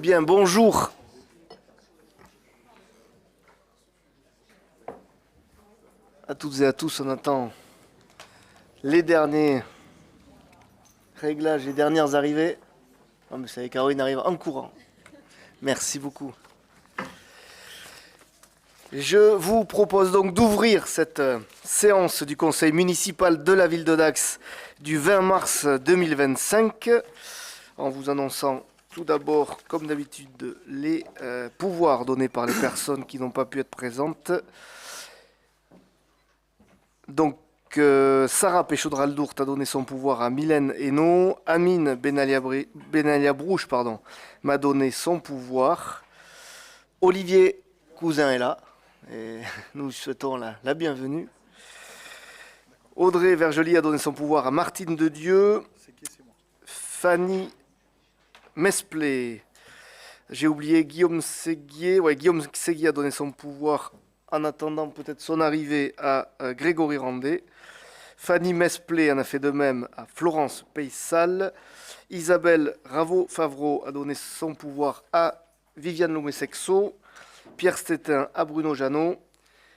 Bien, bonjour. À toutes et à tous, on attend les derniers réglages, les dernières arrivées. Oh, mais c'est Caroline arrive en courant. Merci beaucoup. Je vous propose donc d'ouvrir cette séance du conseil municipal de la ville de Dax du 20 mars 2025 en vous annonçant tout d'abord, comme d'habitude, les pouvoirs donnés par les personnes qui n'ont pas pu être présentes. Donc, Sarah Péchaudral-Dourte a donné son pouvoir à Mylène Hainaut. Amine Benalia Brouche m'a donné son pouvoir. Olivier Cousin est là. Et nous lui souhaitons la bienvenue. Audrey Vergely a donné son pouvoir à Martine de Dieu. Fanny Mesplé. J'ai oublié Guillaume Séguier. Ouais, Guillaume Séguier a donné son pouvoir en attendant peut-être son arrivée à Grégory Randé. Fanny Mesplé en a fait de même à Florence Payssal. Isabelle Raveau-Favreau a donné son pouvoir à Viviane Lomé-Sexo. Pierre Stétin à Bruno Janot.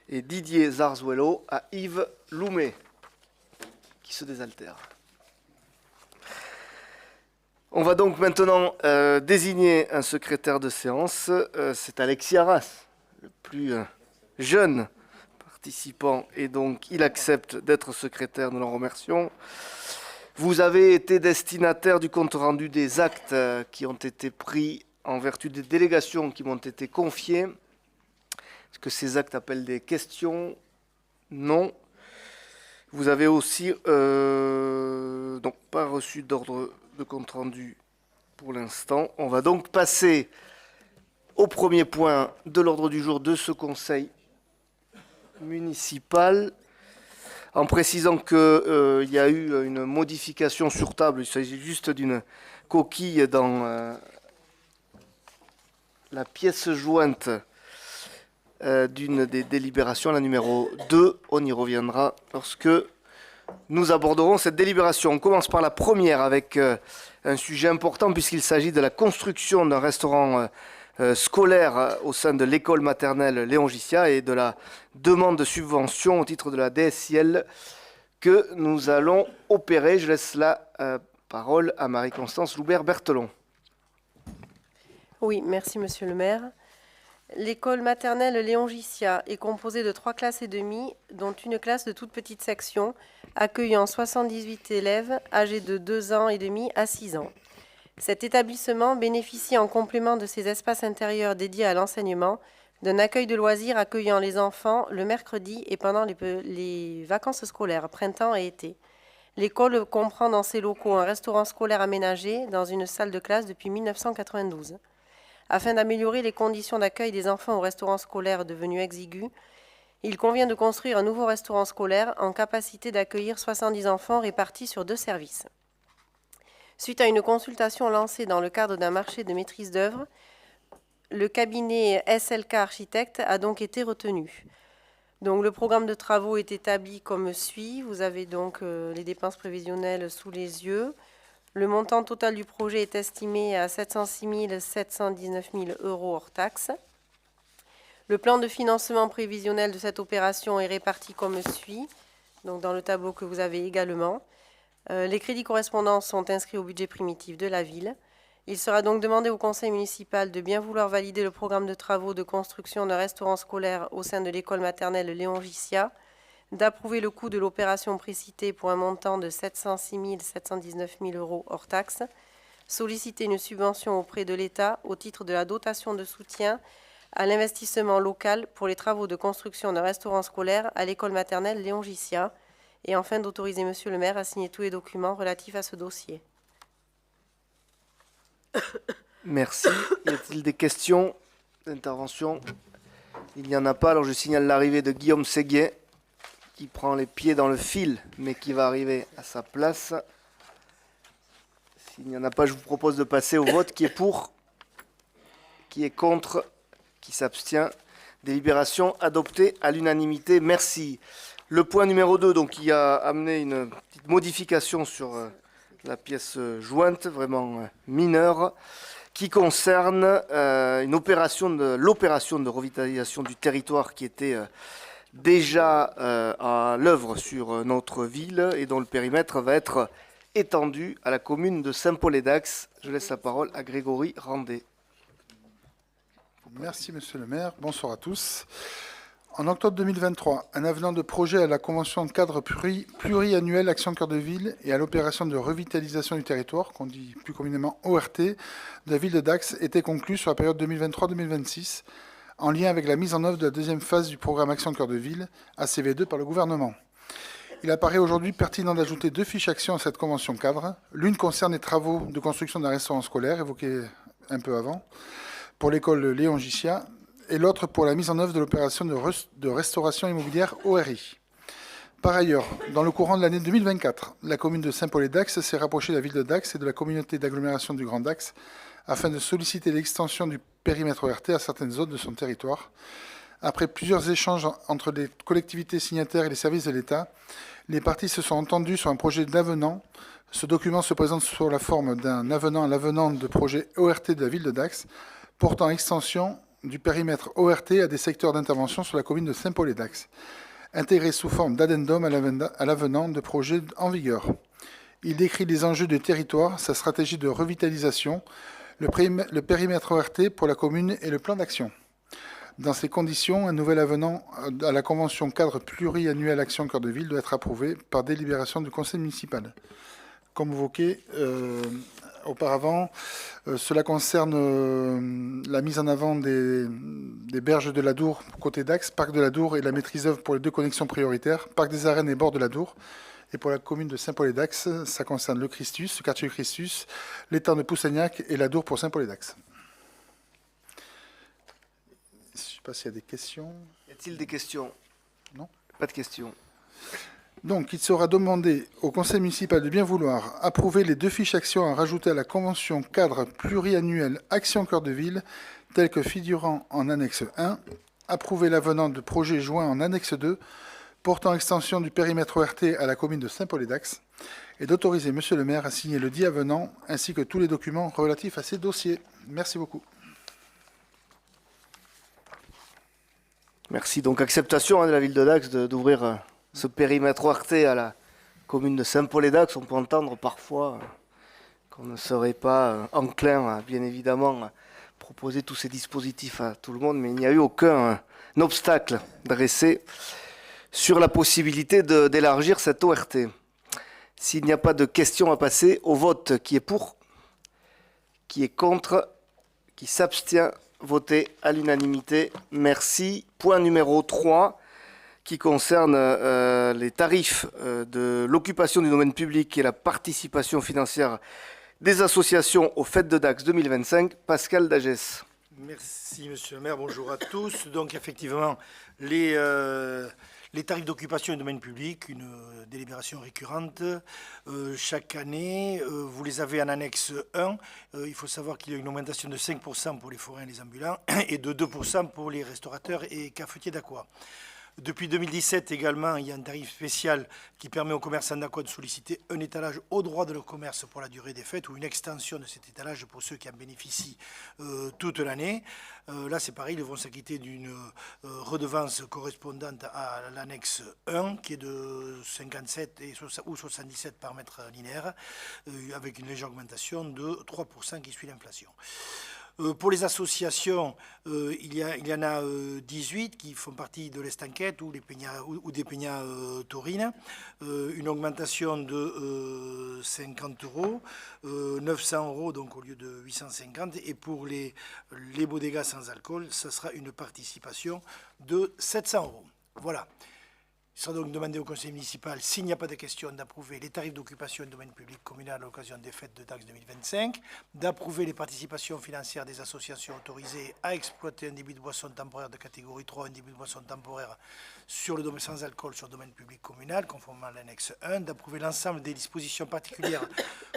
Et Didier Zarzuelo à Yves Loumet, qui se désaltère. On va donc maintenant désigner un secrétaire de séance. C'est Alexis Arras, le plus jeune participant, et donc il accepte d'être secrétaire, nous l'en remercions. Vous avez été destinataire du compte-rendu des actes qui ont été pris en vertu des délégations qui m'ont été confiées. Est-ce que ces actes appellent des questions? Non. Vous avez aussi donc pas reçu d'ordre de compte-rendu pour l'instant. On va donc passer au premier point de l'ordre du jour de ce conseil municipal, en précisant qu'il y a eu une modification sur table. Il s'agit juste d'une coquille dans la pièce jointe d'une des délibérations, la numéro 2. On y reviendra lorsque nous aborderons cette délibération. On commence par la première avec un sujet important puisqu'il s'agit de la construction d'un restaurant scolaire au sein de l'école maternelle Léon Gissia et de la demande de subvention au titre de la DSIL que nous allons opérer. Je laisse la parole à Marie-Constance Loubert-Berthelon. Oui, merci Monsieur le maire. L'école maternelle Léon Gissia est composée de 3 classes et demie, dont une classe de toute petite section, accueillant 78 élèves âgés de 2 ans et demi à 6 ans. Cet établissement bénéficie en complément de ses espaces intérieurs dédiés à l'enseignement d'un accueil de loisirs accueillant les enfants le mercredi et pendant les vacances scolaires, printemps et été. L'école comprend dans ses locaux un restaurant scolaire aménagé dans une salle de classe depuis 1992. Afin d'améliorer les conditions d'accueil des enfants au restaurant scolaire devenu exigu, il convient de construire un nouveau restaurant scolaire en capacité d'accueillir 70 enfants répartis sur 2 services. Suite à une consultation lancée dans le cadre d'un marché de maîtrise d'œuvre, le cabinet SLK Architecte a donc été retenu. Donc, le programme de travaux est établi comme suit. Vous avez donc les dépenses prévisionnelles sous les yeux. Le montant total du projet est estimé à 706 719 000 € hors taxes. Le plan de financement prévisionnel de cette opération est réparti comme suit, donc dans le tableau que vous avez également. Les crédits correspondants sont inscrits au budget primitif de la ville. Il sera donc demandé au conseil municipal de bien vouloir valider le programme de travaux de construction d'un restaurant scolaire au sein de l'école maternelle Léon Gissia, d'approuver le coût de l'opération précitée pour un montant de 706 719 000 € hors taxes, solliciter une subvention auprès de l'État au titre de la dotation de soutien à l'investissement local pour les travaux de construction d'un restaurant scolaire à l'école maternelle Léon Gissia, et enfin d'autoriser Monsieur le maire à signer tous les documents relatifs à ce dossier. Merci. Y a-t-il des questions d'intervention? Il n'y en a pas, alors je signale l'arrivée de Guillaume Séguier, qui prend les pieds dans le fil, mais qui va arriver à sa place. S'il n'y en a pas, je vous propose de passer au vote. Qui est pour? Qui est contre? Qui s'abstient? Délibération adoptée à l'unanimité. Merci. Le point numéro 2, donc, qui a amené une petite modification sur la pièce jointe, vraiment mineure. qui concerne l'opération de revitalisation du territoire qui était déjà à l'œuvre sur notre ville et dont le périmètre va être étendu à la commune de Saint-Paul-et-Dax. Je laisse la parole à Grégory Randet. Merci, monsieur le maire. Bonsoir à tous. En octobre 2023, un avenant de projet à la convention de cadre pluriannuelle Action Cœur de Ville et à l'opération de revitalisation du territoire, qu'on dit plus communément ORT, de la ville de Dax était conclu sur la période 2023-2026, en lien avec la mise en œuvre de la deuxième phase du programme Action Cœur de Ville, ACV2, par le gouvernement. Il apparaît aujourd'hui pertinent d'ajouter 2 fiches actions à cette convention cadre. L'une concerne les travaux de construction d'un restaurant scolaire, évoqué un peu avant, pour l'école Léon Gissia, et l'autre pour la mise en œuvre de l'opération de restauration immobilière ORI. Par ailleurs, dans le courant de l'année 2024, la commune de Saint-Paul-et-Dax s'est rapprochée de la ville de Dax et de la communauté d'agglomération du Grand Dax afin de solliciter l'extension du périmètre ORT à certaines zones de son territoire. Après plusieurs échanges entre les collectivités signataires et les services de l'État, les parties se sont entendues sur un projet d'avenant. Ce document se présente sous la forme d'un avenant à l'avenant de projet ORT de la ville de Dax, portant extension du périmètre ORT à des secteurs d'intervention sur la commune de Saint-Paul-et-Dax, intégré sous forme d'addendum à l'avenant de projet en vigueur. Il décrit les enjeux du territoire, sa stratégie de revitalisation, le périmètre ORT pour la commune et le plan d'action. Dans ces conditions, un nouvel avenant à la convention cadre pluriannuelle Action Cœur de Ville doit être approuvé par délibération du conseil municipal. Comme évoqué auparavant, cela concerne la mise en avant des berges de l'Adour côté Dax, parc de l'Adour et la maîtrise d'œuvre pour les 2 connexions prioritaires, parc des Arènes et bord de l'Adour. Et pour la commune de Saint-Paul-et-Dax, ça concerne le Christus, le quartier du Christus, l'étang de Poussagnac et l'Adour pour Saint-Paul-et-Dax. Je ne sais pas s'il y a des questions. Y a-t-il des questions? Non. Pas de questions. Donc, il sera demandé au conseil municipal de bien vouloir approuver les 2 fiches actions à rajouter à la convention cadre pluriannuelle Action Cœur de Ville, telles que figurant en annexe 1, approuver l'avenant de projet joint en annexe 2, portant extension du périmètre ORT à la commune de Saint-Paul-et-Dax, et d'autoriser monsieur le maire à signer le dit avenant, ainsi que tous les documents relatifs à ces dossiers. Merci beaucoup. Merci. Donc, acceptation de la ville de Dax d'ouvrir ce périmètre ORT à la commune de Saint-Paul-et-Dax. On peut entendre parfois qu'on ne serait pas enclin à, bien évidemment, proposer tous ces dispositifs à tout le monde, mais il n'y a eu aucun obstacle dressé sur la possibilité d'élargir cette ORT. S'il n'y a pas de questions à passer au vote, qui est pour, qui est contre, qui s'abstient, voté à l'unanimité. Merci. Point numéro 3, qui concerne les tarifs de l'occupation du domaine public et la participation financière des associations aux Fêtes de Dax 2025. Pascal Dagès. Merci, monsieur le maire. Bonjour à tous. Donc, effectivement, les tarifs d'occupation du domaine public, une délibération récurrente. Chaque année, vous les avez en annexe 1. Il faut savoir qu'il y a une augmentation de 5% pour les forains et les ambulants et de 2% pour les restaurateurs et cafetiers d'Aqua. Depuis 2017 également, il y a un tarif spécial qui permet aux commerçants d'Aqua de solliciter un étalage au droit de leur commerce pour la durée des fêtes ou une extension de cet étalage pour ceux qui en bénéficient toute l'année. Là, c'est pareil, ils vont s'acquitter d'une redevance correspondante à l'annexe 1 qui est de 57 ou 77 par mètre linéaire avec une légère augmentation de 3% qui suit l'inflation. Pour les associations, il y en a 18 qui font partie de l'Estanquette ou des Peñas taurines. Une augmentation de 50 €, 900 € donc au lieu de 850. Et pour les bodegas sans alcool, ça sera une participation de 700 €. Voilà. Il sera donc demandé au conseil municipal, s'il n'y a pas de question, d'approuver les tarifs d'occupation du domaine public communal à l'occasion des fêtes de Dax 2025, d'approuver les participations financières des associations autorisées à exploiter un débit de boisson temporaire de catégorie 3, un débit de boisson temporaire sur le domaine sans alcool sur le domaine public communal, conformément à l'annexe 1, d'approuver l'ensemble des dispositions particulières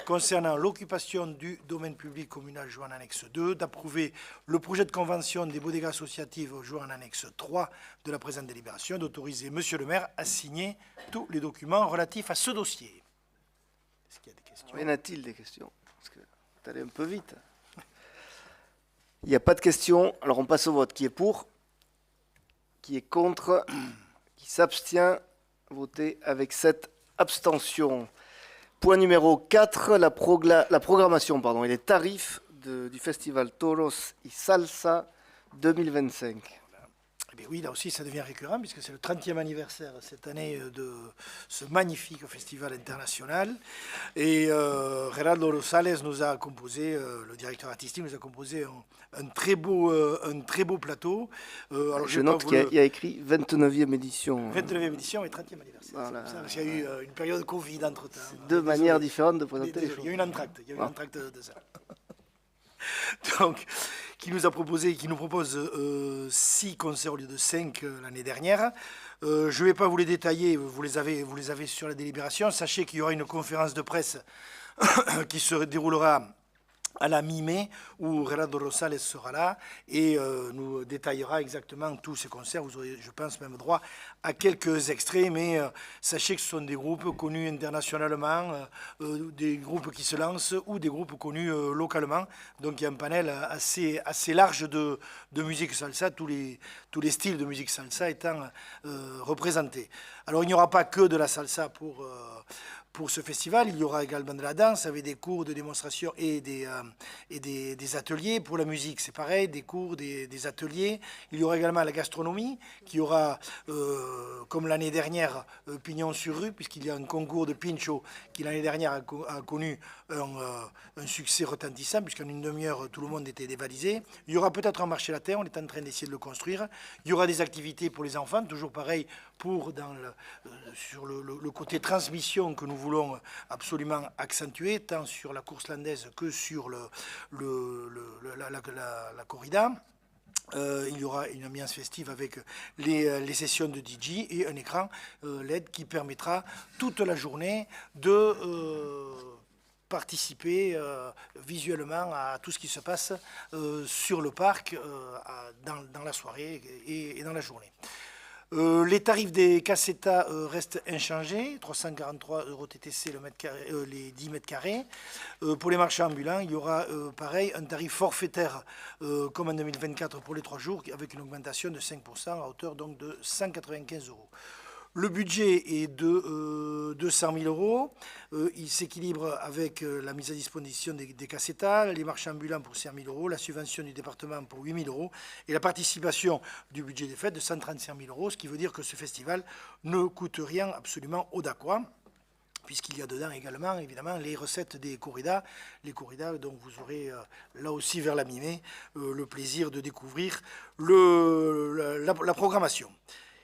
concernant l'occupation du domaine public communal jouant en annexe 2, d'approuver le projet de convention des bodegas associatives jouant en annexe 3 de la présente délibération, d'autoriser monsieur le maire à signer tous les documents relatifs à ce dossier. Est-ce qu'il y a des questions? Y en a-t-il des questions? Parce que tu allais un peu vite. Il n'y a pas de questions. Alors on passe au vote. Qui est pour? Qui est contre? Qui s'abstient? Voté avec 7 abstentions. Point numéro 4, la programmation et les tarifs du festival Toros y Salsa 2025. Eh bien oui, là aussi, ça devient récurrent puisque c'est le 30e anniversaire cette année de ce magnifique festival international. Et Gerardo Rosales nous a composé, le directeur artistique nous a composé un très beau plateau. Alors, Je note qu'il y a écrit 29e édition. 29e édition et 30e anniversaire. Voilà. C'est ça, parce qu'il y a eu une période Covid entre-temps. Deux manières différentes de présenter les choses. Il y a eu une entracte, de ça. Donc, qui nous propose 6 concerts au lieu de 5 l'année dernière. Je ne vais pas vous les détailler, vous les avez sur la délibération. Sachez qu'il y aura une conférence de presse qui se déroulera à la mi-mai, où Gerardo Rosales sera là et nous détaillera exactement tous ces concerts. Vous aurez, je pense, même droit à quelques extraits, mais sachez que ce sont des groupes connus internationalement, des groupes qui se lancent ou des groupes connus localement. Donc il y a un panel assez large de musique salsa, tous les styles de musique salsa étant représentés. Alors il n'y aura pas que de la salsa pour ce festival, il y aura également de la danse avec des cours de démonstration et des ateliers. Pour la musique, c'est pareil, des cours, des ateliers. Il y aura également la gastronomie qui aura, comme l'année dernière, pignon sur rue, puisqu'il y a un concours de pincho qui l'année dernière a connu un succès retentissant, puisqu'en une demi-heure, tout le monde était dévalisé. Il y aura peut-être un marché latin, on est en train d'essayer de le construire. Il y aura des activités pour les enfants, toujours pareil, sur le côté transmission que nous voulons absolument accentuer, tant sur la course landaise que sur la corrida. Il y aura une ambiance festive avec les sessions de DJ et un écran LED qui permettra toute la journée de participer visuellement à tout ce qui se passe sur le parc dans la soirée et dans la journée. Les tarifs des casetas restent inchangés, 343 € TTC les 10 mètres carrés. Pour les marchands ambulants, il y aura pareil un tarif forfaitaire comme en 2024 pour les 3 jours, avec une augmentation de 5% à hauteur donc de 195 €. Le budget est de 200 000 €. Il s'équilibre avec la mise à disposition des casetas, les marchands ambulants pour 5 000 €, la subvention du département pour 8 000 € et la participation du budget des fêtes de 135 000 €, ce qui veut dire que ce festival ne coûte rien absolument au Dacois, puisqu'il y a dedans également, évidemment, les recettes des corridas, dont vous aurez, là aussi vers la mi-mai, le plaisir de découvrir la programmation.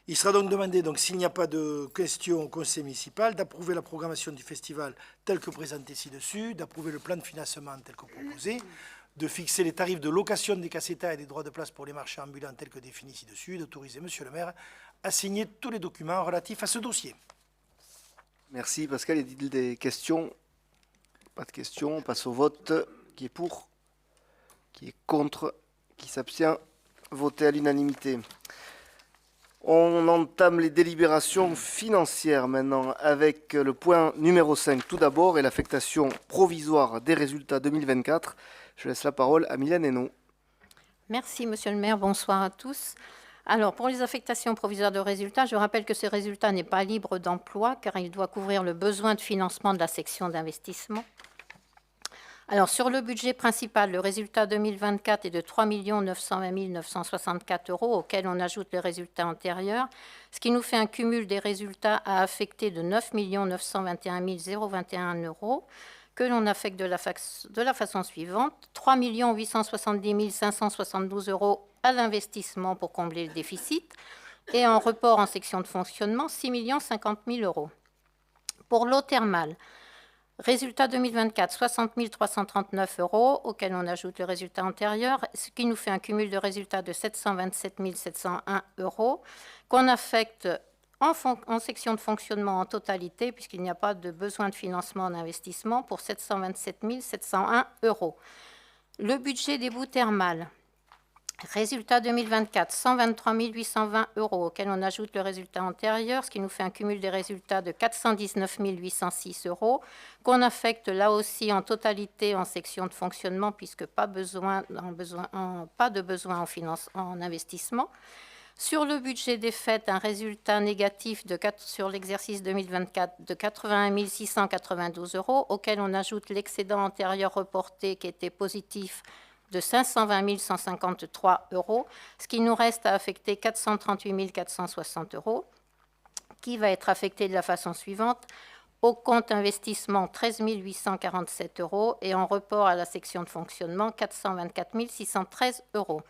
Il sera donc demandé, s'il n'y a pas de questions au conseil municipal, d'approuver la programmation du festival telle que présentée ci-dessus, d'approuver le plan de financement tel que proposé, de fixer les tarifs de location des casetas et des droits de place pour les marchands ambulants tels que définis ci-dessus, d'autoriser Monsieur le maire à signer tous les documents relatifs à ce dossier. Merci Pascal. Il y a des questions? Pas de questions. On passe au vote. Qui est pour? Qui est contre? Qui s'abstient? Voté à l'unanimité. On entame les délibérations financières maintenant avec le point numéro 5 tout d'abord et l'affectation provisoire des résultats 2024. Je laisse la parole à Mylène Hénaud. Merci Monsieur le maire, bonsoir à tous. Alors pour les affectations provisoires de résultats, je rappelle que ce résultat n'est pas libre d'emploi car il doit couvrir le besoin de financement de la section d'investissement. Alors, sur le budget principal, le résultat 2024 est de 3 920 964 € auquel on ajoute les résultats antérieurs, ce qui nous fait un cumul des résultats à affecter de 9 921 021 € que l'on affecte de la façon suivante. 3 870 572 € à l'investissement pour combler le déficit et en report en section de fonctionnement 6 050 000 €. Pour l'eau thermale, résultat 2024, 60 339 € auquel on ajoute le résultat antérieur, ce qui nous fait un cumul de résultats de 727 701 € qu'on affecte en section de fonctionnement en totalité puisqu'il n'y a pas de besoin de financement d'investissement pour 727 701 €. Le budget des boues thermales Résultat 2024, 123 820 euros, auquel on ajoute le résultat antérieur, ce qui nous fait un cumul des résultats de 419 806 euros, qu'on affecte là aussi en totalité en section de fonctionnement, puisque pas de besoin en investissement. Sur le budget des fêtes, un résultat négatif sur l'exercice 2024 de 81 692 euros, auquel on ajoute l'excédent antérieur reporté qui était positif de 520 153 euros, ce qui nous reste à affecter 438 460 euros, qui va être affecté de la façon suivante: au compte investissement 13 847 euros et en report à la section de fonctionnement 424 613 euros.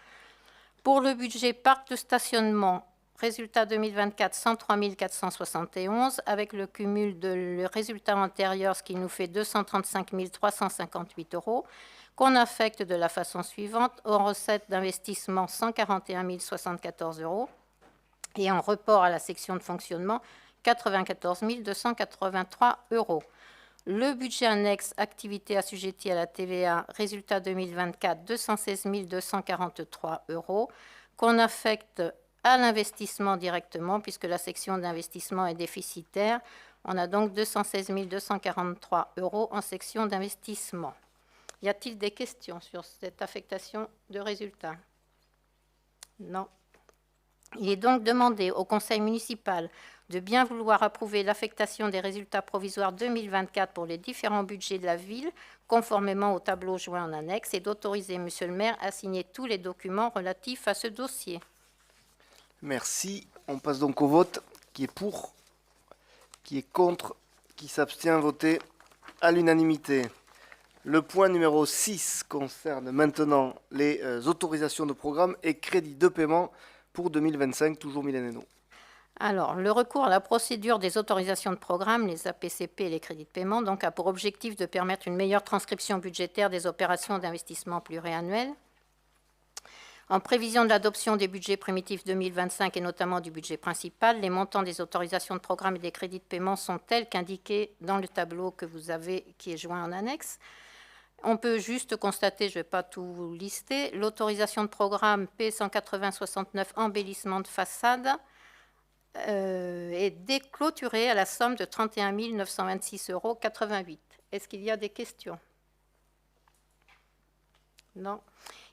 Pour le budget parc de stationnement, résultat 2024 103 471 avec le cumul de le résultat antérieur, ce qui nous fait 235 358 euros, qu'on affecte de la façon suivante: aux recettes d'investissement 141 074 euros et en report à la section de fonctionnement 94 283 euros. Le budget annexe activité assujettie à la TVA, résultat 2024 216 243 euros, qu'on affecte à l'investissement directement puisque la section d'investissement est déficitaire. On a donc 216 243 euros en section d'investissement. Y a-t-il des questions sur cette affectation de résultats? Non. Il est donc demandé au Conseil municipal de bien vouloir approuver l'affectation des résultats provisoires 2024 pour les différents budgets de la ville, conformément au tableau joint en annexe, et d'autoriser Monsieur le maire à signer tous les documents relatifs à ce dossier. Merci. On passe donc au vote. Qui est pour? Qui est contre? Qui s'abstient? Voté à l'unanimité. Le point numéro 6 concerne maintenant les autorisations de programme et crédits de paiement pour 2025, toujours Mylène Hénault. Alors, le recours à la procédure des autorisations de programme, les APCP et les crédits de paiement, donc, a pour objectif de permettre une meilleure transcription budgétaire des opérations d'investissement pluriannuelles. En prévision de l'adoption des budgets primitifs 2025 et notamment du budget principal, les montants des autorisations de programme et des crédits de paiement sont tels qu'indiqués dans le tableau que vous avez, qui est joint en annexe. On peut juste constater, je ne vais pas tout lister, l'autorisation de programme P180-69 embellissement de façade est déclôturée à la somme de 31 926,88 euros. Est-ce qu'il y a des questions? Non.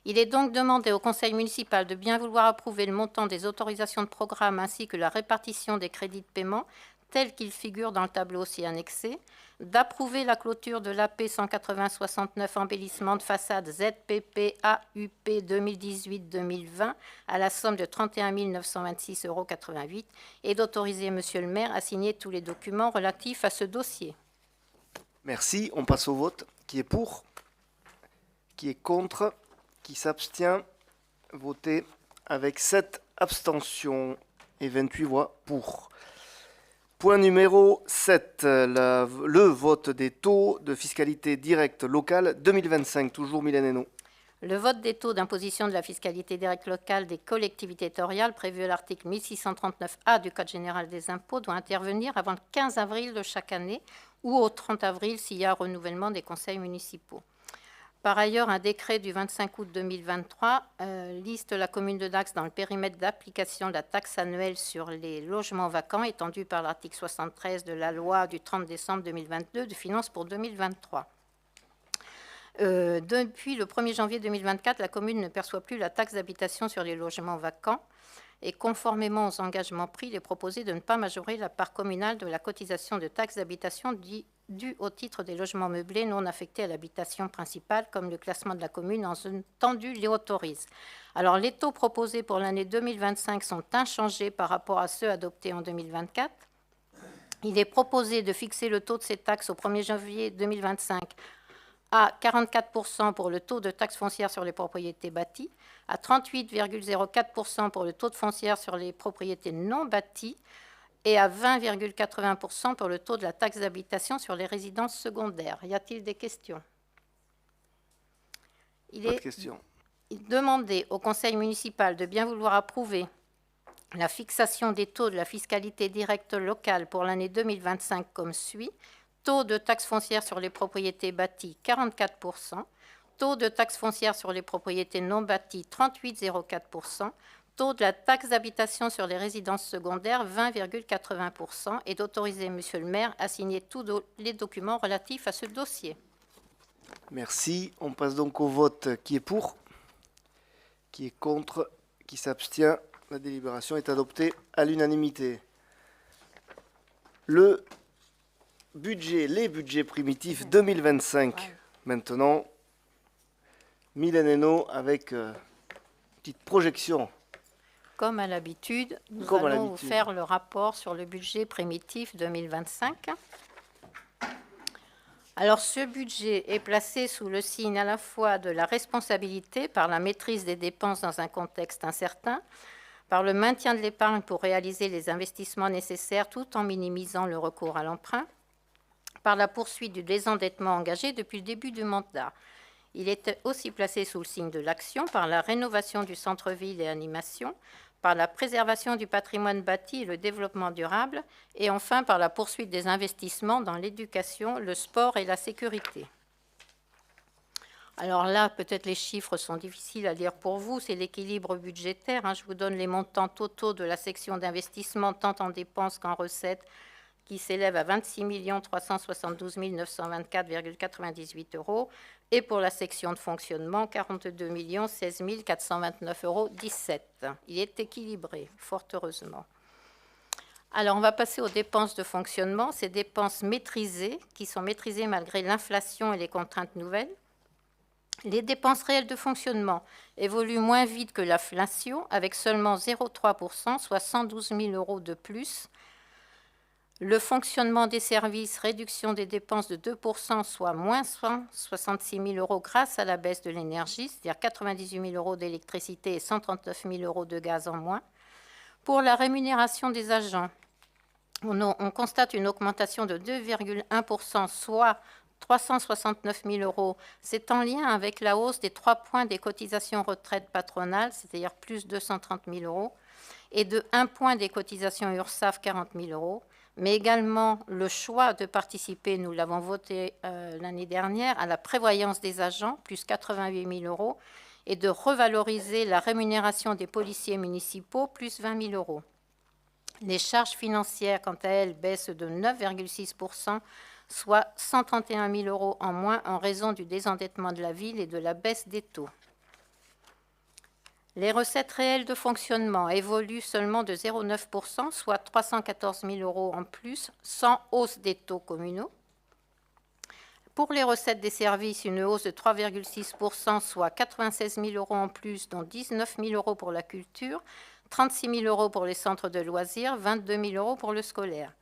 Il est donc demandé au Conseil municipal de bien vouloir approuver le montant des autorisations de programme ainsi que la répartition des crédits de paiement tels qu'ils figurent dans le tableau aussi annexé, d'approuver la clôture de l'AP 180-69 embellissement de façade ZPP AUP 2018-2020 à la somme de 31 926,88 euros et d'autoriser Monsieur le maire à signer tous les documents relatifs à ce dossier. Merci. On passe au vote. Qui est pour? Qui est contre? Qui s'abstient? Voté avec 7 abstentions et 28 voix pour. Point numéro 7, le vote des taux de fiscalité directe locale 2025, toujours Mylène Hénault. Le vote des taux d'imposition de la fiscalité directe locale des collectivités territoriales prévu à l'article 1639A du Code général des impôts doit intervenir avant le 15 avril de chaque année ou au 30 avril s'il y a renouvellement des conseils municipaux. Par ailleurs, un décret du 25 août 2023 liste la commune de Dax dans le périmètre d'application de la taxe annuelle sur les logements vacants étendue par l'article 73 de la loi du 30 décembre 2022 de finances pour 2023. Depuis le 1er janvier 2024, la commune ne perçoit plus la taxe d'habitation sur les logements vacants et conformément aux engagements pris, il est proposé de ne pas majorer la part communale de la cotisation de taxe d'habitation due au titre des logements meublés non affectés à l'habitation principale, comme le classement de la commune en zone tendue les autorise. Alors, les taux proposés pour l'année 2025 sont inchangés par rapport à ceux adoptés en 2024. Il est proposé de fixer le taux de ces taxes au 1er janvier 2025 à 44% pour le taux de taxe foncière sur les propriétés bâties, à 38,04% pour le taux de foncière sur les propriétés non bâties et à 20,80% pour le taux de la taxe d'habitation sur les résidences secondaires. Y a-t-il des questions? Il est demandé au Conseil municipal de bien vouloir approuver la fixation des taux de la fiscalité directe locale pour l'année 2025 comme suit. Taux de taxe foncière sur les propriétés bâties 44%, taux de taxe foncière sur les propriétés non bâties 38,04%, taux de la taxe d'habitation sur les résidences secondaires 20,80%, et d'autoriser Monsieur le maire à signer tous les documents relatifs à ce dossier. Merci. On passe donc au vote. Qui est pour? Qui est contre? Qui s'abstient? La délibération est adoptée à l'unanimité. Les budgets primitifs 2025. Maintenant, Mylène Hénaud avec une petite projection. Comme à l'habitude, nous Comme à allons vous l'habitude. faire le rapport sur le budget primitif 2025. Alors, ce budget est placé sous le signe à la fois de la responsabilité par la maîtrise des dépenses dans un contexte incertain, par le maintien de l'épargne pour réaliser les investissements nécessaires tout en minimisant le recours à l'emprunt, par la poursuite du désendettement engagé depuis le début du mandat. Il est aussi placé sous le signe de l'action par la rénovation du centre-ville et animation, par la préservation du patrimoine bâti et le développement durable, et enfin par la poursuite des investissements dans l'éducation, le sport et la sécurité. Alors là, peut-être les chiffres sont difficiles à lire pour vous, c'est l'équilibre budgétaire. Je vous donne les montants totaux de la section d'investissement, tant en dépenses qu'en recettes, qui s'élève à 26 372 924,98 €, et pour la section de fonctionnement, 42 16 429,17 €. Il est équilibré, fort heureusement. Alors, on va passer aux dépenses de fonctionnement, ces dépenses maîtrisées, qui sont maîtrisées malgré l'inflation et les contraintes nouvelles. Les dépenses réelles de fonctionnement évoluent moins vite que l'inflation, avec seulement 0,3%, soit 112 000 € de plus. Le fonctionnement des services, réduction des dépenses de 2%, soit moins 166 000 € grâce à la baisse de l'énergie, c'est-à-dire 98 000 € d'électricité et 139 000 € de gaz en moins. Pour la rémunération des agents, on constate une augmentation de 2,1%, soit 369 000 €. C'est en lien avec la hausse des 3 points des cotisations retraite patronales, c'est-à-dire plus 230 000 €, et de 1 point des cotisations URSSAF, 40 000 €, mais également le choix de participer, nous l'avons voté l'année dernière, à la prévoyance des agents, plus 88 000 €, et de revaloriser la rémunération des policiers municipaux, plus 20 000 €. Les charges financières, quant à elles, baissent de 9,6%, soit 131 000 € en moins en raison du désendettement de la ville et de la baisse des taux. Les recettes réelles de fonctionnement évoluent seulement de 0,9%, soit 314 000 € en plus, sans hausse des taux communaux. Pour les recettes des services, une hausse de 3,6%, soit 96 000 € en plus, dont 19 000 € pour la culture, 36 000 € pour les centres de loisirs, 22 000 € pour le scolaire.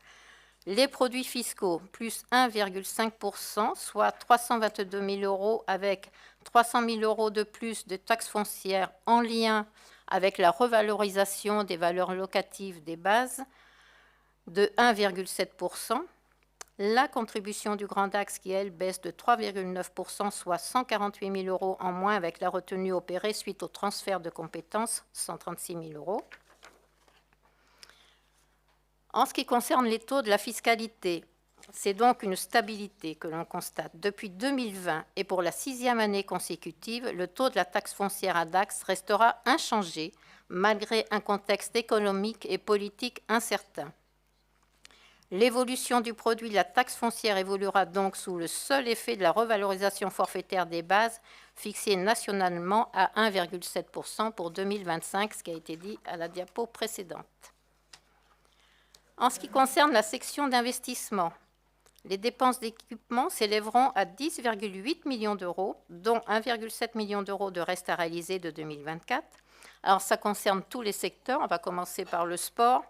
Les produits fiscaux, plus 1,5%, soit 322 000 € avec 300 000 € de plus de taxes foncières en lien avec la revalorisation des valeurs locatives des bases de 1,7%. La contribution du Grand Axe qui, elle, baisse de 3,9%, soit 148 000 € en moins avec la retenue opérée suite au transfert de compétences, 136 000 €. En ce qui concerne les taux de la fiscalité, c'est donc une stabilité que l'on constate. Depuis 2020 et pour la 6e année consécutive, le taux de la taxe foncière à Dax restera inchangé malgré un contexte économique et politique incertain. L'évolution du produit de la taxe foncière évoluera donc sous le seul effet de la revalorisation forfaitaire des bases fixée nationalement à 1,7% pour 2025, ce qui a été dit à la diapo précédente. En ce qui concerne la section d'investissement, les dépenses d'équipement s'élèveront à 10,8 millions €, dont 1,7 million € de reste à réaliser de 2024. Alors, ça concerne tous les secteurs. On va commencer par le sport,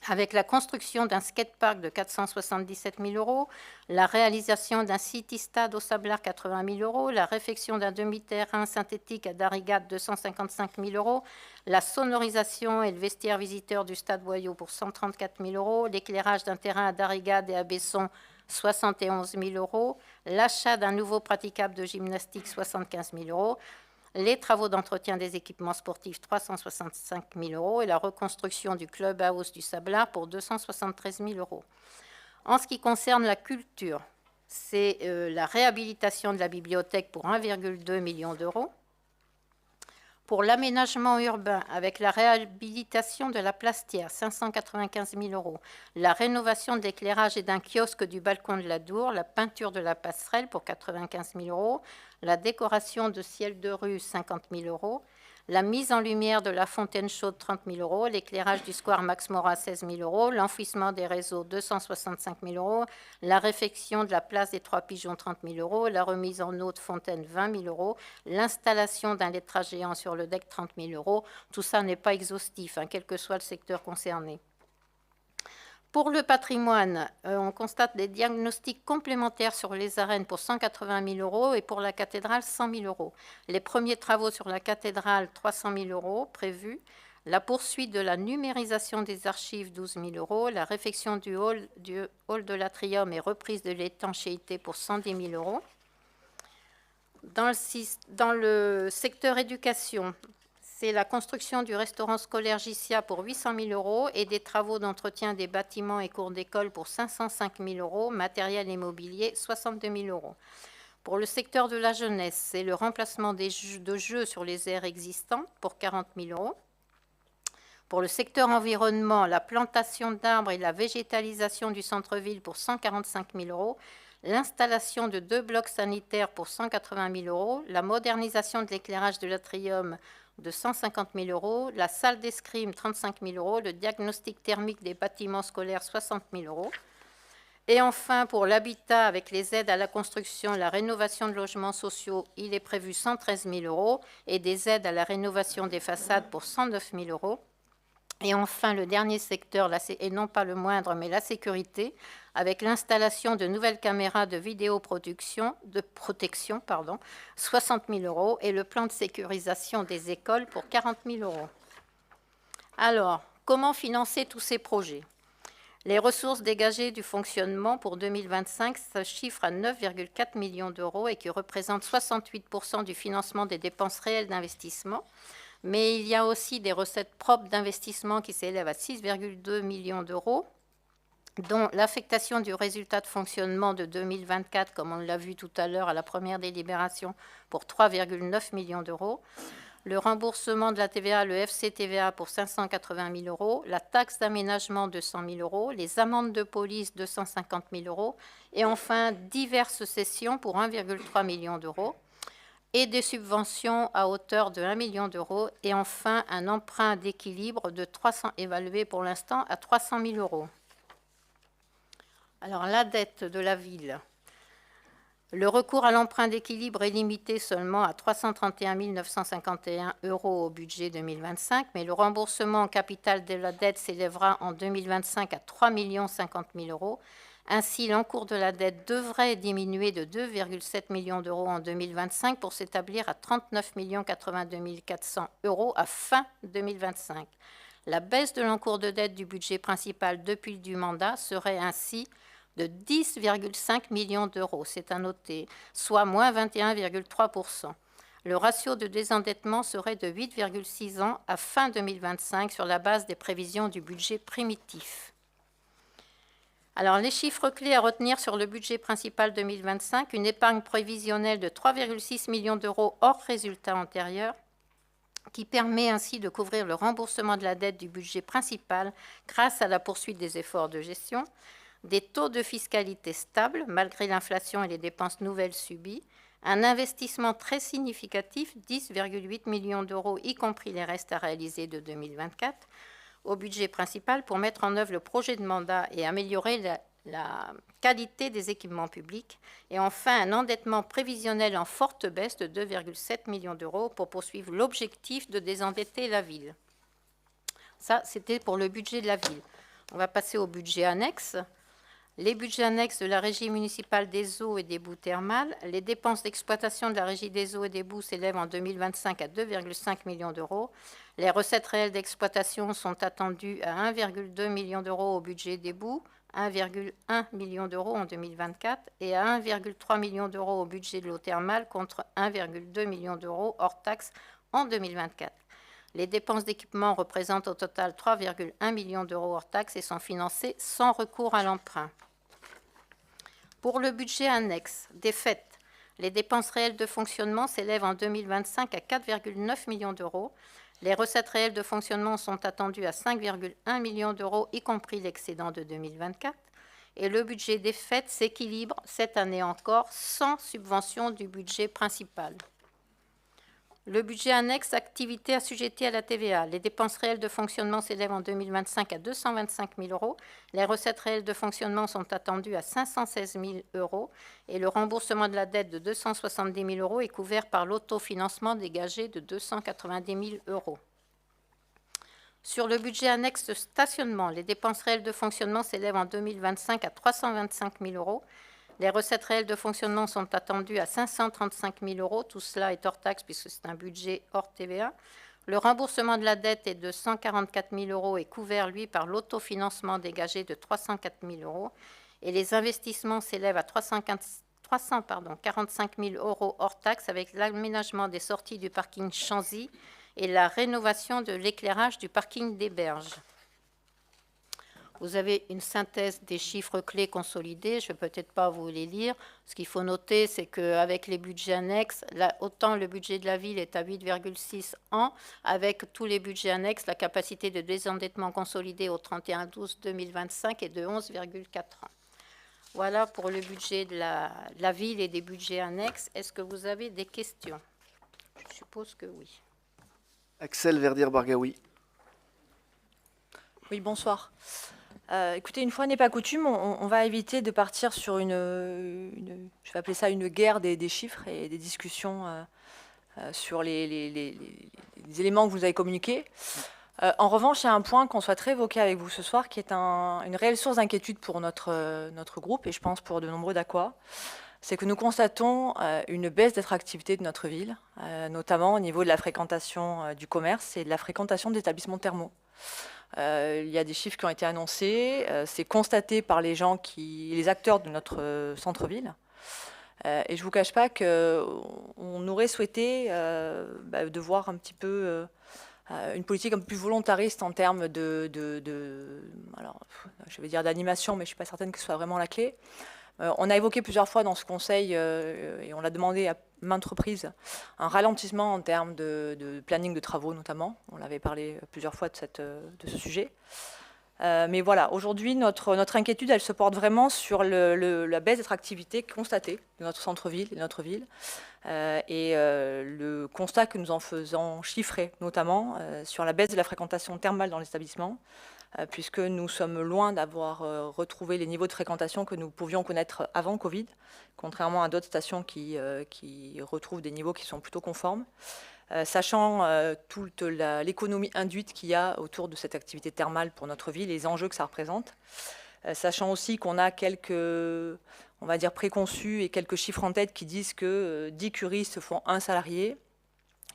avec la construction d'un skatepark de 477 000 €, la réalisation d'un city-stade au Sablard, 80 000 €, la réfection d'un demi-terrain synthétique à Darigat, 255 000 €, la sonorisation et le vestiaire visiteur du stade Boyau pour 134 000 €, l'éclairage d'un terrain à Darigat et à Besson, 71 000 €, l'achat d'un nouveau praticable de gymnastique, 75 000 €, les travaux d'entretien des équipements sportifs, 365 000 € et la reconstruction du clubhouse du Sablard pour 273 000 €. En ce qui concerne la culture, c'est la réhabilitation de la bibliothèque pour 1,2 million d'euros. Pour l'aménagement urbain, avec la réhabilitation de la Plastière, 595 000 euros. La rénovation de l'éclairage et d'un kiosque du balcon de la Dour, la peinture de la passerelle pour 95 000 euros. La décoration de ciel de rue, 50 000 euros. La mise en lumière de la fontaine chaude, 30 000 euros. L'éclairage du square Max Morat, 16 000 euros. L'enfouissement des réseaux, 265 000 euros. La réfection de la place des Trois Pigeons, 30 000 euros. La remise en eau de fontaine, 20 000 euros. L'installation d'un lettrage géant sur le deck, 30 000 euros. Tout ça n'est pas exhaustif, quel que soit le secteur concerné. Pour le patrimoine, on constate des diagnostics complémentaires sur les arènes pour 180 000 euros et pour la cathédrale, 100 000 euros. Les premiers travaux sur la cathédrale, 300 000 euros prévus. La poursuite de la numérisation des archives, 12 000 euros. La réfection du hall de l'atrium et reprise de l'étanchéité pour 110 000 euros. Dans le secteur éducation, c'est la construction du restaurant scolaire Gicia pour 800 000 euros et des travaux d'entretien des bâtiments et cours d'école pour 505 000 euros, matériel et mobilier 62 000 euros. Pour le secteur de la jeunesse, c'est le remplacement de jeux sur les aires existants pour 40 000 euros. Pour le secteur environnement, la plantation d'arbres et la végétalisation du centre-ville pour 145 000 euros. L'installation de 2 blocs sanitaires pour 180 000 euros. La modernisation de l'éclairage de l'atrium de 150 000 euros, la salle d'escrime 35 000 euros, le diagnostic thermique des bâtiments scolaires 60 000 euros. Et enfin, pour l'habitat, avec les aides à la construction, la rénovation de logements sociaux, il est prévu 113 000 euros et des aides à la rénovation des façades pour 109 000 euros. Et enfin, le dernier secteur, et non pas le moindre, mais la sécurité, avec l'installation de nouvelles caméras de protection, 60 000 euros, et le plan de sécurisation des écoles pour 40 000 euros. Alors, comment financer tous ces projets ? Les ressources dégagées du fonctionnement pour 2025 se chiffrent à 9,4 millions d'euros et qui représentent 68% du financement des dépenses réelles d'investissement. Mais il y a aussi des recettes propres d'investissement qui s'élèvent à 6,2 millions d'euros, dont l'affectation du résultat de fonctionnement de 2024, comme on l'a vu tout à l'heure à la première délibération, pour 3,9 millions d'euros, le remboursement de la TVA, le FCTVA pour 580 000 euros, la taxe d'aménagement de 100 000 euros, les amendes de police 250 000 euros, et enfin diverses cessions pour 1,3 million d'euros, et des subventions à hauteur de 1 million d'euros, et enfin un emprunt d'équilibre de 300, évalué pour l'instant à 300 000 euros. Alors, la dette de la ville. Le recours à l'emprunt d'équilibre est limité seulement à 331 951 euros au budget 2025, mais le remboursement en capital de la dette s'élèvera en 2025 à 3 050 000 euros. Ainsi, l'encours de la dette devrait diminuer de 2,7 millions d'euros en 2025 pour s'établir à 39 82 400 euros à fin 2025. La baisse de l'encours de dette du budget principal depuis du mandat serait ainsi de 10,5 millions d'euros, c'est à noter, soit moins 21,3%. Le ratio de désendettement serait de 8,6 ans à fin 2025 sur la base des prévisions du budget primitif. Alors, les chiffres clés à retenir sur le budget principal 2025, une épargne prévisionnelle de 3,6 millions d'euros hors résultat antérieur, qui permet ainsi de couvrir le remboursement de la dette du budget principal grâce à la poursuite des efforts de gestion, des taux de fiscalité stables malgré l'inflation et les dépenses nouvelles subies, un investissement très significatif, 10,8 millions d'euros, y compris les restes à réaliser de 2024, au budget principal pour mettre en œuvre le projet de mandat et améliorer la qualité des équipements publics. Et enfin, un endettement prévisionnel en forte baisse de 2,7 millions d'euros pour poursuivre l'objectif de désendetter la ville. Ça, c'était pour le budget de la ville. On va passer au budget annexe. Les budgets annexes de la Régie municipale des eaux et des boues thermales. Les dépenses d'exploitation de la Régie des eaux et des boues s'élèvent en 2025 à 2,5 millions d'euros. Les recettes réelles d'exploitation sont attendues à 1,2 million d'euros au budget des boues, 1,1 million d'euros en 2024 et à 1,3 million d'euros au budget de l'eau thermale contre 1,2 million d'euros hors taxes en 2024. Les dépenses d'équipement représentent au total 3,1 millions d'euros hors taxes et sont financées sans recours à l'emprunt. Pour le budget annexe, des fêtes, les dépenses réelles de fonctionnement s'élèvent en 2025 à 4,9 millions d'euros. Les recettes réelles de fonctionnement sont attendues à 5,1 millions d'euros, y compris l'excédent de 2024. Et le budget des fêtes s'équilibre cette année encore sans subvention du budget principal. Le budget annexe activités assujetties à la TVA. Les dépenses réelles de fonctionnement s'élèvent en 2025 à 225 000 euros. Les recettes réelles de fonctionnement sont attendues à 516 000 euros. Et le remboursement de la dette de 270 000 euros est couvert par l'autofinancement dégagé de 290 000 euros. Sur le budget annexe de stationnement, les dépenses réelles de fonctionnement s'élèvent en 2025 à 325 000 euros. Les recettes réelles de fonctionnement sont attendues à 535 000 euros. Tout cela est hors taxe puisque c'est un budget hors TVA. Le remboursement de la dette est de 144 000 euros et couvert, lui, par l'autofinancement dégagé de 304 000 euros. Et les investissements s'élèvent à 345 000 euros hors taxe avec l'aménagement des sorties du parking Chanzy et la rénovation de l'éclairage du parking des Berges. Vous avez une synthèse des chiffres clés consolidés. Je ne vais peut-être pas vous les lire. Ce qu'il faut noter, c'est qu'avec les budgets annexes, autant le budget de la ville est à 8,6 ans, avec tous les budgets annexes, la capacité de désendettement consolidé au 31/12/2025 est de 11,4 ans. Voilà pour le budget de la ville et des budgets annexes. Est-ce que vous avez des questions? Je suppose que oui. Axel Verdier-Bargaoui. Oui, bonsoir. Écoutez, une fois n'est pas coutume, on va éviter de partir sur je vais appeler ça une guerre des chiffres et des discussions sur les éléments que vous avez communiqués. En revanche, il y a un point qu'on souhaiterait évoquer avec vous ce soir qui est une réelle source d'inquiétude pour notre groupe et je pense pour de nombreux d'Aqua. C'est que nous constatons une baisse d'attractivité de notre ville, notamment au niveau de la fréquentation du commerce et de la fréquentation d'établissements thermaux. Il y a des chiffres qui ont été annoncés, c'est constaté par les acteurs de notre centre-ville. Et je ne vous cache pas qu'on aurait souhaité de voir un petit peu une politique un peu plus volontariste en termes alors, je vais dire d'animation, mais je ne suis pas certaine que ce soit vraiment la clé. On a évoqué plusieurs fois dans ce conseil, et on l'a demandé à maintes reprises, un ralentissement en termes de planning de travaux notamment. On avait parlé plusieurs fois de ce sujet. Mais voilà, aujourd'hui, notre inquiétude, elle se porte vraiment sur la baisse d'attractivité constatée de notre centre-ville et de notre ville. Et le constat que nous en faisons chiffrer, notamment sur la baisse de la fréquentation thermale dans l'établissement, puisque nous sommes loin d'avoir retrouvé les niveaux de fréquentation que nous pouvions connaître avant Covid, contrairement à d'autres stations qui retrouvent des niveaux qui sont plutôt conformes. Sachant toute l'économie induite qu'il y a autour de cette activité thermale pour notre ville, les enjeux que ça représente. Sachant aussi qu'on a quelques, on va dire, préconçus et quelques chiffres en tête qui disent que 10 curistes font un salarié,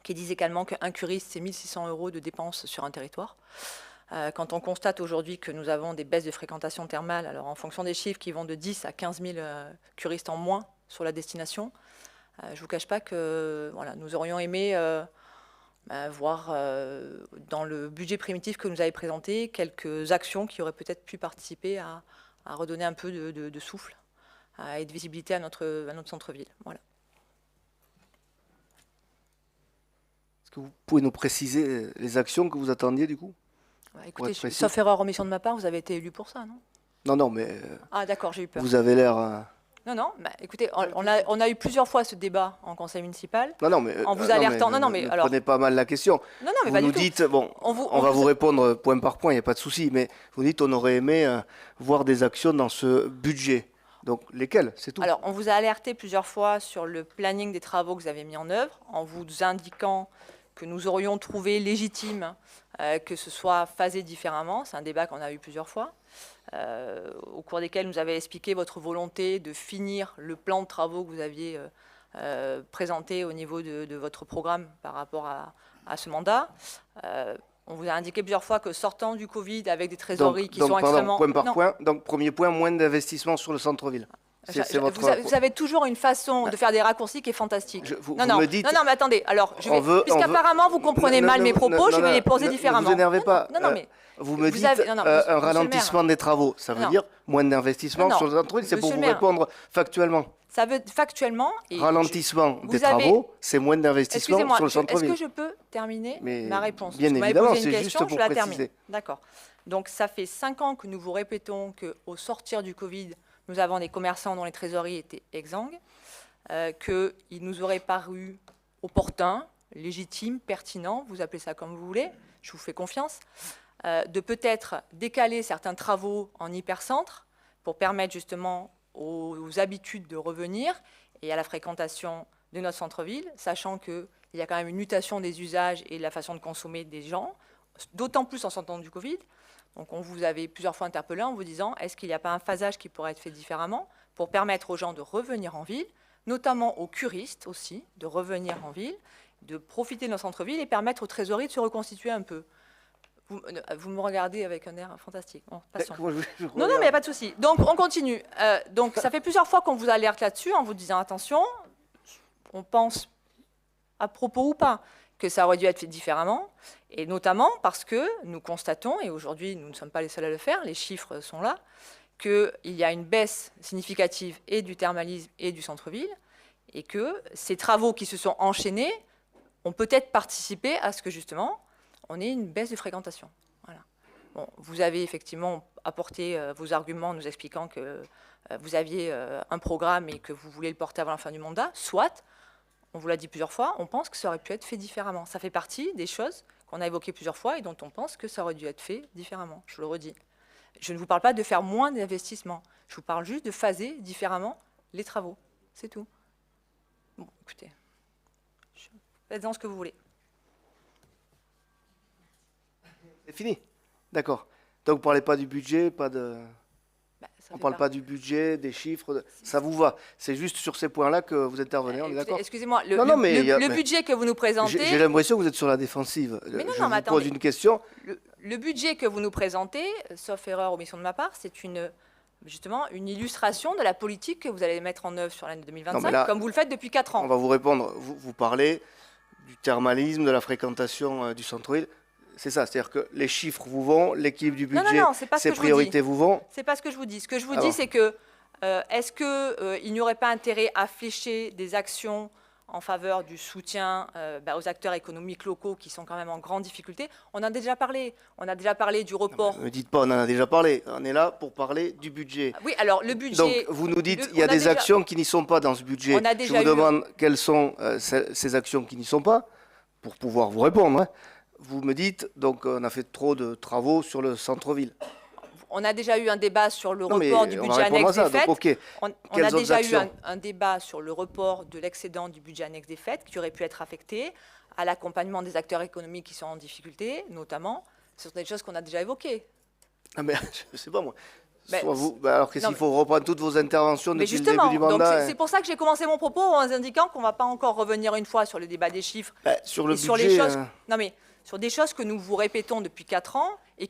qui disent également qu'un curiste, c'est 1 600 € de dépenses sur un territoire. Quand on constate aujourd'hui que nous avons des baisses de fréquentation thermale, alors en fonction des chiffres qui vont de 10 à 15 000 curistes en moins sur la destination, je ne vous cache pas que voilà, nous aurions aimé voir dans le budget primitif que nous avez présenté quelques actions qui auraient peut-être pu participer à redonner un peu de souffle et de visibilité à notre centre-ville. Voilà. Est-ce que vous pouvez nous préciser les actions que vous attendiez du coup? Écoutez, sauf erreur omission de ma part, vous avez été élu pour ça, non? Non, mais ah d'accord, j'ai eu peur. vous avez l'air... Non, écoutez, on a eu plusieurs fois ce débat en conseil municipal. Non, mais en vous alertant. Mais alors, prenez pas mal la question. Non, mais vous pas nous du tout. dites, bon, on va vous répondre point par point, il n'y a pas de souci, mais vous dites on aurait aimé voir des actions dans ce budget. Donc lesquelles, c'est tout? Alors, on vous a alerté plusieurs fois sur le planning des travaux que vous avez mis en œuvre, en vous indiquant que nous aurions trouvé légitime que ce soit phasé différemment. C'est un débat qu'on a eu plusieurs fois, au cours desquels nous avez expliqué votre volonté de finir le plan de travaux que vous aviez présenté au niveau de votre programme par rapport à ce mandat. On vous a indiqué plusieurs fois que sortant du Covid avec des trésoreries qui sont extrêmement... Point par point, donc premier point, moins d'investissement sur le centre-ville. C'est votre... Vous avez toujours une façon de faire des raccourcis qui est fantastique. Vous non, me dites... non, mais attendez. Alors, puisqu'apparemment vous comprenez mal mes propos, je vais les poser différemment. Ne vous énervez pas. Non, mais vous me dites monsieur un ralentissement des travaux. Ça veut dire moins d'investissement sur les entreprises. C'est pour vous répondre factuellement. Ça veut factuellement... Ralentissement des travaux, c'est moins d'investissement sur le centre-ville. Est-ce que je peux terminer ma réponse? Bien évidemment, c'est juste pour préciser. D'accord. Donc, ça fait 5 ans que nous vous répétons qu'au sortir du Covid, nous avons des commerçants dont les trésoreries étaient exsangues, qu'il nous aurait paru opportun, légitime, pertinent, vous appelez ça comme vous voulez, je vous fais confiance, de peut-être décaler certains travaux en hypercentre pour permettre justement aux habitudes de revenir et à la fréquentation de notre centre-ville, sachant qu'il y a quand même une mutation des usages et de la façon de consommer des gens, d'autant plus en sortant du Covid. Donc on vous avait plusieurs fois interpellé en vous disant est-ce qu'il n'y a pas un phasage qui pourrait être fait différemment pour permettre aux gens de revenir en ville, notamment aux curistes aussi, de revenir en ville, de profiter de nos centres-villes et permettre aux trésoreries de se reconstituer un peu. Vous me regardez avec un air fantastique. Bon, passons. Non, mais il n'y a pas de souci. Donc, on continue. Donc, ça fait plusieurs fois qu'on vous alerte là-dessus en vous disant, attention, on pense, à propos ou pas, que ça aurait dû être fait différemment, et notamment parce que nous constatons, et aujourd'hui, nous ne sommes pas les seuls à le faire, les chiffres sont là, qu'il y a une baisse significative et du thermalisme et du centre-ville, et que ces travaux qui se sont enchaînés ont peut-être participé à ce que, justement, on ait une baisse de fréquentation. Voilà. Bon, vous avez effectivement apporté vos arguments nous expliquant que vous aviez un programme et que vous voulez le porter avant la fin du mandat. Soit, on vous l'a dit plusieurs fois, on pense que ça aurait pu être fait différemment. Ça fait partie des choses qu'on a évoquées plusieurs fois et dont on pense que ça aurait dû être fait différemment. Je le redis. Je ne vous parle pas de faire moins d'investissements. Je vous parle juste de phaser différemment les travaux. C'est tout. Bon, écoutez, faites-en ce que vous voulez. C'est fini. D'accord. Donc, vous ne parlez pas du budget, pas de... On ne parle pas du budget, des chiffres, ça vous va. C'est juste sur ces points-là que vous intervenez, on est d'accord? Excusez-moi, le budget que vous nous présentez... J'ai l'impression que vous êtes sur la défensive. Mais non, je vous attendez. pose une question. Le budget que vous nous présentez, sauf erreur, omission de ma part, c'est justement une illustration de la politique que vous allez mettre en œuvre sur l'année 2025, là, comme vous le faites depuis 4 ans. On va vous répondre. Vous parlez du thermalisme, de la fréquentation du centre-ville. C'est ça, c'est-à-dire que les chiffres vous vont, l'équilibre du budget, ses priorités vous vont. C'est pas ce que je vous dis. Ce que je vous dis, c'est que est-ce qu'il n'y aurait pas intérêt à flécher des actions en faveur du soutien aux acteurs économiques locaux qui sont quand même en grande difficulté? On en a déjà parlé. On a déjà parlé du report. Ne me dites pas, on en a déjà parlé. On est là pour parler du budget. Oui, alors le budget... Donc vous nous dites qu'il y a des actions qui n'y sont pas dans ce budget. Je vous demande quelles sont ces actions qui n'y sont pas pour pouvoir vous répondre. Hein. Vous me dites, donc on a fait trop de travaux sur le centre-ville. On a déjà eu un débat sur le report du budget annexe des fêtes. Okay. On a déjà eu un débat sur le report de l'excédent du budget annexe des fêtes qui aurait pu être affecté à l'accompagnement des acteurs économiques qui sont en difficulté, notamment. Ce sont des choses qu'on a déjà évoquées. Ah mais je ne sais pas moi. Alors qu'est-ce qu'il faut reprendre toutes vos interventions depuis le début du mandat? C'est pour ça que j'ai commencé mon propos en indiquant qu'on ne va pas encore revenir une fois sur le débat des chiffres. Sur le budget, sur les choses, non mais sur des choses que nous vous répétons depuis 4 ans et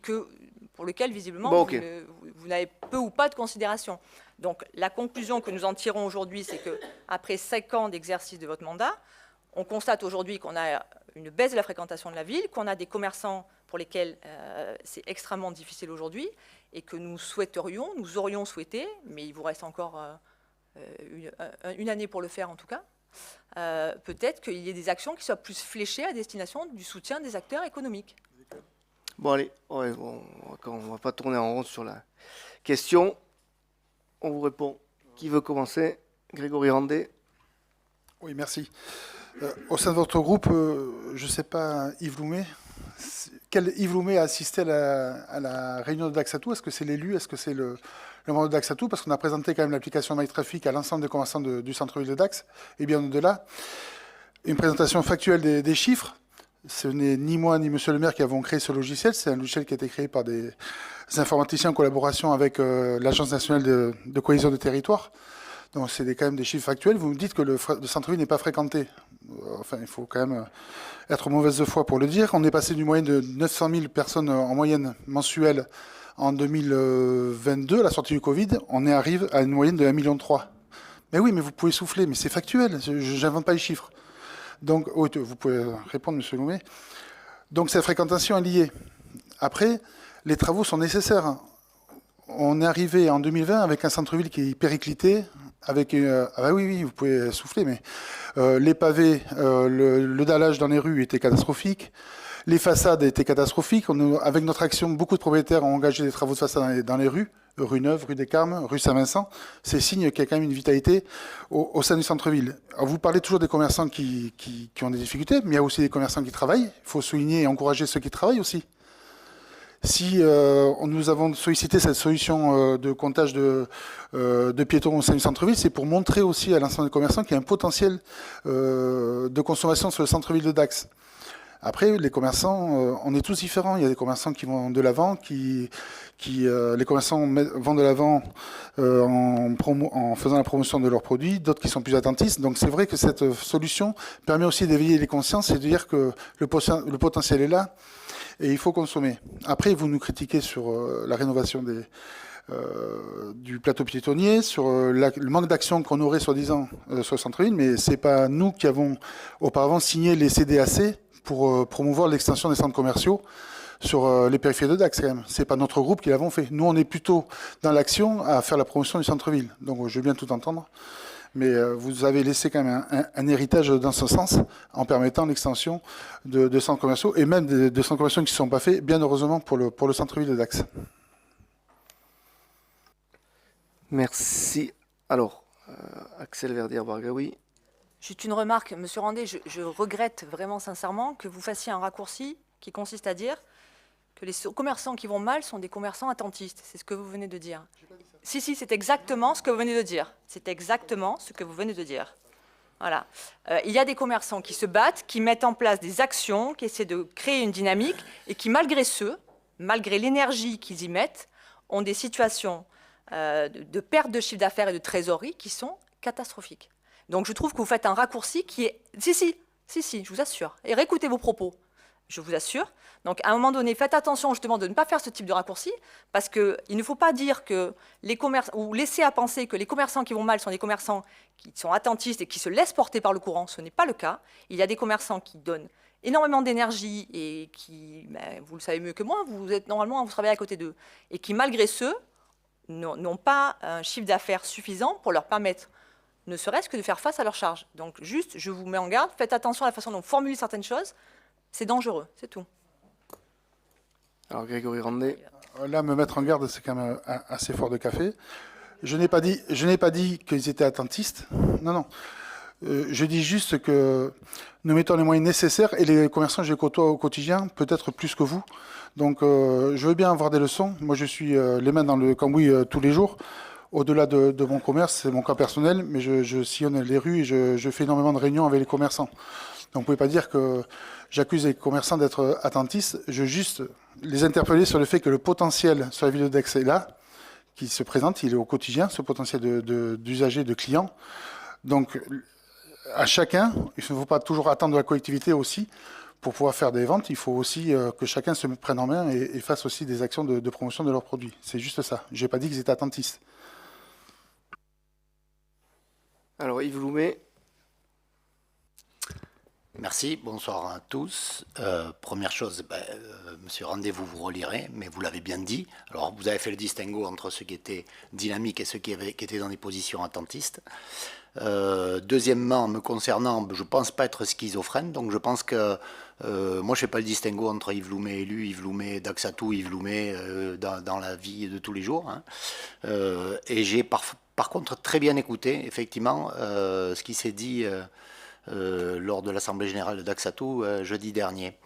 pour lesquelles visiblement vous n'avez peu ou pas de considération. Donc la conclusion que nous en tirons aujourd'hui, c'est qu'après 5 ans d'exercice de votre mandat, on constate aujourd'hui qu'on a une baisse de la fréquentation de la ville, qu'on a des commerçants pour lesquels c'est extrêmement difficile aujourd'hui et que nous aurions souhaité, mais il vous reste encore une année pour le faire en tout cas, peut-être qu'il y ait des actions qui soient plus fléchées à destination du soutien des acteurs économiques. Bon allez, on ne va pas tourner en rond sur la question. On vous répond. Qui veut commencer? Grégory Randé. Oui, merci. Au sein de votre groupe, je ne sais pas, Yves Loumet, quel Yves Loumet a assisté à la réunion de Daxatou? Est-ce que c'est l'élu? Est-ce que c'est le membre de Daxatou? Parce qu'on a présenté quand même l'application MyTraffic à l'ensemble des commerçants du centre-ville de Dax, et bien au-delà. Une présentation factuelle des chiffres. Ce n'est ni moi ni monsieur le maire qui avons créé ce logiciel. C'est un logiciel qui a été créé par des informaticiens en collaboration avec l'Agence nationale de cohésion des territoires. Donc c'est quand même des chiffres factuels. Vous me dites que le centre-ville n'est pas fréquenté. Enfin, il faut quand même être mauvaise foi pour le dire. On est passé du moyen de 900 000 personnes en moyenne mensuelle En 2022, à la sortie du Covid, on arrive à une moyenne de 1,3 million. Mais oui, mais vous pouvez souffler, mais c'est factuel, je n'invente pas les chiffres. Donc, oui, vous pouvez répondre, M. Loumet. Donc, cette fréquentation est liée. Après, les travaux sont nécessaires. On est arrivé en 2020 avec un centre-ville qui est périclité, avec oui, vous pouvez souffler, mais les pavés, le dallage dans les rues était catastrophique, les façades étaient catastrophiques. Avec notre action, beaucoup de propriétaires ont engagé des travaux de façade dans les rues, rue Neuve, rue des Carmes, rue Saint-Vincent. C'est signe qu'il y a quand même une vitalité au sein du centre-ville. Vous parlez toujours des commerçants qui ont des difficultés, mais il y a aussi des commerçants qui travaillent. Il faut souligner et encourager ceux qui travaillent aussi. Si nous avons sollicité cette solution de comptage de piétons au sein du centre-ville, c'est pour montrer aussi à l'ensemble des commerçants qu'il y a un potentiel de consommation sur le centre-ville de Dax. Après, les commerçants, on est tous différents. Il y a des commerçants qui vont de l'avant, les commerçants vont de l'avant en faisant la promotion de leurs produits, d'autres qui sont plus attentistes. Donc c'est vrai que cette solution permet aussi d'éveiller les consciences et de dire que le potentiel est là. Et il faut consommer. Après, vous nous critiquez sur la rénovation du plateau piétonnier, sur le manque d'action qu'on aurait soi-disant sur le centre-ville, mais c'est pas nous qui avons auparavant signé les CDAC pour promouvoir l'extension des centres commerciaux sur les périphéries de Dax quand même. C'est pas notre groupe qui l'avons fait. Nous, on est plutôt dans l'action à faire la promotion du centre-ville. Donc, je veux bien tout entendre. Mais vous avez laissé quand même un héritage dans ce sens en permettant l'extension de centres commerciaux et même de centres commerciaux qui ne sont pas faits, bien heureusement pour le centre-ville de Dax. Merci. Alors, Axel Verdier-Bargaoui. Juste une remarque, Monsieur Randet, je regrette vraiment sincèrement que vous fassiez un raccourci qui consiste à dire que les commerçants qui vont mal sont des commerçants attentistes. C'est ce que vous venez de dire. Si, c'est exactement ce que vous venez de dire. C'est exactement ce que vous venez de dire. Voilà. Il y a des commerçants qui se battent, qui mettent en place des actions, qui essaient de créer une dynamique et qui, malgré l'énergie qu'ils y mettent, ont des situations de perte de chiffre d'affaires et de trésorerie qui sont catastrophiques. Donc je trouve que vous faites un raccourci qui est... Si, je vous assure. Et réécoutez vos propos. Je vous assure. Donc, à un moment donné, faites attention justement de ne pas faire ce type de raccourci, parce qu'il ne faut pas dire que les commerçants, ou laisser à penser que les commerçants qui vont mal sont des commerçants qui sont attentistes et qui se laissent porter par le courant. Ce n'est pas le cas. Il y a des commerçants qui donnent énormément d'énergie et qui, vous le savez mieux que moi, vous travaillez à côté d'eux, et qui, malgré ce, n'ont pas un chiffre d'affaires suffisant pour leur permettre ne serait-ce que de faire face à leurs charges. Donc, juste, je vous mets en garde, faites attention à la façon dont vous formulez certaines choses. C'est dangereux, c'est tout. Alors, Grégory Randet. Là, me mettre en garde, c'est quand même assez fort de café. Je n'ai pas dit qu'ils étaient attentistes. Non. Je dis juste que nous mettons les moyens nécessaires et les commerçants que je côtoie au quotidien, peut-être plus que vous. Donc, je veux bien avoir des leçons. Moi, je suis les mains dans le cambouis tous les jours. Au-delà de mon commerce, c'est mon cas personnel, mais je sillonne les rues et je fais énormément de réunions avec les commerçants. Donc, vous ne pouvez pas dire que j'accuse les commerçants d'être attentistes. Je veux juste les interpeller sur le fait que le potentiel sur la ville de Dax est là, qui se présente, il est au quotidien, ce potentiel d'usagers, de clients. Donc, à chacun, il ne faut pas toujours attendre de la collectivité aussi pour pouvoir faire des ventes. Il faut aussi que chacun se prenne en main et fasse aussi des actions de promotion de leurs produits. C'est juste ça. Je n'ai pas dit qu'ils étaient attentistes. Alors, Yves Loumet. Merci, bonsoir à tous. Première chose, Monsieur Randet, vous relirez, mais vous l'avez bien dit. Alors, vous avez fait le distinguo entre ceux qui étaient dynamiques et ceux qui étaient dans des positions attentistes. Deuxièmement, me concernant, je ne pense pas être schizophrène, donc je pense que moi, je ne fais pas le distinguo entre Yves Loumet élu, Yves Loumet Daxatou, Yves Loumet dans la vie de tous les jours. Hein. Et j'ai par contre très bien écouté, effectivement, ce qui s'est dit... lors de l'Assemblée Générale de Daxatou jeudi dernier.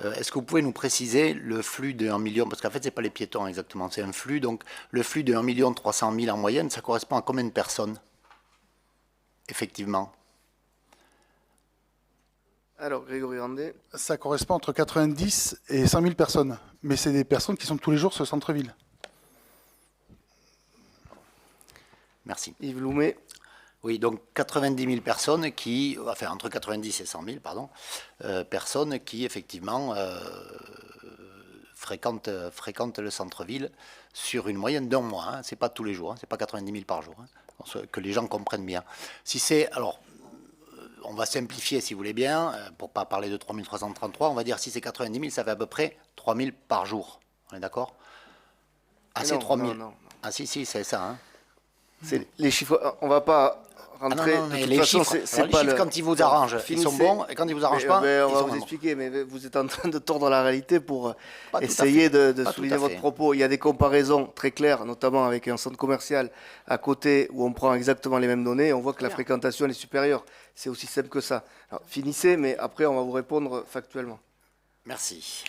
Est-ce que vous pouvez nous préciser le flux de 1 million, parce qu'en fait, ce n'est pas les piétons exactement, c'est un flux, donc le flux de 1 300 000 en moyenne, ça correspond à combien de personnes, effectivement? Alors, Grégory Randet. Ça correspond entre 90 et 100 000 personnes, mais c'est des personnes qui sont tous les jours sur le centre-ville. Merci. Yves Loumet. Oui, donc 90 000 personnes entre 90 et 100 000, personnes qui effectivement fréquentent le centre-ville sur une moyenne d'un mois. Hein. Ce n'est pas tous les jours, hein, ce n'est pas 90 000 par jour. Hein, que les gens comprennent bien. Si c'est... Alors, on va simplifier, si vous voulez bien, pour ne pas parler de 3 333, on va dire si c'est 90 000, ça fait à peu près 3 000 par jour. On est d'accord? Ah, c'est 3 000. Non. Ah si, c'est ça. Hein. C'est les chiffres, on va pas rentrer... non, de mais toute les façon, chiffres, c'est les pas chiffres, le... quand ils vous arrangent, ils sont Finissez. bons, et quand ils vous arrangent pas, on ils va sont vous moins expliquer, mais vous êtes en train de tordre la réalité pour Pas tout à essayer fait. de Pas tout souligner à votre fait. propos. Il y a des comparaisons très claires, notamment avec un centre commercial à côté où on prend exactement les mêmes données et on voit que la Bien. fréquentation est supérieure. C'est aussi simple que ça. Alors, finissez, mais après on va vous répondre factuellement. Merci.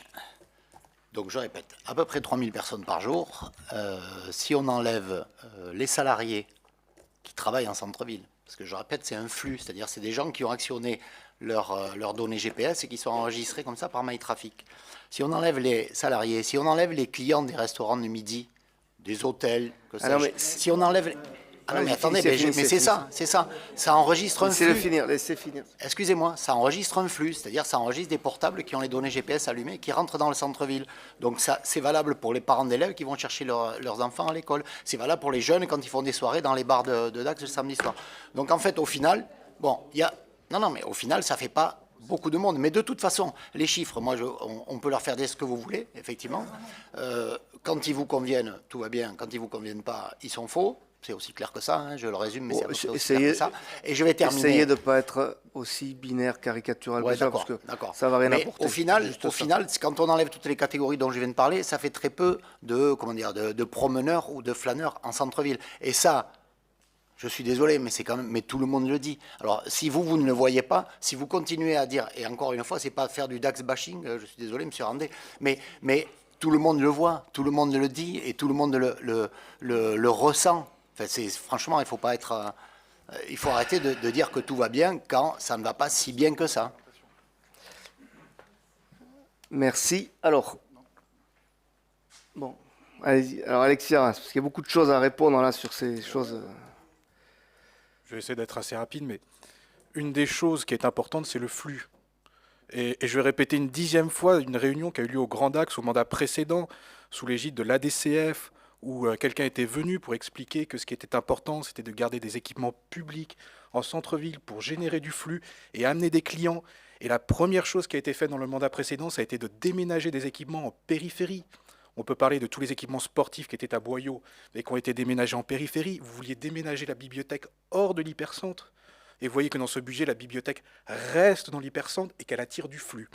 Donc je répète, à peu près 3 000 personnes par jour. Si on enlève les salariés qui travaillent en centre-ville, parce que je répète, c'est un flux, c'est-à-dire c'est des gens qui ont actionné leurs données GPS et qui sont enregistrés comme ça par MyTraffic. Si on enlève les salariés, si on enlève les clients des restaurants de midi, des hôtels, que Ah non, sais-je, mais si on enlève... Ah non, mais Allez, attendez, finissez, mais c'est ça, ça enregistre un Laissez-le flux. finir, laissez finir. Excusez-moi, ça enregistre un flux, c'est-à-dire ça enregistre des portables qui ont les données GPS allumées, qui rentrent dans le centre-ville. Donc ça, c'est valable pour les parents d'élèves qui vont chercher leurs enfants à l'école. C'est valable pour les jeunes quand ils font des soirées dans les bars de Dax le samedi soir. Donc en fait, au final, bon, il y a... Non, mais au final, ça fait pas beaucoup de monde. Mais de toute façon, les chiffres, moi, on peut leur faire dire ce que vous voulez, effectivement. Quand ils vous conviennent, tout va bien. Quand ils vous conviennent pas, ils sont faux. C'est aussi clair que ça, hein, je le résume, mais Bon, c'est à peu près aussi essayez- clair que ça. Et je vais terminer. Essayez de ne pas être aussi binaire, caricatural Ouais, que ça, parce d'accord. que ça va rien Mais apporter. au final, Juste ça. quand on enlève toutes les catégories dont je viens de parler, ça fait très peu de promeneurs ou de flâneurs en centre-ville. Et ça, je suis désolé, mais c'est quand même, mais tout le monde le dit. Alors, si vous ne le voyez pas, si vous continuez à dire, et encore une fois, c'est pas faire du DAX bashing, je suis désolé, monsieur Randé, mais tout le monde le voit, tout le monde le dit, et tout le monde le ressent. Enfin, franchement, il faut pas être, il faut arrêter de dire que tout va bien quand ça ne va pas si bien que ça. Merci. Alors, bon, allez-y. Alors, Alexis Arras, parce qu'il y a beaucoup de choses à répondre là sur ces choses. Je vais essayer d'être assez rapide, mais une des choses qui est importante, c'est le flux. Et je vais répéter une 10e fois une réunion qui a eu lieu au Grand Dax au mandat précédent, sous l'égide de l'ADCF, où quelqu'un était venu pour expliquer que ce qui était important, c'était de garder des équipements publics en centre-ville pour générer du flux et amener des clients. Et la première chose qui a été faite dans le mandat précédent, ça a été de déménager des équipements en périphérie. On peut parler de tous les équipements sportifs qui étaient à Boyau et qui ont été déménagés en périphérie. Vous vouliez déménager la bibliothèque hors de l'hypercentre. Et vous voyez que dans ce budget, la bibliothèque reste dans l'hypercentre et qu'elle attire du flux.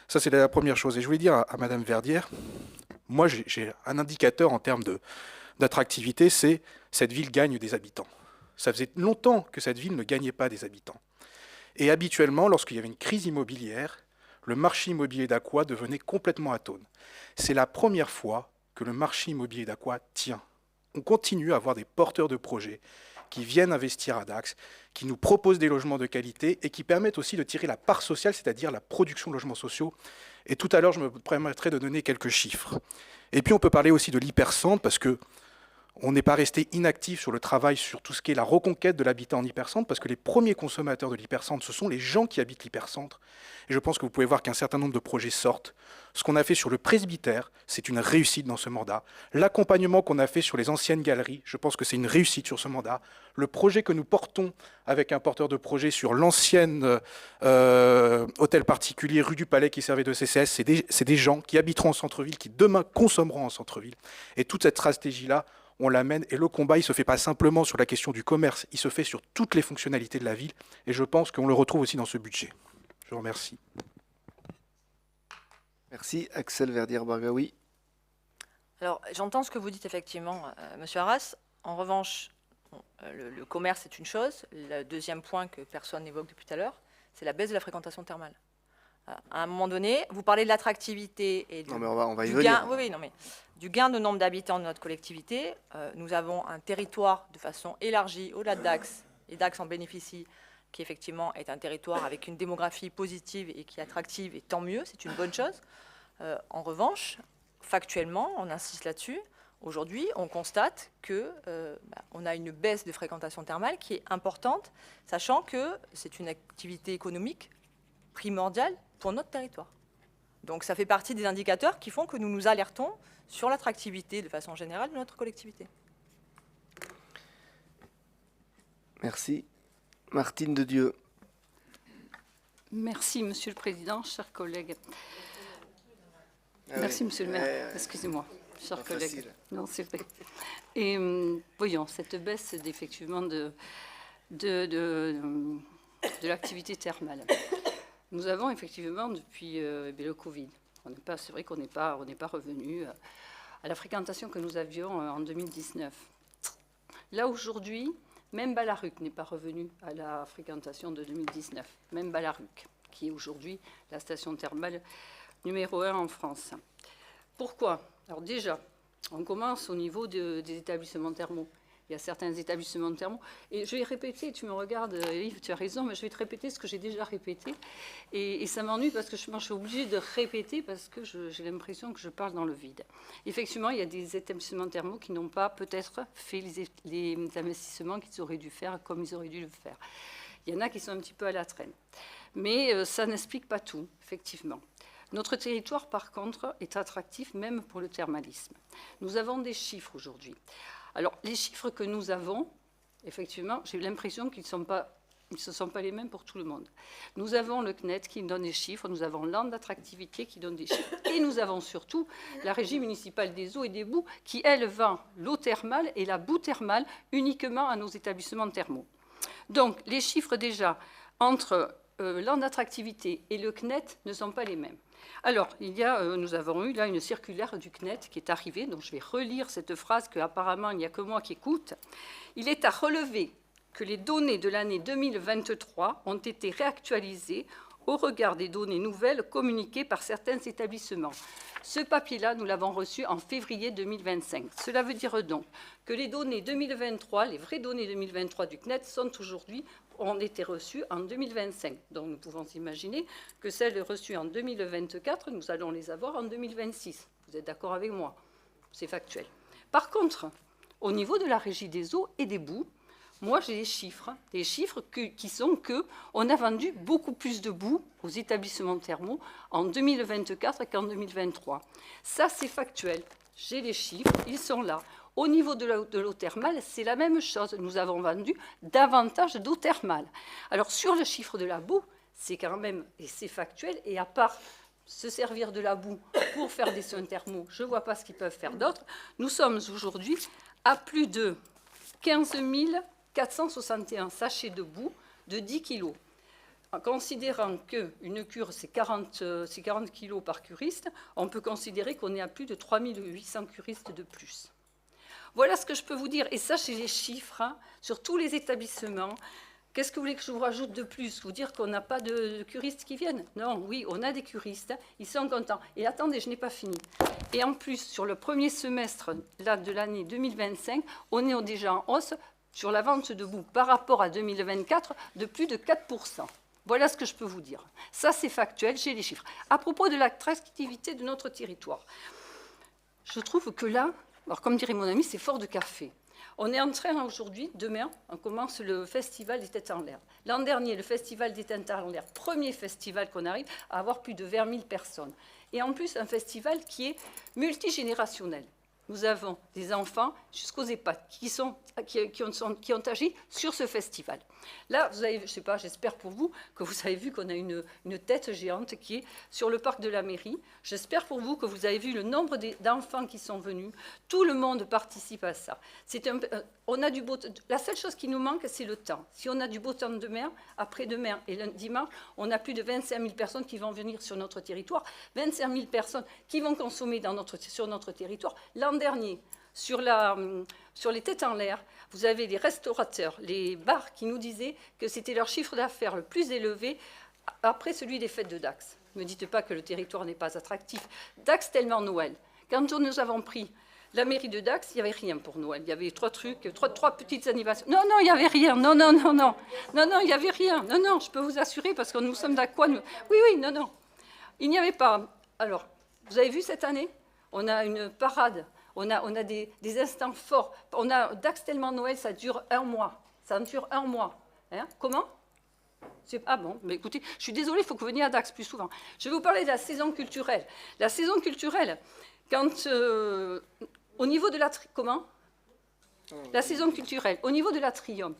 Ça, c'est la première chose. Et je voulais dire à Madame Verdière, moi, j'ai un indicateur en termes d'attractivité, c'est cette ville gagne des habitants. Ça faisait longtemps que cette ville ne gagnait pas des habitants. Et habituellement, lorsqu'il y avait une crise immobilière, le marché immobilier d'Aqua devenait complètement atone. C'est la première fois que le marché immobilier d'Aqua tient. On continue à avoir des porteurs de projets qui viennent investir à Dax, qui nous proposent des logements de qualité et qui permettent aussi de tirer la part sociale, c'est-à-dire la production de logements sociaux. Et tout à l'heure, je me permettrai de donner quelques chiffres. Et puis, on peut parler aussi de l'hypercentre, parce que on n'est pas resté inactif sur le travail sur tout ce qui est la reconquête de l'habitat en hypercentre, parce que les premiers consommateurs de l'hypercentre, ce sont les gens qui habitent l'hypercentre. Et je pense que vous pouvez voir qu'un certain nombre de projets sortent. Ce qu'on a fait sur le presbytère, c'est une réussite dans ce mandat. L'accompagnement qu'on a fait sur les anciennes galeries, je pense que c'est une réussite sur ce mandat. Le projet que nous portons avec un porteur de projet sur l'ancienne hôtel particulier rue du Palais qui servait de CCS, c'est des gens qui habiteront en centre-ville, qui demain consommeront en centre-ville. Et toute cette stratégie-là, on l'amène, et le combat, il ne se fait pas simplement sur la question du commerce, il se fait sur toutes les fonctionnalités de la ville, et je pense qu'on le retrouve aussi dans ce budget. Je vous remercie. Merci. Axel Verdière-Bargaoui. Alors, j'entends ce que vous dites effectivement, Monsieur Arras. En revanche, le commerce est une chose. Le deuxième point que personne n'évoque depuis tout à l'heure, c'est la baisse de la fréquentation thermale. À un moment donné, vous parlez de l'attractivité et Non, mais on va y du venir. gain, oui, non, mais du gain de nombre d'habitants de notre collectivité. Nous avons un territoire de façon élargie au-delà de Dax, et Dax en bénéficie, qui effectivement est un territoire avec une démographie positive et qui est attractive, et tant mieux, c'est une bonne chose. En revanche, factuellement, on insiste là-dessus, aujourd'hui, on constate que on a une baisse de fréquentation thermale qui est importante, sachant que c'est une activité économique primordiale pour notre territoire. Donc ça fait partie des indicateurs qui font que nous nous alertons sur l'attractivité de façon générale de notre collectivité. Merci. Martine de Dieu. Merci, Monsieur le Président, chers collègues. Ah Merci, oui. Monsieur le maire. Excusez-moi, chers Pas collègues. facile. Non, c'est vrai. Et voyons, cette baisse effectivement de l'activité thermale. Nous avons effectivement, depuis le Covid, c'est vrai qu'on n'est pas revenu à la fréquentation que nous avions en 2019. Là, aujourd'hui, même Ballaruc n'est pas revenu à la fréquentation de 2019. Même Ballaruc, qui est aujourd'hui la station thermale numéro 1 en France. Pourquoi? Alors déjà, on commence au niveau des établissements thermaux. Il y a certains établissements thermaux. Et je vais répéter, tu me regardes, Yves, tu as raison, mais je vais te répéter ce que j'ai déjà répété. Et ça m'ennuie parce que je suis obligée de répéter parce que j'ai l'impression que je parle dans le vide. Effectivement, il y a des établissements thermaux qui n'ont pas peut-être fait les investissements qu'ils auraient dû faire comme ils auraient dû le faire. Il y en a qui sont un petit peu à la traîne. Mais ça n'explique pas tout, effectivement. Notre territoire, par contre, est attractif même pour le thermalisme. Nous avons des chiffres aujourd'hui. Alors, les chiffres que nous avons, effectivement, j'ai l'impression qu'ils ne sont pas les mêmes pour tout le monde. Nous avons le CNET qui donne des chiffres, nous avons Land d'attractivité qui donne des chiffres, et nous avons surtout la Régie municipale des eaux et des boues qui, elle, vend l'eau thermale et la boue thermale uniquement à nos établissements thermaux. Donc, les chiffres déjà entre Land d'attractivité et le CNET ne sont pas les mêmes. Alors, nous avons eu là une circulaire du CNET qui est arrivée, donc je vais relire cette phrase qu'apparemment il n'y a que moi qui écoute. Il est à relever que les données de l'année 2023 ont été réactualisées au regard des données nouvelles communiquées par certains établissements. Ce papier-là, nous l'avons reçu en février 2025. Cela veut dire donc que les données 2023, les vraies données 2023 du CNET ont été reçues en 2025. Donc nous pouvons imaginer que celles reçues en 2024, nous allons les avoir en 2026. Vous êtes d'accord avec moi? C'est factuel. Par contre, au niveau de la Régie des eaux et des boues, moi j'ai des chiffres qui sont qu'on a vendu beaucoup plus de boue aux établissements thermaux en 2024 qu'en 2023. Ça, c'est factuel. J'ai les chiffres, ils sont là. Au niveau de l'eau thermale, c'est la même chose. Nous avons vendu davantage d'eau thermale. Alors, sur le chiffre de la boue, c'est quand même, et c'est factuel, et à part se servir de la boue pour faire des soins thermaux, je ne vois pas ce qu'ils peuvent faire d'autre. Nous sommes aujourd'hui à plus de 15 461 sachets de boue de 10 kg. En considérant qu'une cure, c'est 40 kg par curiste, on peut considérer qu'on est à plus de 3 800 curistes de plus. Voilà ce que je peux vous dire. Et ça, c'est les chiffres sur tous les établissements. Qu'est-ce que vous voulez que je vous rajoute de plus? Vous dire qu'on n'a pas de curistes qui viennent? Non, oui, on a des curistes. Ils sont contents. Et attendez, je n'ai pas fini. Et en plus, sur le premier semestre là, de l'année 2025, on est déjà en hausse sur la vente de boue par rapport à 2024 de plus de 4%. Voilà ce que je peux vous dire. Ça, c'est factuel, j'ai les chiffres. À propos de l'attractivité de notre territoire, je trouve que là, alors comme dirait mon ami, c'est fort de café. On est en train aujourd'hui, demain, on commence le festival des têtes en l'air. L'an dernier, le festival des têtes en l'air, premier festival qu'on arrive à avoir plus de 20 000 personnes. Et en plus, un festival qui est multigénérationnel. Nous avons des enfants jusqu'aux EHPAD qui ont agi sur ce festival. Là, vous avez, je ne sais pas, j'espère pour vous que vous avez vu qu'on a une tête géante qui est sur le parc de la mairie. J'espère pour vous que vous avez vu le nombre d'enfants qui sont venus. Tout le monde participe à ça. On a du beau temps. La seule chose qui nous manque, c'est le temps. Si on a du beau temps demain, après-demain et le dimanche, on a plus de 25 000 personnes qui vont venir sur notre territoire. 25 000 personnes qui vont consommer sur notre territoire. L'an dernier, sur les têtes en l'air, vous avez les restaurateurs, les bars qui nous disaient que c'était leur chiffre d'affaires le plus élevé après celui des fêtes de Dax. Ne me dites pas que le territoire n'est pas attractif. Dax tellement Noël. Quand nous avons pris la mairie de Dax, il n'y avait rien pour Noël. Il y avait trois petites animations. Non, il n'y avait rien. Non, il n'y avait rien. Non, je peux vous assurer parce que nous sommes d'accord. Oui, non. Il n'y avait pas. Alors, vous avez vu cette année? On a une parade. On a des instants forts. On a Dax tellement Noël, ça dure un mois. Ça dure un mois. Hein? Comment? Ah bon, mais écoutez, je suis désolée, il faut que vous veniez à Dax plus souvent. Je vais vous parler de la saison culturelle. La saison culturelle, quand au niveau de la saison culturelle, au niveau de l'Atrium,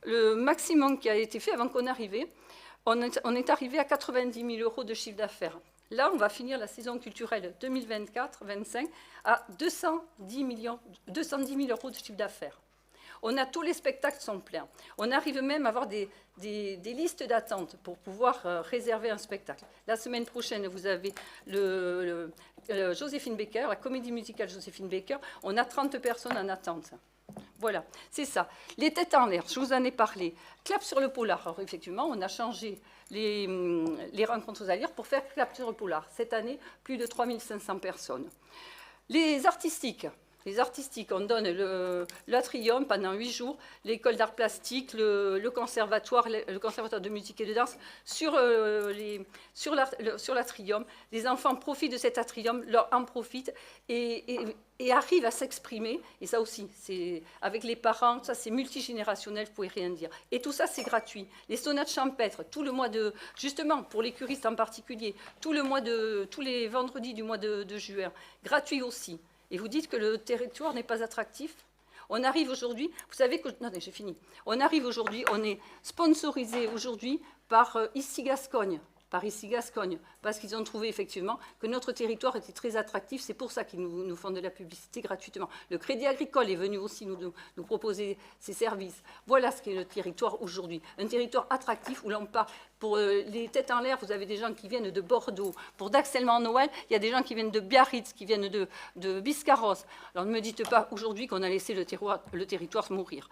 le maximum qui a été fait avant qu'on arrive, on est arrivé à 90 000 € de chiffre d'affaires. Là, on va finir la saison culturelle 2024-25 à 210 000 € de chiffre d'affaires. On a tous les spectacles sont pleins. On arrive même à avoir des listes d'attente pour pouvoir réserver un spectacle. La semaine prochaine, vous avez Joséphine Baker, la comédie musicale Joséphine Baker. On a 30 personnes en attente. Voilà, c'est ça. Les têtes en l'air, je vous en ai parlé. Clap sur le polar. Alors, effectivement, on a changé les rencontres aux allières pour faire clap sur le polar. Cette année, plus de 3500 personnes. Les artistiques, on donne l'Atrium pendant 8 jours, l'école d'art plastique, le conservatoire de musique et de danse sur l'Atrium. Les enfants profitent de cet Atrium, en profitent et arrivent à s'exprimer. Et ça aussi, c'est avec les parents, ça c'est multigénérationnel, vous ne pouvez rien dire. Et tout ça, c'est gratuit. Les sonates champêtres, tout le mois de, justement, pour les curistes en particulier, tous les vendredis du mois de juin, gratuit aussi. Et vous dites que le territoire n'est pas attractif. On arrive aujourd'hui, vous savez que... Non, j'ai fini. On arrive aujourd'hui, on est sponsorisé aujourd'hui par Ici Gascogne. Parce qu'ils ont trouvé effectivement que notre territoire était très attractif. C'est pour ça qu'ils nous font de la publicité gratuitement. Le Crédit Agricole est venu aussi nous proposer ses services. Voilà ce qu'est le territoire aujourd'hui. Un territoire attractif où l'on part. Pour les têtes en l'air, vous avez des gens qui viennent de Bordeaux. Pour Dax-Elmont-Noël, il y a des gens qui viennent de Biarritz, qui viennent de Biscarrosse. Alors ne me dites pas aujourd'hui qu'on a laissé le territoire mourir.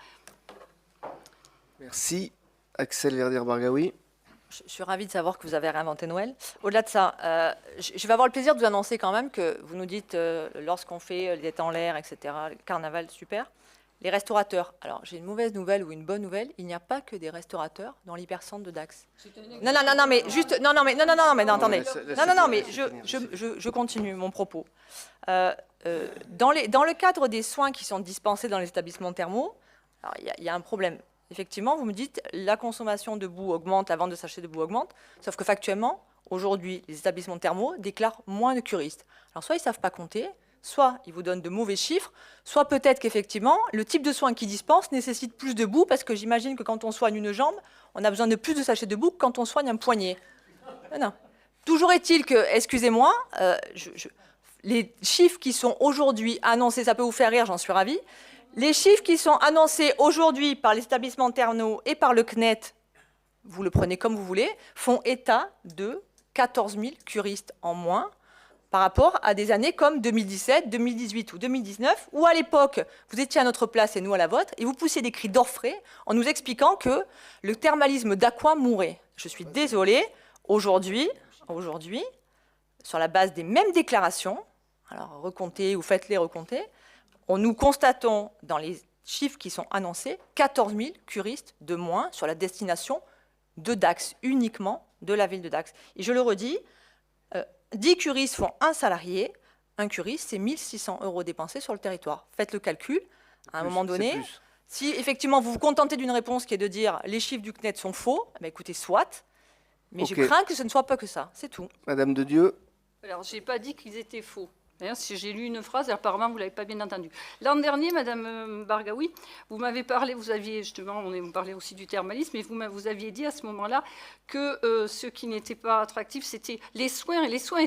Merci. Axel Verdier-Bargaoui. Je suis ravie de savoir que vous avez réinventé Noël. Au-delà de ça, je vais avoir le plaisir de vous annoncer quand même que vous nous dites, lorsqu'on fait les têtes en l'air, etc., le carnaval, super. Les restaurateurs. Alors, j'ai une mauvaise nouvelle ou une bonne nouvelle. Il n'y a pas que des restaurateurs dans l'hypercentre de Dax. Non, mais juste... Non, mais attendez. Non, mais je continue mon propos. Dans le cadre des soins qui sont dispensés dans les établissements thermaux, il y a un problème. Effectivement, vous me dites la consommation de boue augmente, la vente de sachets de boue augmente, sauf que factuellement, aujourd'hui, les établissements thermaux déclarent moins de curistes. Alors soit ils ne savent pas compter, soit ils vous donnent de mauvais chiffres, soit peut-être qu'effectivement, le type de soins qu'ils dispensent nécessite plus de boue, parce que j'imagine que quand on soigne une jambe, on a besoin de plus de sachets de boue que quand on soigne un poignet. Non. Toujours est-il que, excusez-moi, les chiffres qui sont aujourd'hui annoncés, ça peut vous faire rire, j'en suis ravie. Les chiffres qui sont annoncés aujourd'hui par les établissements thermaux et par le CNET, vous le prenez comme vous voulez, font état de 14 000 curistes en moins par rapport à des années comme 2017, 2018 ou 2019, où à l'époque, vous étiez à notre place et nous à la vôtre, et vous poussiez des cris d'orfraie en nous expliquant que le thermalisme d'Aqua mourait. Je suis désolée, aujourd'hui, sur la base des mêmes déclarations, alors recomptez ou faites-les recompter, nous constatons dans les chiffres qui sont annoncés 14 000 curistes de moins sur la destination de Dax, uniquement de la ville de Dax. Et je le redis, 10 curistes font un salarié, un curiste, c'est 1 600 € dépensés sur le territoire. Faites le calcul, à un moment donné, si effectivement vous vous contentez d'une réponse qui est de dire les chiffres du CNET sont faux, écoutez, soit, mais je crains que ce ne soit pas que ça, c'est tout. Madame de Dieu. Alors, je n'ai pas dit qu'ils étaient faux. D'ailleurs, si j'ai lu une phrase, apparemment, vous ne l'avez pas bien entendue. L'an dernier, Madame Bargaoui, vous m'avez parlé, vous aviez justement, on parlait aussi du thermalisme, et vous aviez dit à ce moment-là que ce qui n'était pas attractif, c'était les soins, et les soins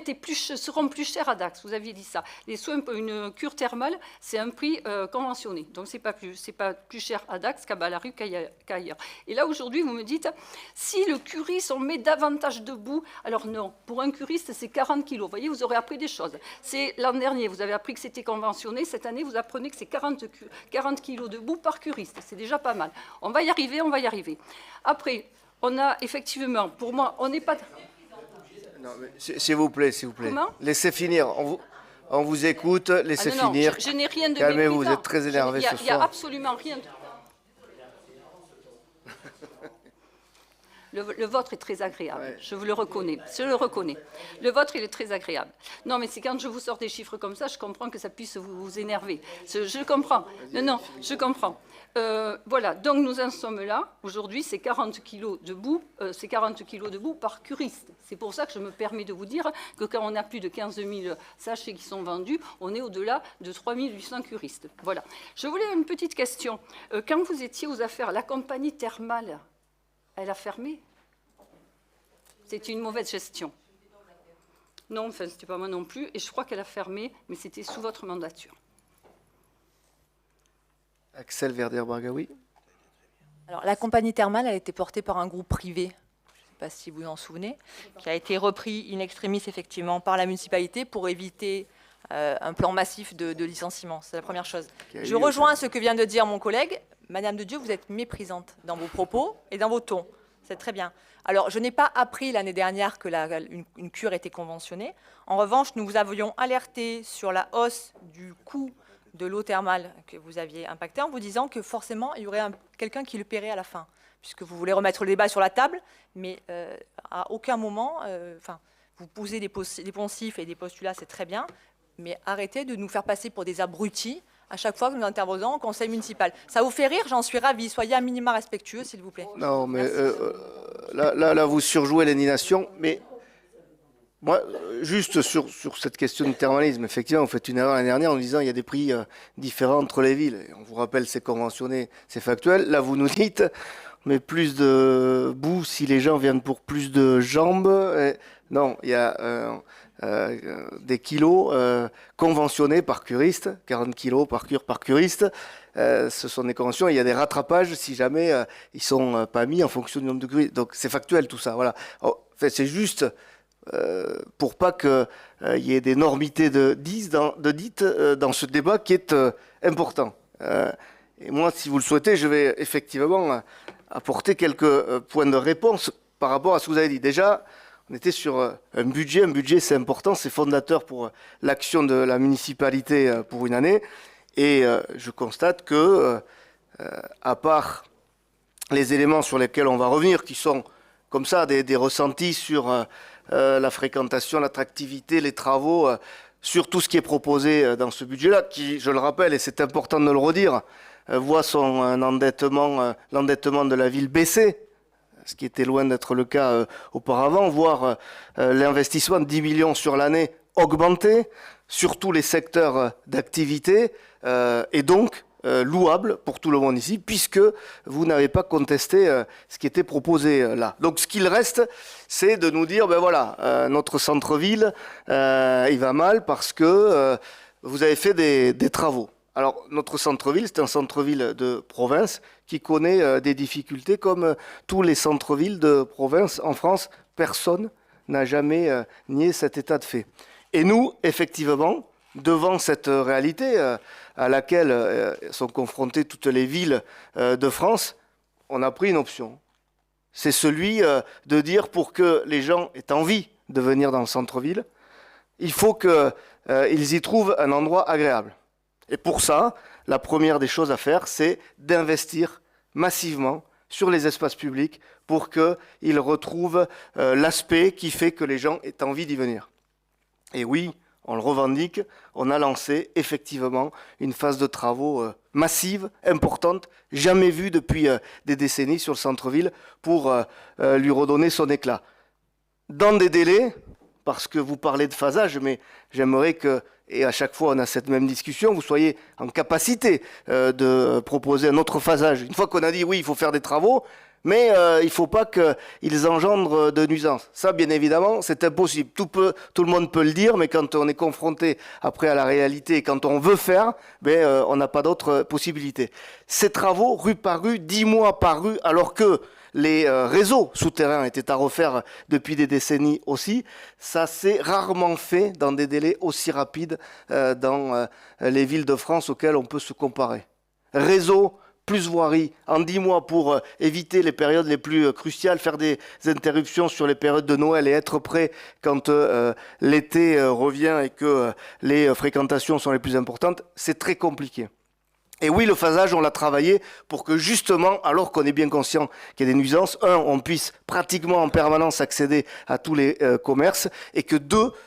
seront plus chers à Dax. Vous aviez dit ça. Les soins, une cure thermale, c'est un prix conventionné. Donc, ce n'est pas plus cher à Dax qu'à Ballaruc qu'ailleurs. Et là, aujourd'hui, vous me dites, si le curiste, on met davantage de boue, alors non. Pour un curiste, c'est 40 kilos. Vous voyez, vous aurez appris des choses. L'an dernier, vous avez appris que c'était conventionné. Cette année, vous apprenez que c'est 40 kilos de boue par curiste. C'est déjà pas mal. On va y arriver. Après, on a effectivement, pour moi, on n'est pas... Non, mais s'il vous plaît. Comment ? Laissez finir. On vous écoute. Laissez finir. Je n'ai rien de Calmez-vous, vous êtes très énervé ce soir. Il n'y a absolument rien. Le vôtre est très agréable, je vous le reconnais, je le reconnais. Le vôtre, il est très agréable. Non, mais c'est quand je vous sors des chiffres comme ça, je comprends que ça puisse vous énerver. Je comprends. Non, je comprends. Voilà, donc nous en sommes là. Aujourd'hui, c'est 40 kilos de boue, par curiste. C'est pour ça que je me permets de vous dire que quand on a plus de 15 000 sachets qui sont vendus, on est au-delà de 3 800 curistes. Voilà. Je voulais une petite question. Quand vous étiez aux affaires, la compagnie thermale, elle a fermé. C'est une mauvaise gestion. Non, enfin, ce n'était pas moi non plus. Et je crois qu'elle a fermé, mais c'était sous votre mandature. Axel Verder-Bargaoui. Alors, la compagnie thermale a été portée par un groupe privé, je ne sais pas si vous vous en souvenez, qui a été repris in extremis effectivement par la municipalité pour éviter un plan massif de licenciement. C'est la première chose. Je rejoins ce que vient de dire mon collègue. Madame de Dieu, vous êtes méprisante dans vos propos et dans vos tons. C'est très bien. Alors, je n'ai pas appris l'année dernière que une cure était conventionnée. En revanche, nous vous avions alerté sur la hausse du coût de l'eau thermale que vous aviez impacté en vous disant que forcément, il y aurait quelqu'un qui le paierait à la fin, puisque vous voulez remettre le débat sur la table, mais à aucun moment, vous posez des poncifs et des postulats, c'est très bien, mais arrêtez de nous faire passer pour des abrutis à chaque fois que nous intervenons au conseil municipal. Ça vous fait rire, j'en suis ravie. Soyez un minima respectueux, s'il vous plaît. Non, mais là, vous surjouez l'indignation, mais moi, juste sur cette question du thermalisme, effectivement, vous faites une erreur l'année dernière en disant qu'il y a des prix différents entre les villes. Et on vous rappelle, c'est conventionné, c'est factuel. Là, vous nous dites, mais plus de boue si les gens viennent pour plus de jambes. Non, il y a des kilos conventionnés par curiste, 40 kilos par curiste. Ce sont des conventions. Il y a des rattrapages si jamais ils sont pas mis en fonction du nombre de curistes. Donc c'est factuel tout ça. Voilà. En fait, c'est juste pour pas qu'il y ait d'énormités dites dans ce débat qui est important. Et moi, si vous le souhaitez, je vais effectivement apporter quelques points de réponse par rapport à ce que vous avez dit. Déjà, on était sur un budget. Un budget, c'est important, c'est fondateur pour l'action de la municipalité pour une année. Et je constate que, à part les éléments sur lesquels on va revenir, qui sont comme ça des ressentis sur la fréquentation, l'attractivité, les travaux, sur tout ce qui est proposé dans ce budget-là, qui, je le rappelle, et c'est important de le redire, voit son endettement, l'endettement de la ville baisser, ce qui était loin d'être le cas auparavant, voire l'investissement de 10 millions sur l'année augmenter sur tous les secteurs d'activité, et donc louable pour tout le monde ici, puisque vous n'avez pas contesté ce qui était proposé là. Donc ce qu'il reste, c'est de nous dire, ben voilà, notre centre-ville, il va mal parce que vous avez fait des travaux. Alors, notre centre-ville, c'est un centre-ville de province qui connaît des difficultés comme tous les centres-villes de province en France. Personne n'a jamais nié cet état de fait. Et nous, effectivement, devant cette réalité à laquelle sont confrontées toutes les villes de France, on a pris une option. C'est celui de dire pour que les gens aient envie de venir dans le centre-ville, il faut qu'ils y trouvent un endroit agréable. Et pour ça, la première des choses à faire, c'est d'investir massivement sur les espaces publics pour qu'ils retrouvent l'aspect qui fait que les gens aient envie d'y venir. Et oui, on le revendique, on a lancé effectivement une phase de travaux massive, importante, jamais vue depuis des décennies sur le centre-ville pour lui redonner son éclat. Dans des délais, parce que vous parlez de phasage, mais j'aimerais que, et à chaque fois on a cette même discussion, vous soyez en capacité de proposer un autre phasage. Une fois qu'on a dit oui, il faut faire des travaux, mais il ne faut pas qu'ils engendrent de nuisances. Ça, bien évidemment, c'est impossible. Tout le monde peut le dire, mais quand on est confronté après à la réalité et quand on veut faire, on n'a pas d'autre possibilité. Ces travaux, rue par rue, 10 mois par rue, alors que les réseaux souterrains étaient à refaire depuis des décennies aussi, ça s'est rarement fait dans des délais aussi rapides dans les villes de France auxquelles on peut se comparer. Réseau plus voirie, en 10 mois pour éviter les périodes les plus cruciales, faire des interruptions sur les périodes de Noël et être prêt quand l'été revient et que les fréquentations sont les plus importantes, c'est très compliqué. Et oui, le phasage, on l'a travaillé pour que justement, alors qu'on est bien conscient qu'il y a des nuisances, on puisse pratiquement en permanence accéder à tous les commerces, et que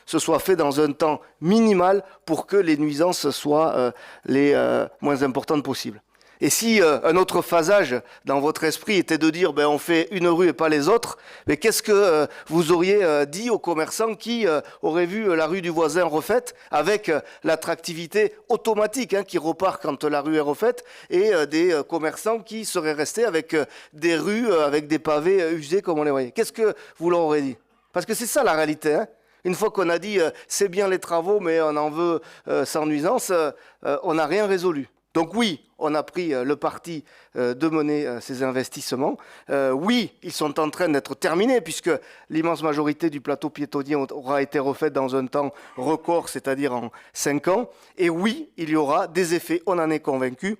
ce soit fait dans un temps minimal pour que les nuisances soient les moins importantes possibles. Et si un autre phasage dans votre esprit était de dire on fait une rue et pas les autres, mais qu'est-ce que vous auriez dit aux commerçants qui auraient vu la rue du voisin refaite avec l'attractivité automatique qui repart quand la rue est refaite, et des commerçants qui seraient restés avec des rues avec des pavés usés comme on les voyait? Qu'est-ce que vous leur aurez dit? Parce que c'est ça la réalité. Une fois qu'on a dit c'est bien les travaux mais on en veut sans nuisance, on n'a rien résolu. Donc oui, on a pris le parti de mener ces investissements. Oui, ils sont en train d'être terminés puisque l'immense majorité du plateau piétonnier aura été refaite dans un temps record, c'est-à-dire en 5 ans. Et oui, il y aura des effets, on en est convaincu,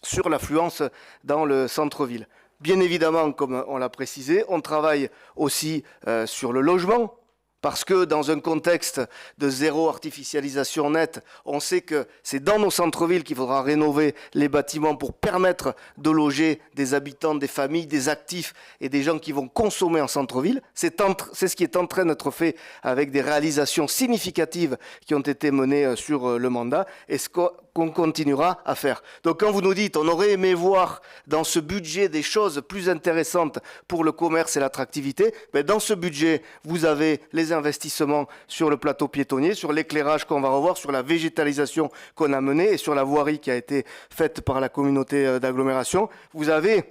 sur l'affluence dans le centre-ville. Bien évidemment, comme on l'a précisé, on travaille aussi sur le logement. Parce que dans un contexte de zéro artificialisation nette, on sait que c'est dans nos centres-villes qu'il faudra rénover les bâtiments pour permettre de loger des habitants, des familles, des actifs et des gens qui vont consommer en centre-ville. C'est ce qui est en train d'être fait avec des réalisations significatives qui ont été menées sur le mandat et ce qu'on continuera à faire. Donc quand vous nous dites on aurait aimé voir dans ce budget des choses plus intéressantes pour le commerce et l'attractivité, dans ce budget, vous avez les investissements sur le plateau piétonnier, sur l'éclairage qu'on va revoir, sur la végétalisation qu'on a menée et sur la voirie qui a été faite par la communauté d'agglomération. Vous avez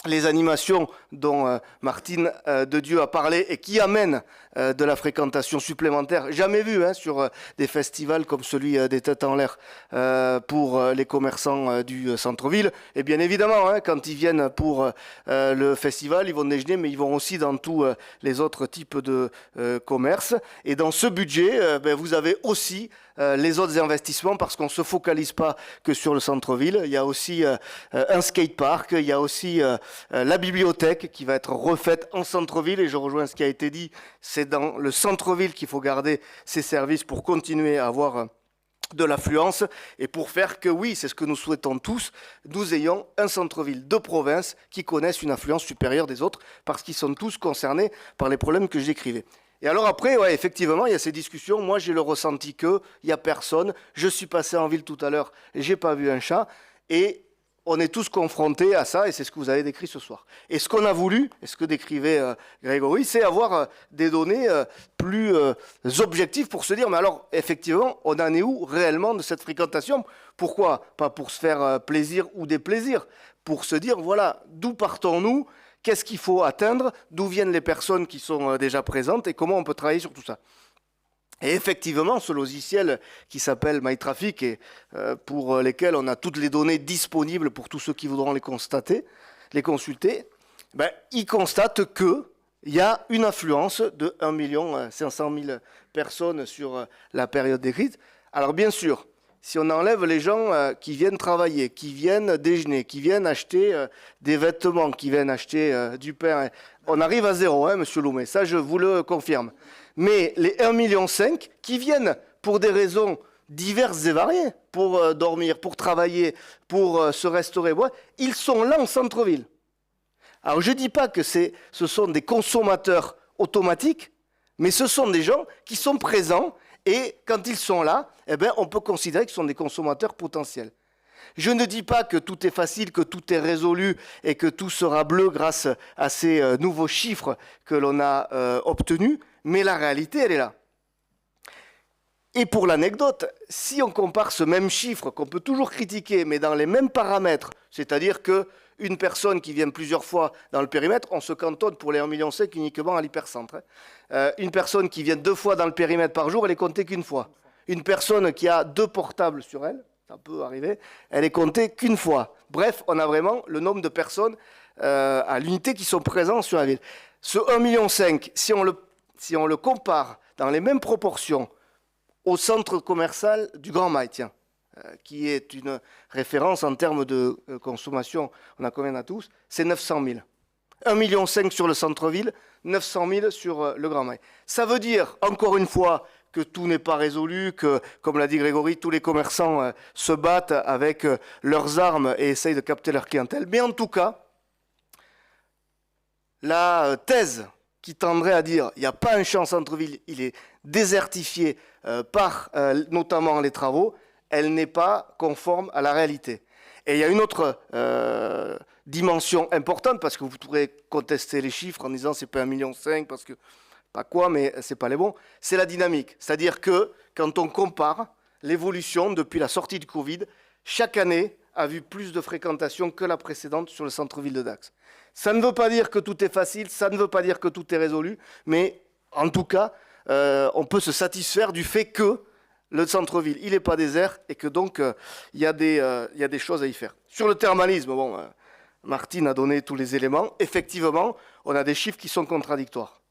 les animations dont Martine Dedieu a parlé et qui amènent de la fréquentation supplémentaire, jamais vue sur des festivals comme celui des Têtes en l'air pour les commerçants du centre-ville. Et bien évidemment, quand ils viennent pour le festival, ils vont déjeuner, mais ils vont aussi dans tous les autres types de commerces. Et dans ce budget, vous avez aussi les autres investissements parce qu'on ne se focalise pas que sur le centre-ville. Il y a aussi un skatepark, il y a aussi la bibliothèque qui va être refaite en centre-ville. Et je rejoins ce qui a été dit, c'est dans le centre-ville qu'il faut garder ces services pour continuer à avoir de l'affluence et pour faire que, oui, c'est ce que nous souhaitons tous, nous ayons un centre-ville de province qui connaisse une affluence supérieure des autres parce qu'ils sont tous concernés par les problèmes que je décrivais. Et alors après, effectivement, il y a ces discussions. Moi, j'ai le ressenti qu'il n'y a personne. Je suis passé en ville tout à l'heure et je n'ai pas vu un chat. Et on est tous confrontés à ça et c'est ce que vous avez décrit ce soir. Et ce qu'on a voulu, et ce que décrivait Grégory, c'est avoir des données plus objectives pour se dire, mais alors, effectivement, on en est où réellement de cette fréquentation? Pourquoi? Pas pour se faire plaisir ou déplaisir, pour se dire, voilà, d'où partons-nous? Qu'est-ce qu'il faut atteindre? D'où viennent les personnes qui sont déjà présentes et comment on peut travailler sur tout ça? Et effectivement, ce logiciel qui s'appelle MyTraffic et pour lesquels on a toutes les données disponibles pour tous ceux qui voudront les consulter, il constate qu'il y a une affluence de 1 500 000 personnes sur la période décrite. Alors bien sûr, si on enlève les gens qui viennent travailler, qui viennent déjeuner, qui viennent acheter des vêtements, qui viennent acheter du pain, on arrive à zéro, monsieur Loumet, ça je vous le confirme. Mais les 1,5 million qui viennent pour des raisons diverses et variées, pour dormir, pour travailler, pour se restaurer, ils sont là en centre-ville. Alors je ne dis pas que ce sont des consommateurs automatiques, mais ce sont des gens qui sont présents et quand ils sont là, on peut considérer qu'ils sont des consommateurs potentiels. Je ne dis pas que tout est facile, que tout est résolu et que tout sera bleu grâce à ces nouveaux chiffres que l'on a obtenus, mais la réalité, elle est là. Et pour l'anecdote, si on compare ce même chiffre, qu'on peut toujours critiquer, mais dans les mêmes paramètres, c'est-à-dire qu'une personne qui vient plusieurs fois dans le périmètre, on se cantonne pour les 1,5 million uniquement à l'hypercentre. Une personne qui vient 2 fois dans le périmètre par jour, elle est comptée qu'une fois. Une personne qui a 2 portables sur elle, ça peut arriver, elle est comptée qu'une fois. Bref, on a vraiment le nombre de personnes à l'unité qui sont présentes sur la ville. Ce 1,5 million, si on le compare dans les mêmes proportions au centre commercial du Grand Mail, qui est une référence en termes de consommation, on a combien à tous? C'est 900 000. 1,5 million sur le centre-ville, 900 000 sur le Grand Mail. Ça veut dire, encore une fois, que tout n'est pas résolu, que, comme l'a dit Grégory, tous les commerçants se battent avec leurs armes et essayent de capter leur clientèle. Mais en tout cas, la thèse qui tendrait à dire il n'y a pas un champ centre-ville, il est désertifié par notamment les travaux, elle n'est pas conforme à la réalité. Et il y a une autre dimension importante, parce que vous pourrez contester les chiffres en disant c'est pas 1,5 million, parce que pas quoi, mais c'est pas les bons, c'est la dynamique. C'est-à-dire que quand on compare l'évolution depuis la sortie du Covid, chaque année a vu plus de fréquentation que la précédente sur le centre-ville de Dax. Ça ne veut pas dire que tout est facile, ça ne veut pas dire que tout est résolu, mais en tout cas, on peut se satisfaire du fait que le centre-ville, il n'est pas désert et que donc il y a des choses à y faire. Sur le thermalisme, bon, Martine a donné tous les éléments. Effectivement, on a des chiffres qui sont contradictoires.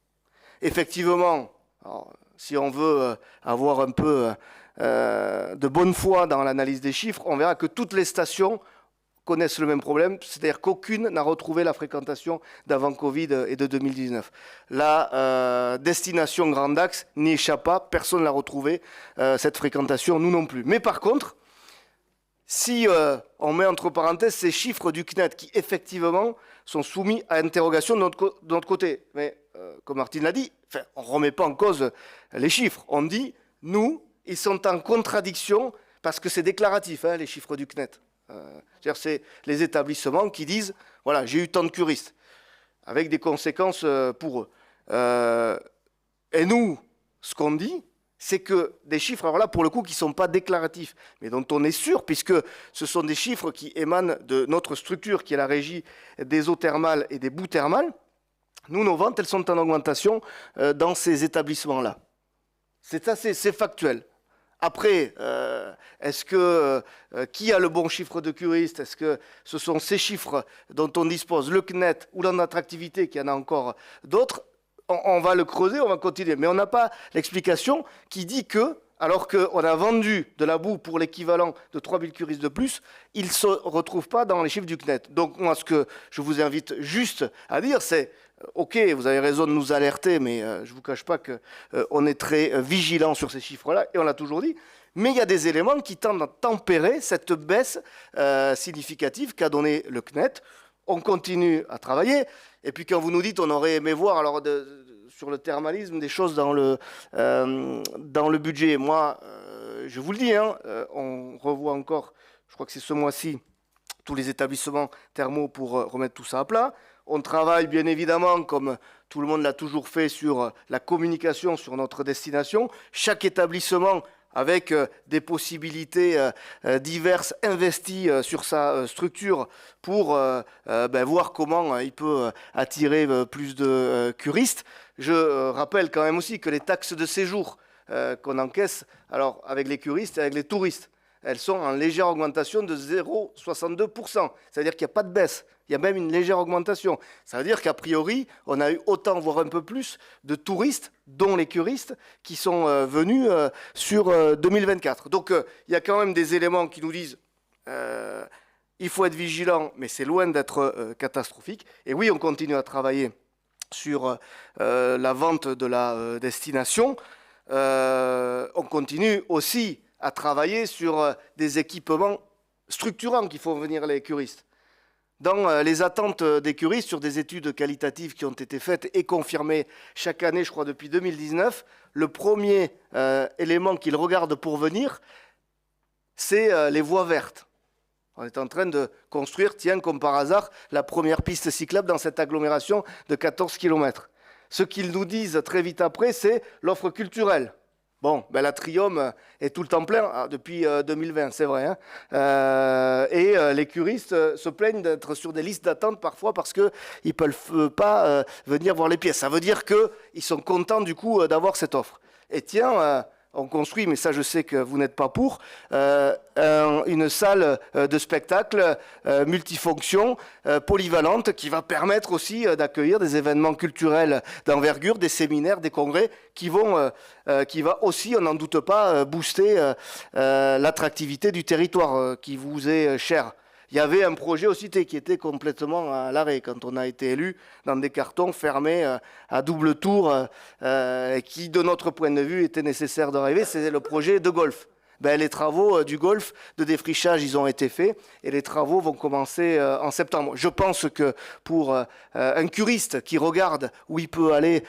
Effectivement, alors, si on veut avoir un peu de bonne foi dans l'analyse des chiffres, on verra que toutes les stations connaissent le même problème, c'est-à-dire qu'aucune n'a retrouvé la fréquentation d'avant Covid et de 2019. La destination Grand Axe n'y échappe pas, personne n'a retrouvé cette fréquentation, nous non plus. Mais par contre, si on met entre parenthèses ces chiffres du CNET qui effectivement sont soumis à interrogation de notre côté, mais comme Martine l'a dit, on ne remet pas en cause les chiffres, on dit, nous, ils sont en contradiction parce que c'est déclaratif, les chiffres du CNET. C'est les établissements qui disent voilà, j'ai eu tant de curistes, avec des conséquences pour eux. Et nous, ce qu'on dit, c'est que des chiffres, alors là, pour le coup, qui ne sont pas déclaratifs, mais dont on est sûr, puisque ce sont des chiffres qui émanent de notre structure, qui est la régie des eaux thermales et des boues thermales. Nous, nos ventes, elles sont en augmentation dans ces établissements-là. C'est factuel. Après, est-ce que qui a le bon chiffre de curistes? Est-ce que ce sont ces chiffres dont on dispose, le CNET ou l'attractivité, qu'il y en a encore d'autres? On va le creuser, on va continuer. Mais on n'a pas l'explication qui dit que, alors qu'on a vendu de la boue pour l'équivalent de 3000 curistes de plus, il ne se retrouve pas dans les chiffres du CNET. Donc moi, ce que je vous invite juste à dire, c'est ok, vous avez raison de nous alerter, mais je ne vous cache pas qu'on est très vigilant sur ces chiffres-là, et on l'a toujours dit. Mais il y a des éléments qui tendent à tempérer cette baisse significative qu'a donnée le CNET. On continue à travailler. Et puis quand vous nous dites on aurait aimé voir alors sur le thermalisme des choses dans le budget, moi, je vous le dis, on revoit encore, je crois que c'est ce mois-ci, tous les établissements thermaux pour remettre tout ça à plat. On travaille bien évidemment, comme tout le monde l'a toujours fait, sur la communication sur notre destination. Chaque établissement avec des possibilités diverses investies sur sa structure pour voir comment il peut attirer plus de curistes. Je rappelle quand même aussi que les taxes de séjour qu'on encaisse, alors avec les curistes et avec les touristes, elles sont en légère augmentation de 0,62%. C'est-à-dire qu'il n'y a pas de baisse. Il y a même une légère augmentation. Ça veut dire qu'a priori, on a eu autant, voire un peu plus, de touristes, dont les curistes, qui sont venus sur 2024. Donc, il y a quand même des éléments qui nous disent il faut être vigilant, mais c'est loin d'être catastrophique. Et oui, on continue à travailler sur la vente de la destination. On continue aussi à travailler sur des équipements structurants qui font venir les curistes. Dans les attentes des curistes, sur des études qualitatives qui ont été faites et confirmées chaque année, je crois depuis 2019, le premier élément qu'ils regardent pour venir, c'est les voies vertes. On est en train de construire, tiens, comme par hasard, la première piste cyclable dans cette agglomération de 14 km. Ce qu'ils nous disent très vite après, c'est l'offre culturelle. Bon, l'Atrium est tout le temps plein depuis 2020, c'est vrai. Et les curistes se plaignent d'être sur des listes d'attente parfois parce qu'ils ne peuvent pas venir voir les pièces. Ça veut dire qu'ils sont contents du coup d'avoir cette offre. Et tiens, on construit, mais ça je sais que vous n'êtes pas pour, une salle de spectacle multifonction, polyvalente, qui va permettre aussi d'accueillir des événements culturels d'envergure, des séminaires, des congrès, qui va aussi, on n'en doute pas, booster l'attractivité du territoire qui vous est cher. Il y avait un projet aux cités qui était complètement à l'arrêt quand on a été élu dans des cartons fermés à double tour qui, de notre point de vue, était nécessaire de rêver. C'est le projet de golf. Les travaux du golf de défrichage, ils ont été faits et les travaux vont commencer en septembre. Je pense que pour un curiste qui regarde où il peut aller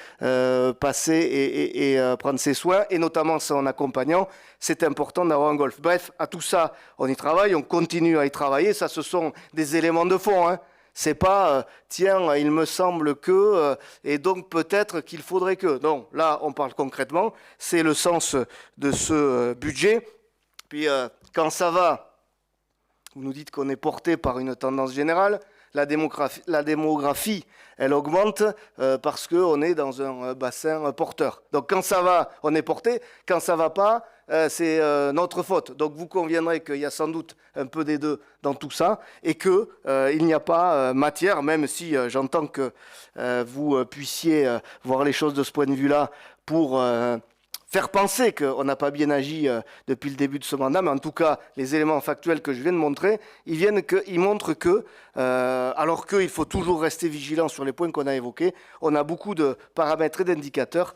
passer et prendre ses soins, et notamment son accompagnant, c'est important d'avoir un golf. Bref, à tout ça, on y travaille, on continue à y travailler. Ça, ce sont des éléments de fond, hein. C'est pas, tiens, il me semble que, et donc peut-être qu'il faudrait que. Non, là, on parle concrètement. C'est le sens de ce budget. Puis, quand ça va, vous nous dites qu'on est porté par une tendance générale. La démographie, elle augmente parce qu'on est dans un bassin porteur. Donc quand ça va, on est porté. Quand ça ne va pas, c'est notre faute. Donc vous conviendrez qu'il y a sans doute un peu des deux dans tout ça et qu'il n'y a pas matière, même si j'entends que vous puissiez voir les choses de ce point de vue-là pour faire penser qu'on n'a pas bien agi depuis le début de ce mandat, mais en tout cas, les éléments factuels que je viens de montrer, ils montrent que, alors qu'il faut toujours rester vigilant sur les points qu'on a évoqués, on a beaucoup de paramètres et d'indicateurs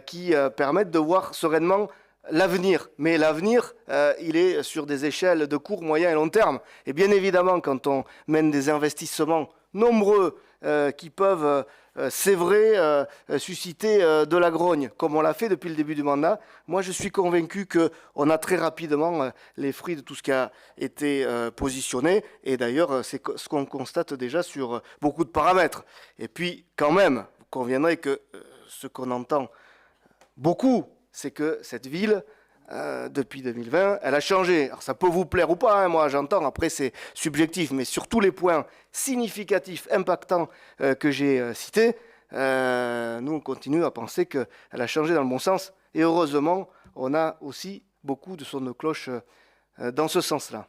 qui permettent de voir sereinement l'avenir. Mais l'avenir, il est sur des échelles de court, moyen et long terme. Et bien évidemment, quand on mène des investissements nombreux qui peuvent... c'est vrai, susciter de la grogne, comme on l'a fait depuis le début du mandat. Moi, je suis convaincu qu'on a très rapidement les fruits de tout ce qui a été positionné. Et d'ailleurs, c'est ce qu'on constate déjà sur beaucoup de paramètres. Et puis, quand même, vous conviendrez que ce qu'on entend beaucoup, c'est que cette ville... depuis 2020, elle a changé. Alors ça peut vous plaire ou pas, hein, moi j'entends, après c'est subjectif, mais sur tous les points significatifs, impactants que j'ai cités, nous on continue à penser qu'elle a changé dans le bon sens, et heureusement, on a aussi beaucoup de sons de cloche dans ce sens-là.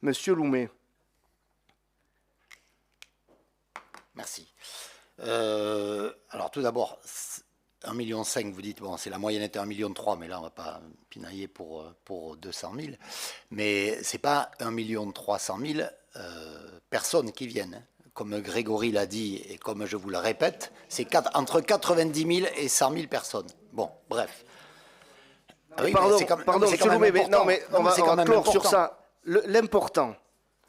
Monsieur Loumet. Merci. Alors tout d'abord, 1,5 million, vous dites, bon, c'est la moyenne était 1,3 million, mais là, on ne va pas pinailler pour 200 000. Mais ce n'est pas 1,3 million personnes qui viennent. Comme Grégory l'a dit, et comme je vous le répète, c'est entre 90 000 et 100 000 personnes. Bon, bref. Oui, pardon, monsieur Loumet, mais on va clore sur ça. L'important,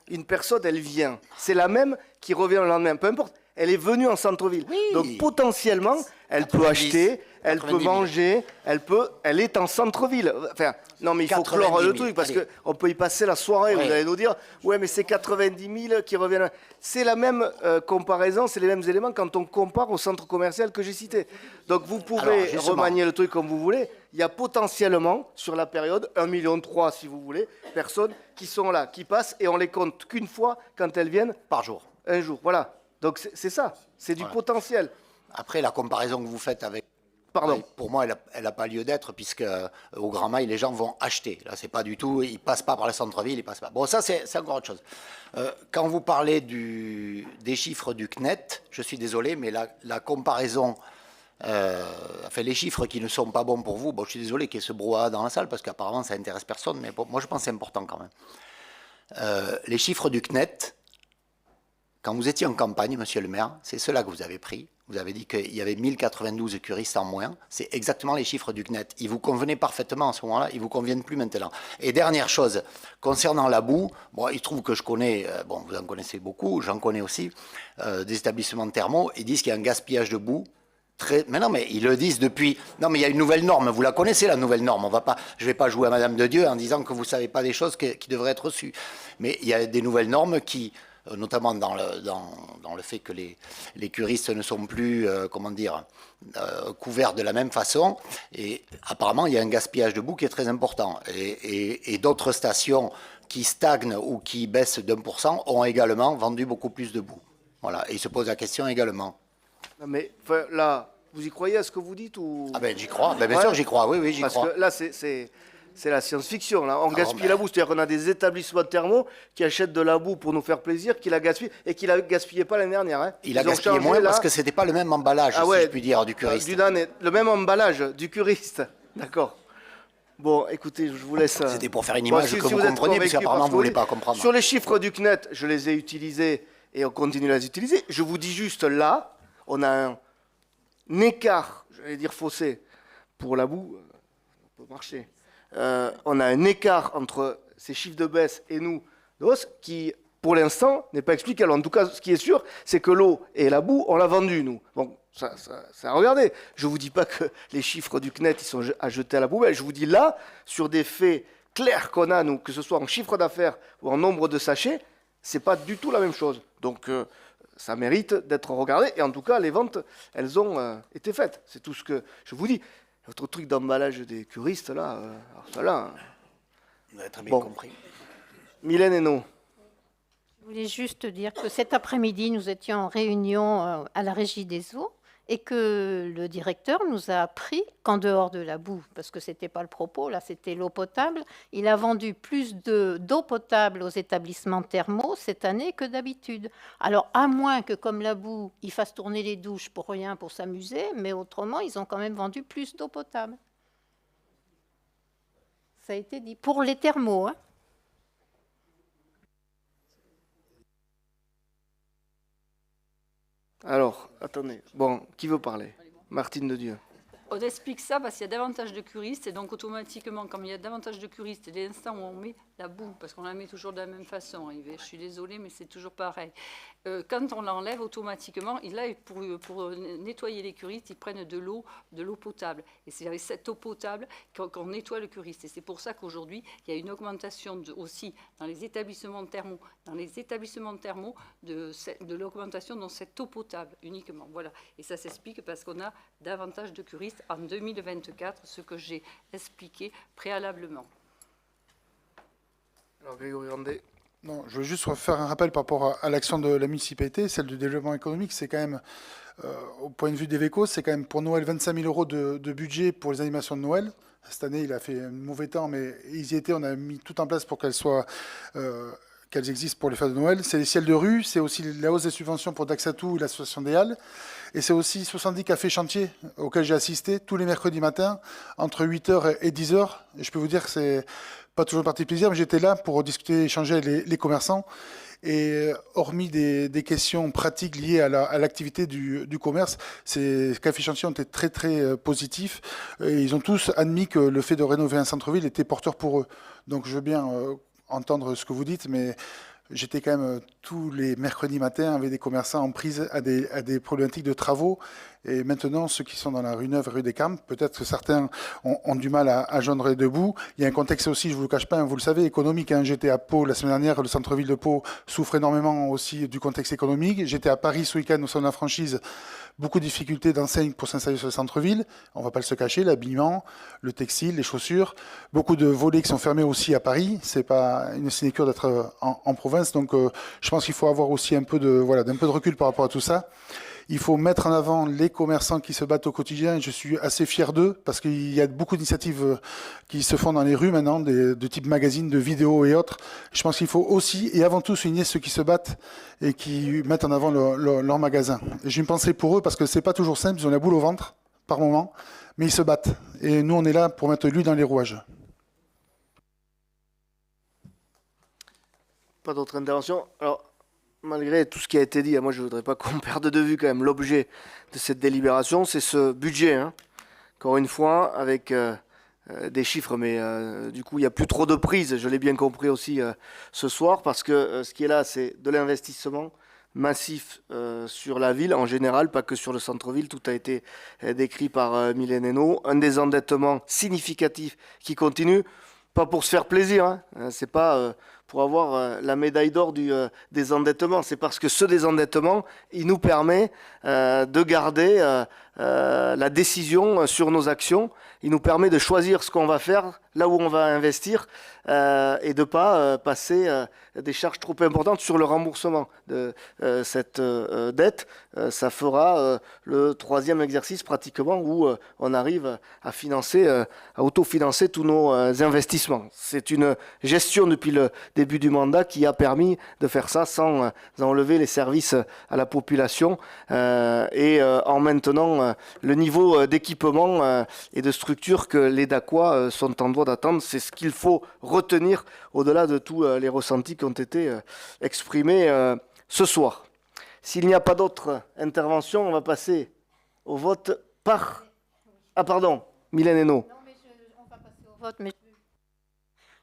une personne, elle vient. C'est la même qui revient le lendemain, peu importe. Elle est venue en centre-ville. Oui. Donc potentiellement, elle peut acheter, elle peut manger, elle est en centre-ville. Enfin, non, mais il faut clore le truc parce qu'on peut y passer la soirée. Oui. Vous allez nous dire, ouais, mais c'est 90 000 qui reviennent. C'est la même comparaison, c'est les mêmes éléments quand on compare au centre commercial que j'ai cité. Donc vous pouvez remanier le truc comme vous voulez. Il y a potentiellement, sur la période, 1,3 million, si vous voulez, personnes qui sont là, qui passent, et on les compte qu'une fois quand elles viennent. Par jour. Un jour, voilà. Donc c'est ça, c'est du potentiel. Après, la comparaison que vous faites avec... Pardon. Pour moi, elle n'a pas lieu d'être, puisque au Grand Mail, les gens vont acheter. Là, c'est pas du tout, ils ne passent pas par le centre-ville, ils passent pas. Bon, ça, c'est encore autre chose. Quand vous parlez des chiffres du CNET, je suis désolé, mais la comparaison... enfin, les chiffres qui ne sont pas bons pour vous, bon, je suis désolé qu'il y ait ce brouhaha dans la salle, parce qu'apparemment, ça n'intéresse personne, mais bon, moi, je pense que c'est important quand même. Les chiffres du CNET... Quand vous étiez en campagne, monsieur le maire, c'est cela que vous avez pris. Vous avez dit qu'il y avait 1092 curistes en moins. C'est exactement les chiffres du CNET. Ils vous convenaient parfaitement à ce moment-là, ils ne vous conviennent plus maintenant. Et dernière chose, concernant la boue, bon, il se trouve que je connais, bon, vous en connaissez beaucoup, j'en connais aussi, des établissements thermaux, ils disent qu'il y a un gaspillage de boue. Mais non, mais ils le disent depuis... Non, mais il y a une nouvelle norme, vous la connaissez, la nouvelle norme. Je ne vais pas jouer à Madame de Dieu en disant que vous ne savez pas des choses qui devraient être reçues. Mais il y a des nouvelles normes qui... notamment dans le fait que les curistes ne sont plus, couverts de la même façon. Et apparemment, il y a un gaspillage de boue qui est très important. Et d'autres stations qui stagnent ou qui baissent d'1% ont également vendu beaucoup plus de boue. Voilà. Et il se pose la question également. Non mais là, vous y croyez à ce que vous dites ou... Ah ben j'y crois, ben, bien sûr j'y crois, oui, j'y crois. Parce que là, c'est la science-fiction. Là. On gaspille la boue. C'est-à-dire qu'on a des établissements thermaux qui achètent de la boue pour nous faire plaisir, qui la gaspillent et qui la gaspillaient pas l'année dernière. Hein. Il a gaspillé moins parce que c'était pas le même emballage, si je puis dire, du curiste. Le même emballage du curiste. D'accord. Bon, écoutez, je vous laisse. C'était pour faire une Bon, image si que vous êtes compreniez, parce convaincu qu'apparemment par ce vous ne voulez que pas comprendre. Sur les chiffres du CNET, je les ai utilisés et on continue à les utiliser. Je vous dis juste là, on a un écart, j'allais dire fossé, pour la boue, ça peut marcher. On a un écart entre ces chiffres de baisse et nous, de hausse, qui, pour l'instant, n'est pas expliqué. Alors, en tout cas, ce qui est sûr, c'est que l'eau et la boue, on l'a vendu, nous. Bon, ça regardez. Je ne vous dis pas que les chiffres du CNET, ils sont à jeter à la poubelle. Je vous dis là, sur des faits clairs qu'on a, nous, que ce soit en chiffre d'affaires ou en nombre de sachets, c'est pas du tout la même chose. Donc, ça mérite d'être regardé. Et en tout cas, les ventes, elles ont été faites. C'est tout ce que je vous dis. Votre truc d'emballage des curistes, là, alors ça là... Vous avez très bien Bon. compris. Mylène Hainaut. Je voulais juste dire que cet après-midi, nous étions en réunion à la Régie des eaux et que le directeur nous a appris qu'en dehors de la boue, parce que ce n'était pas le propos, là c'était l'eau potable, il a vendu plus d'eau potable aux établissements thermaux cette année que d'habitude. Alors à moins que comme la boue, ils fassent tourner les douches pour rien, pour s'amuser, mais autrement, ils ont quand même vendu plus d'eau potable. Ça a été dit. Pour les thermaux, hein. Alors, attendez. Bon, qui veut parler? Martine de Dieu. On explique ça parce qu'il y a davantage de curistes et donc automatiquement, comme il y a davantage de curistes, dès l'instant où on met la boue, parce qu'on la met toujours de la même façon, je suis désolée, mais c'est toujours pareil. Quand on l'enlève, automatiquement, pour nettoyer les curistes, ils prennent de l'eau potable. Et c'est avec cette eau potable qu'on nettoie le curiste. Et c'est pour ça qu'aujourd'hui, il y a une augmentation aussi dans les établissements thermaux, de l'augmentation dans cette eau potable uniquement. Voilà. Et ça s'explique parce qu'on a davantage de curistes en 2024, ce que j'ai expliqué préalablement. Alors, Grégory Randé. Non, je veux juste faire un rappel par rapport à l'action de la municipalité, celle du développement économique. C'est quand même, au point de vue d'Eveco, c'est quand même pour Noël 25 000 € de budget pour les animations de Noël. Cette année, il a fait un mauvais temps, mais ils y étaient. On a mis tout en place pour qu'elles existent pour les fêtes de Noël. C'est les ciels de rue, c'est aussi la hausse des subventions pour Daxatou et l'association des Halles. Et c'est aussi 70 cafés chantiers auxquels j'ai assisté tous les mercredis matins, entre 8h et 10h. Et je peux vous dire que c'est pas toujours une partie de plaisir, mais j'étais là pour discuter, échanger avec les commerçants. Et hormis des questions pratiques liées à l'activité du commerce, ces cafés chantiers ont été très très positifs. Et ils ont tous admis que le fait de rénover un centre-ville était porteur pour eux. Donc je veux bien entendre ce que vous dites, mais j'étais quand même tous les mercredis matins avec des commerçants en prise à des problématiques de travaux. Et maintenant, ceux qui sont dans la rue Neuve et rue des Carmes, peut-être que certains ont du mal à joindre les deux bouts. Il y a un contexte aussi, je ne vous le cache pas, vous le savez, économique. J'étais à Pau la semaine dernière, le centre-ville de Pau souffre énormément aussi du contexte économique. J'étais à Paris ce week-end au sein de la franchise. Beaucoup de difficultés d'enseignes pour s'installer sur le centre-ville. On ne va pas le se cacher, l'habillement, le textile, les chaussures. Beaucoup de volets qui sont fermés aussi à Paris. Ce n'est pas une sinécure d'être en province. Donc je pense qu'il faut avoir aussi un peu de recul par rapport à tout ça. Il faut mettre en avant les commerçants qui se battent au quotidien. Je suis assez fier d'eux parce qu'il y a beaucoup d'initiatives qui se font dans les rues maintenant, de type magazines, de vidéos et autres. Je pense qu'il faut aussi et avant tout souligner ceux qui se battent et qui mettent en avant leur magasin. J'ai une pensée pour eux parce que c'est pas toujours simple. Ils ont la boule au ventre par moment, mais ils se battent. Et nous, on est là pour mettre l'huile dans les rouages. Pas d'autres interventions. Alors, malgré tout ce qui a été dit, moi je ne voudrais pas qu'on perde de vue quand même l'objet de cette délibération, c'est ce budget. Encore une fois, avec des chiffres, mais du coup il n'y a plus trop de prise, je l'ai bien compris aussi ce soir, parce que ce qui est là, c'est de l'investissement massif sur la ville en général, pas que sur le centre-ville, tout a été décrit par Mylène Hainaut, un désendettement significatif qui continue, pas pour se faire plaisir, c'est pas pour avoir la médaille d'or du désendettement. C'est parce que ce désendettement, il nous permet de garder la décision sur nos actions. Il nous permet de choisir ce qu'on va faire, là où on va investir, et de ne pas passer des charges trop importantes sur le remboursement de cette dette. Ça fera le 3e exercice pratiquement où on arrive à financer, à autofinancer tous nos investissements. C'est une gestion depuis le début du mandat qui a permis de faire ça sans enlever les services à la population et en maintenant le niveau d'équipement et de structure que les Dacois sont en droit d'attendre. C'est ce qu'il faut retenir au-delà de tous les ressentis qui ont été exprimés ce soir. S'il n'y a pas d'autres interventions, on va passer au vote par... Ah pardon, Mylène Hénaud. Non, mais on va passer au vote, mais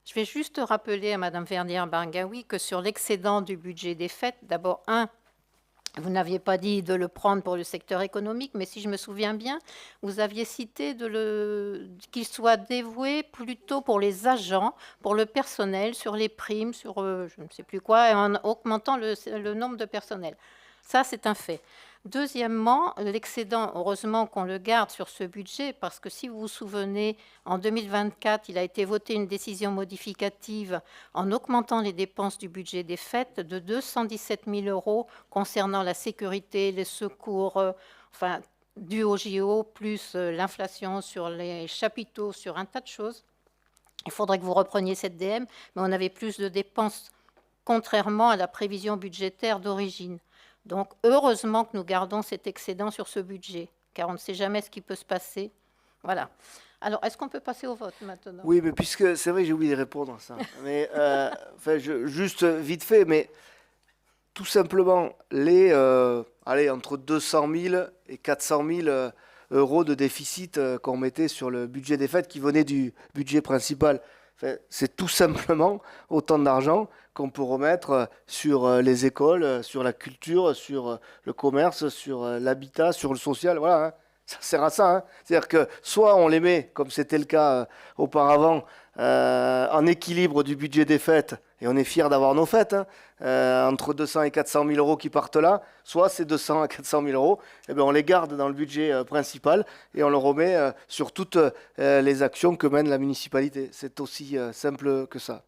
je vais juste rappeler à Madame Verdière-Bargaoui que sur l'excédent du budget des fêtes, d'abord, vous n'aviez pas dit de le prendre pour le secteur économique, mais si je me souviens bien, vous aviez cité qu'il soit dévoué plutôt pour les agents, pour le personnel, sur les primes, sur je ne sais plus quoi, et en augmentant le nombre de personnel. Ça, c'est un fait. Deuxièmement, l'excédent, heureusement qu'on le garde sur ce budget, parce que si vous vous souvenez, en 2024, il a été voté une décision modificative en augmentant les dépenses du budget des fêtes de 217 000 € concernant la sécurité, les secours, dû au JO, plus l'inflation sur les chapiteaux, sur un tas de choses. Il faudrait que vous repreniez cette DM, mais on avait plus de dépenses, contrairement à la prévision budgétaire d'origine. Donc, heureusement que nous gardons cet excédent sur ce budget, car on ne sait jamais ce qui peut se passer. Voilà. Alors, est-ce qu'on peut passer au vote maintenant? Oui, mais puisque c'est vrai, j'ai oublié de répondre à ça. Mais juste vite fait, mais tout simplement, entre 200 000 et 400 000 euros de déficit qu'on mettait sur le budget des fêtes qui venait du budget principal. C'est tout simplement autant d'argent qu'on peut remettre sur les écoles, sur la culture, sur le commerce, sur l'habitat, sur le social. Voilà, hein. Ça sert à ça. Hein. C'est-à-dire que soit on les met, comme c'était le cas auparavant, en équilibre du budget des fêtes, et on est fiers d'avoir nos fêtes, hein, entre 200 et 400 000 euros qui partent là, soit ces 200 à 400 000 euros, eh bien, on les garde dans le budget principal et on le remet sur toutes les actions que mène la municipalité. C'est aussi simple que ça.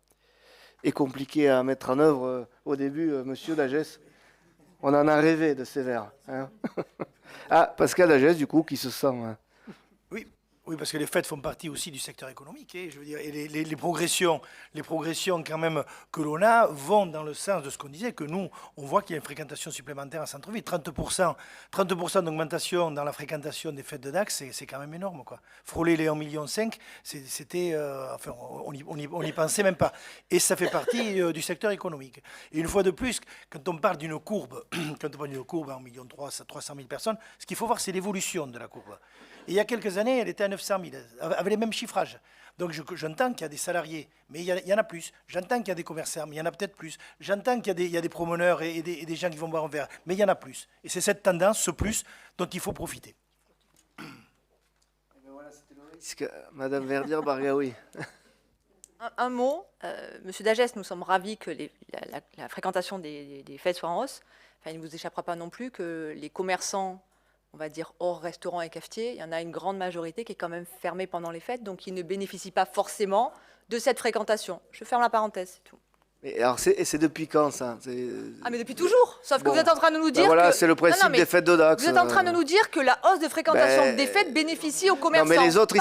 Et compliqué à mettre en œuvre au début, monsieur Dagès. On en a rêvé de ces vers. Hein. Ah, Pascal Dagès, du coup, qui se sent... Oui, parce que les fêtes font partie aussi du secteur économique. Je veux dire, et les progressions quand même que l'on a vont dans le sens de ce qu'on disait, que nous, on voit qu'il y a une fréquentation supplémentaire en centre-ville. 30% d'augmentation dans la fréquentation des fêtes de Dax, c'est quand même énorme, quoi. Frôler les 1,5 million, c'était... on n'y pensait même pas. Et ça fait partie du secteur économique. Et une fois de plus, quand on parle d'une courbe, à 1,3 million, 300 000 personnes, ce qu'il faut voir, c'est l'évolution de la courbe. Et il y a quelques années, elle était à 900 000, avec les mêmes chiffrages. Donc j'entends qu'il y a des salariés, mais il y en a plus. J'entends qu'il y a des commerçants, mais il y en a peut-être plus. J'entends qu'il y a des promeneurs et des gens qui vont boire un verre, mais il y en a plus. Et c'est cette tendance, ce plus, dont il faut profiter. Voilà, c'était le risque. Madame Verdière-Bargaoui. Un mot, Monsieur Dagès, nous sommes ravis que la fréquentation des fêtes soit en hausse. Enfin, il ne vous échappera pas non plus que les commerçants, on va dire hors restaurant et cafetier, il y en a une grande majorité qui est quand même fermée pendant les fêtes, donc ils ne bénéficient pas forcément de cette fréquentation. Je ferme la parenthèse, c'est tout. Et alors, c'est depuis quand ça? Ah, mais depuis toujours. Sauf que vous êtes en train de nous dire voilà, que... c'est le principe des fêtes de Dax. Vous êtes en train de nous dire que la hausse de fréquentation des fêtes bénéficie aux commerçants. Non, mais les autres,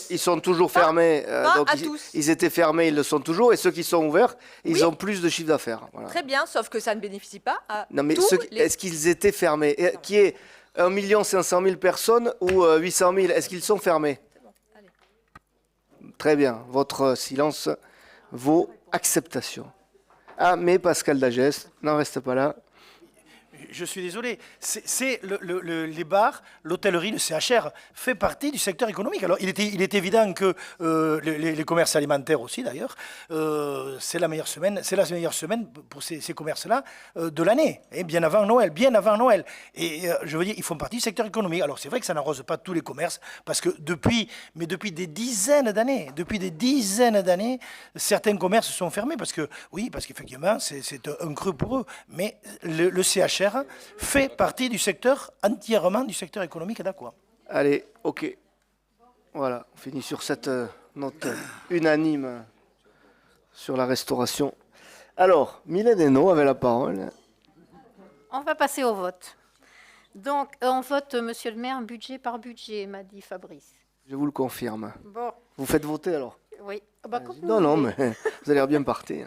ils sont toujours fermés. Pas à tous. Ils étaient fermés, ils le sont toujours. Et ceux qui sont ouverts, ils ont plus de chiffre d'affaires. Voilà. Très bien, sauf que ça ne bénéficie pas à non, mais tous est-ce qu'ils étaient fermés? Qui est 1 500 000 personnes ou 800 000? Est-ce qu'ils sont fermés? Bon, allez. Très bien. Votre silence vaut acceptation. Ah, mais Pascal Dagès, n'en reste pas là. Je suis désolé, c'est les bars, l'hôtellerie, le CHR fait partie du secteur économique. Alors, il est évident que les commerces alimentaires aussi, d'ailleurs, c'est la meilleure semaine pour ces commerces-là de l'année, bien avant Noël. Et je veux dire, ils font partie du secteur économique. Alors, c'est vrai que ça n'arrose pas tous les commerces, parce que depuis des dizaines d'années, certains commerces sont fermés, parce qu'effectivement, c'est un creux pour eux. Mais le CHR fait partie du secteur, entièrement du secteur économique dacquois. Allez, ok. Voilà, on finit sur cette note unanime sur la restauration. Alors, Mylène Hénaud avait la parole. On va passer au vote. Donc, on vote, monsieur le maire, budget par budget, m'a dit Fabrice. Je vous le confirme. Bon. Vous faites voter alors? Oui. Non, mais vous allez l'air bien partir.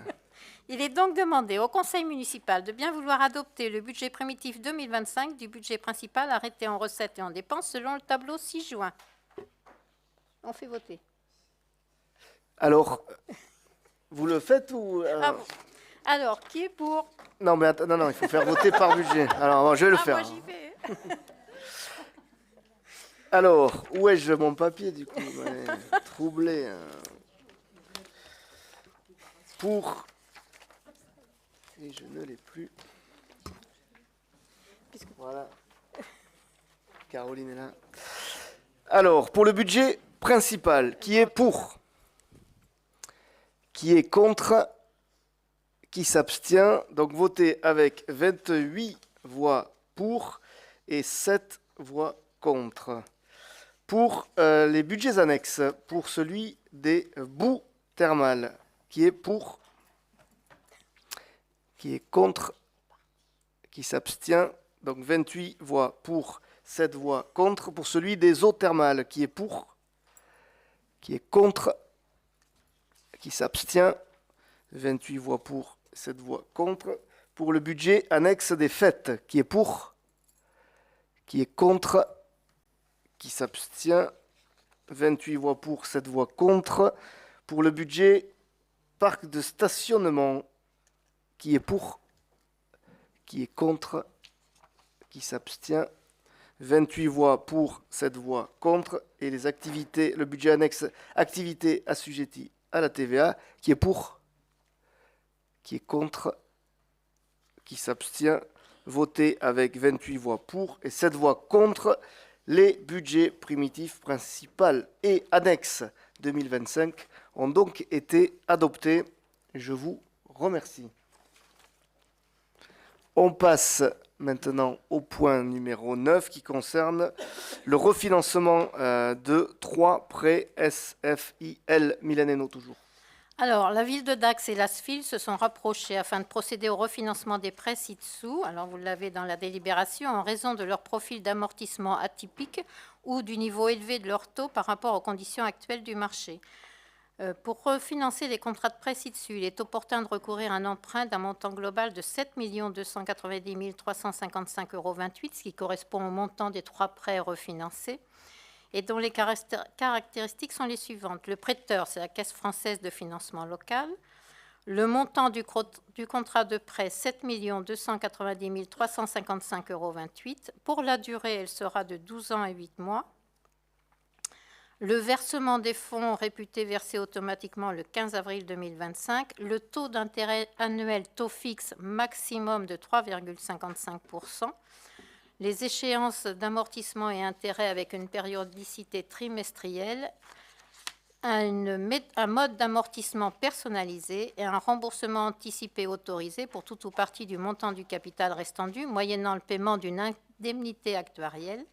Il est donc demandé au Conseil municipal de bien vouloir adopter le budget primitif 2025 du budget principal arrêté en recettes et en dépenses selon le tableau 6 juin. On fait voter. Alors, vous le faites ou... Ah bon. Alors, qui est pour? Non, mais attends, non, il faut faire voter par budget. Alors, bon, je vais le faire. Moi, j'y vais. Alors, où ai-je mon papier, du coup? Ouais, troublé. Pour... Et je ne l'ai plus. Voilà. Caroline est là. Alors, pour le budget principal, qui est pour? Qui est contre? Qui s'abstient? Donc, voté avec 28 voix pour et 7 voix contre. Pour les budgets annexes, pour celui des boues thermales, qui est pour? Qui est contre? Qui s'abstient? Donc 28 voix pour, 7 voix contre. Pour celui des eaux thermales, qui est pour? Qui est contre? Qui s'abstient? 28 voix pour, 7 voix contre. Pour le budget annexe des fêtes, qui est pour? Qui est contre? Qui s'abstient? 28 voix pour, 7 voix contre. Pour le budget parc de stationnement, qui est pour? Qui est contre? Qui s'abstient? 28 voix pour, 7 voix contre. Et les activités, le budget annexe activités assujetties à la TVA, qui est pour? Qui est contre? Qui s'abstient? Voté avec 28 voix pour et 7 voix contre. Les budgets primitifs principal et annexes 2025 ont donc été adoptés. Je vous remercie. On passe maintenant au point numéro 9 qui concerne le refinancement de 3 prêts SFIL Milaneno toujours. Alors, la ville de Dax et l'ASFIL se sont rapprochés afin de procéder au refinancement des prêts ci-dessous. Alors, vous l'avez dans la délibération, en raison de leur profil d'amortissement atypique ou du niveau élevé de leur taux par rapport aux conditions actuelles du marché. Pour refinancer les contrats de prêt ci-dessus, il est opportun de recourir à un emprunt d'un montant global de 7 290 355,28 €, ce qui correspond au montant des 3 prêts refinancés, et dont les caractéristiques sont les suivantes. Le prêteur, c'est la Caisse française de financement local. Le montant du contrat de prêt, 7 290 355,28 €. Pour la durée, elle sera de 12 ans et 8 mois. Le versement des fonds réputés versés automatiquement le 15 avril 2025. Le taux d'intérêt annuel, taux fixe maximum de 3,55%. Les échéances d'amortissement et intérêts avec une périodicité trimestrielle. Un mode d'amortissement personnalisé et un remboursement anticipé autorisé pour tout ou partie du montant du capital restant dû, moyennant le paiement d'une indemnité actuarielle.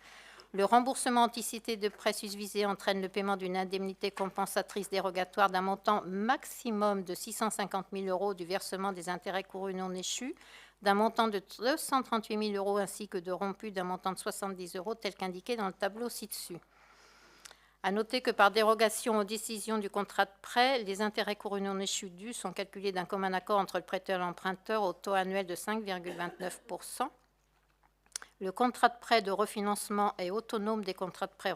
Le remboursement anticipé de prêts susvisés entraîne le paiement d'une indemnité compensatrice dérogatoire d'un montant maximum de 650 000 € du versement des intérêts courus non échus, d'un montant de 238 000 € ainsi que de rompus d'un montant de 70 € tel qu'indiqué dans le tableau ci-dessus. À noter que par dérogation aux décisions du contrat de prêt, les intérêts courus non échus dus sont calculés d'un commun accord entre le prêteur et l'emprunteur au taux annuel de 5,29%. Le contrat de prêt de refinancement est autonome des contrats de prêt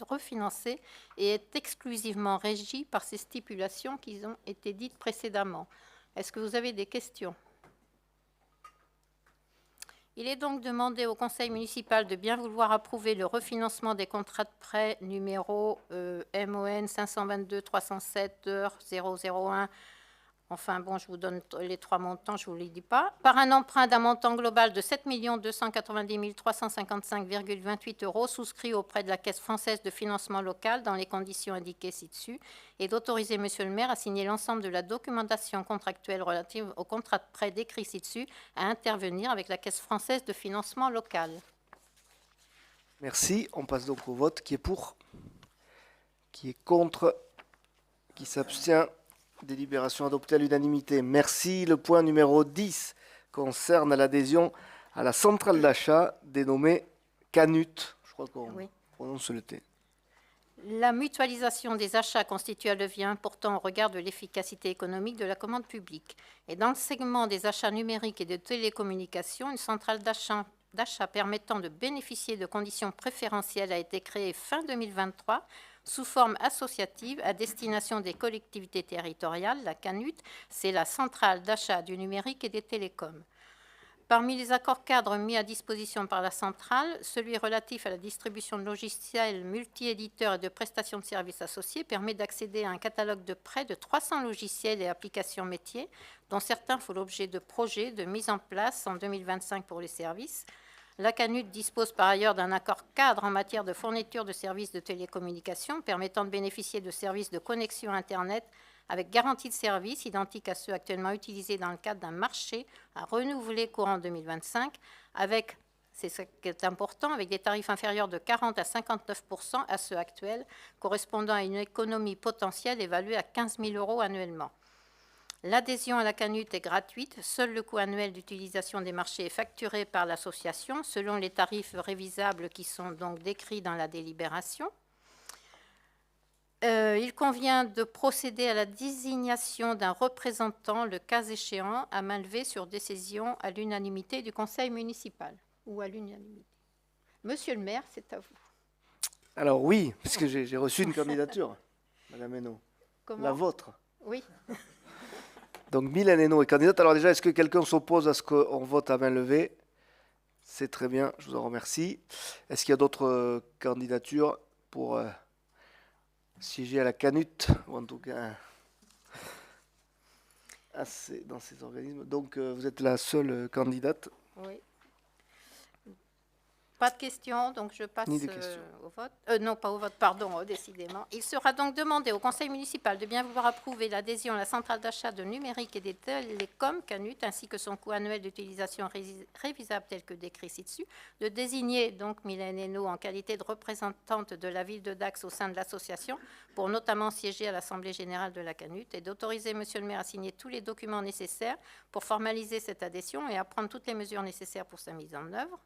refinancés et est exclusivement régi par ces stipulations qui ont été dites précédemment. Est-ce que vous avez des questions ? Il est donc demandé au Conseil municipal de bien vouloir approuver le refinancement des contrats de prêt numéro MON 522 307 001. Enfin bon, je vous donne les 3 montants, je ne vous les dis pas. Par un emprunt d'un montant global de 7 290 355,28 € souscrit auprès de la Caisse française de financement local dans les conditions indiquées ci-dessus et d'autoriser Monsieur le maire à signer l'ensemble de la documentation contractuelle relative au contrat de prêt décrit ci-dessus à intervenir avec la Caisse française de financement local. Merci. On passe donc au vote. Qui est pour? Qui est contre? Qui s'abstient? Délibération adoptée à l'unanimité. Merci. Le point numéro 10 concerne l'adhésion à la centrale d'achat dénommée Canut. Je crois qu'on prononce le T. La mutualisation des achats constitue un levier important au regard de l'efficacité économique de la commande publique. Et dans le segment des achats numériques et de télécommunications, une centrale d'achat permettant de bénéficier de conditions préférentielles a été créée fin 2023 sous forme associative à destination des collectivités territoriales. La CANUT, c'est la centrale d'achat du numérique et des télécoms. Parmi les accords cadres mis à disposition par la centrale, celui relatif à la distribution de logiciels multi-éditeurs et de prestations de services associés permet d'accéder à un catalogue de près de 300 logiciels et applications métiers, dont certains font l'objet de projets de mise en place en 2025 pour les services. La CANUT dispose par ailleurs d'un accord cadre en matière de fourniture de services de télécommunications permettant de bénéficier de services de connexion Internet avec garantie de service identique à ceux actuellement utilisés dans le cadre d'un marché à renouveler courant 2025, avec, c'est ce qui est important, avec des tarifs inférieurs de 40 à 59% à ceux actuels, correspondant à une économie potentielle évaluée à 15 000 € annuellement. L'adhésion à la CANUT est gratuite. Seul le coût annuel d'utilisation des marchés est facturé par l'association selon les tarifs révisables qui sont donc décrits dans la délibération. Il convient de procéder à la désignation d'un représentant, le cas échéant, à main levée sur décision à l'unanimité du conseil municipal. Ou à l'unanimité. Monsieur le maire, c'est à vous. Alors oui, puisque j'ai reçu une candidature, Madame Hainaut. Comment ? La vôtre. Oui. Donc Mylène Hainaut est candidate. Alors déjà, est-ce que quelqu'un s'oppose à ce qu'on vote à main levée? C'est très bien, je vous en remercie. Est-ce qu'il y a d'autres candidatures pour siéger à la CANUT, ou en tout cas dans ces organismes? Donc vous êtes la seule candidate. Oui. Pas de questions, donc je passe au vote. Non, pas au vote, pardon, décidément. Il sera donc demandé au conseil municipal de bien vouloir approuver l'adhésion à la centrale d'achat de numérique et des télécoms CANUT, ainsi que son coût annuel d'utilisation révisable tel que décrit ci-dessus, de désigner donc Mylène Hainaut en qualité de représentante de la ville de Dax au sein de l'association, pour notamment siéger à l'Assemblée générale de la CANUT, et d'autoriser Monsieur le maire à signer tous les documents nécessaires pour formaliser cette adhésion et à prendre toutes les mesures nécessaires pour sa mise en œuvre,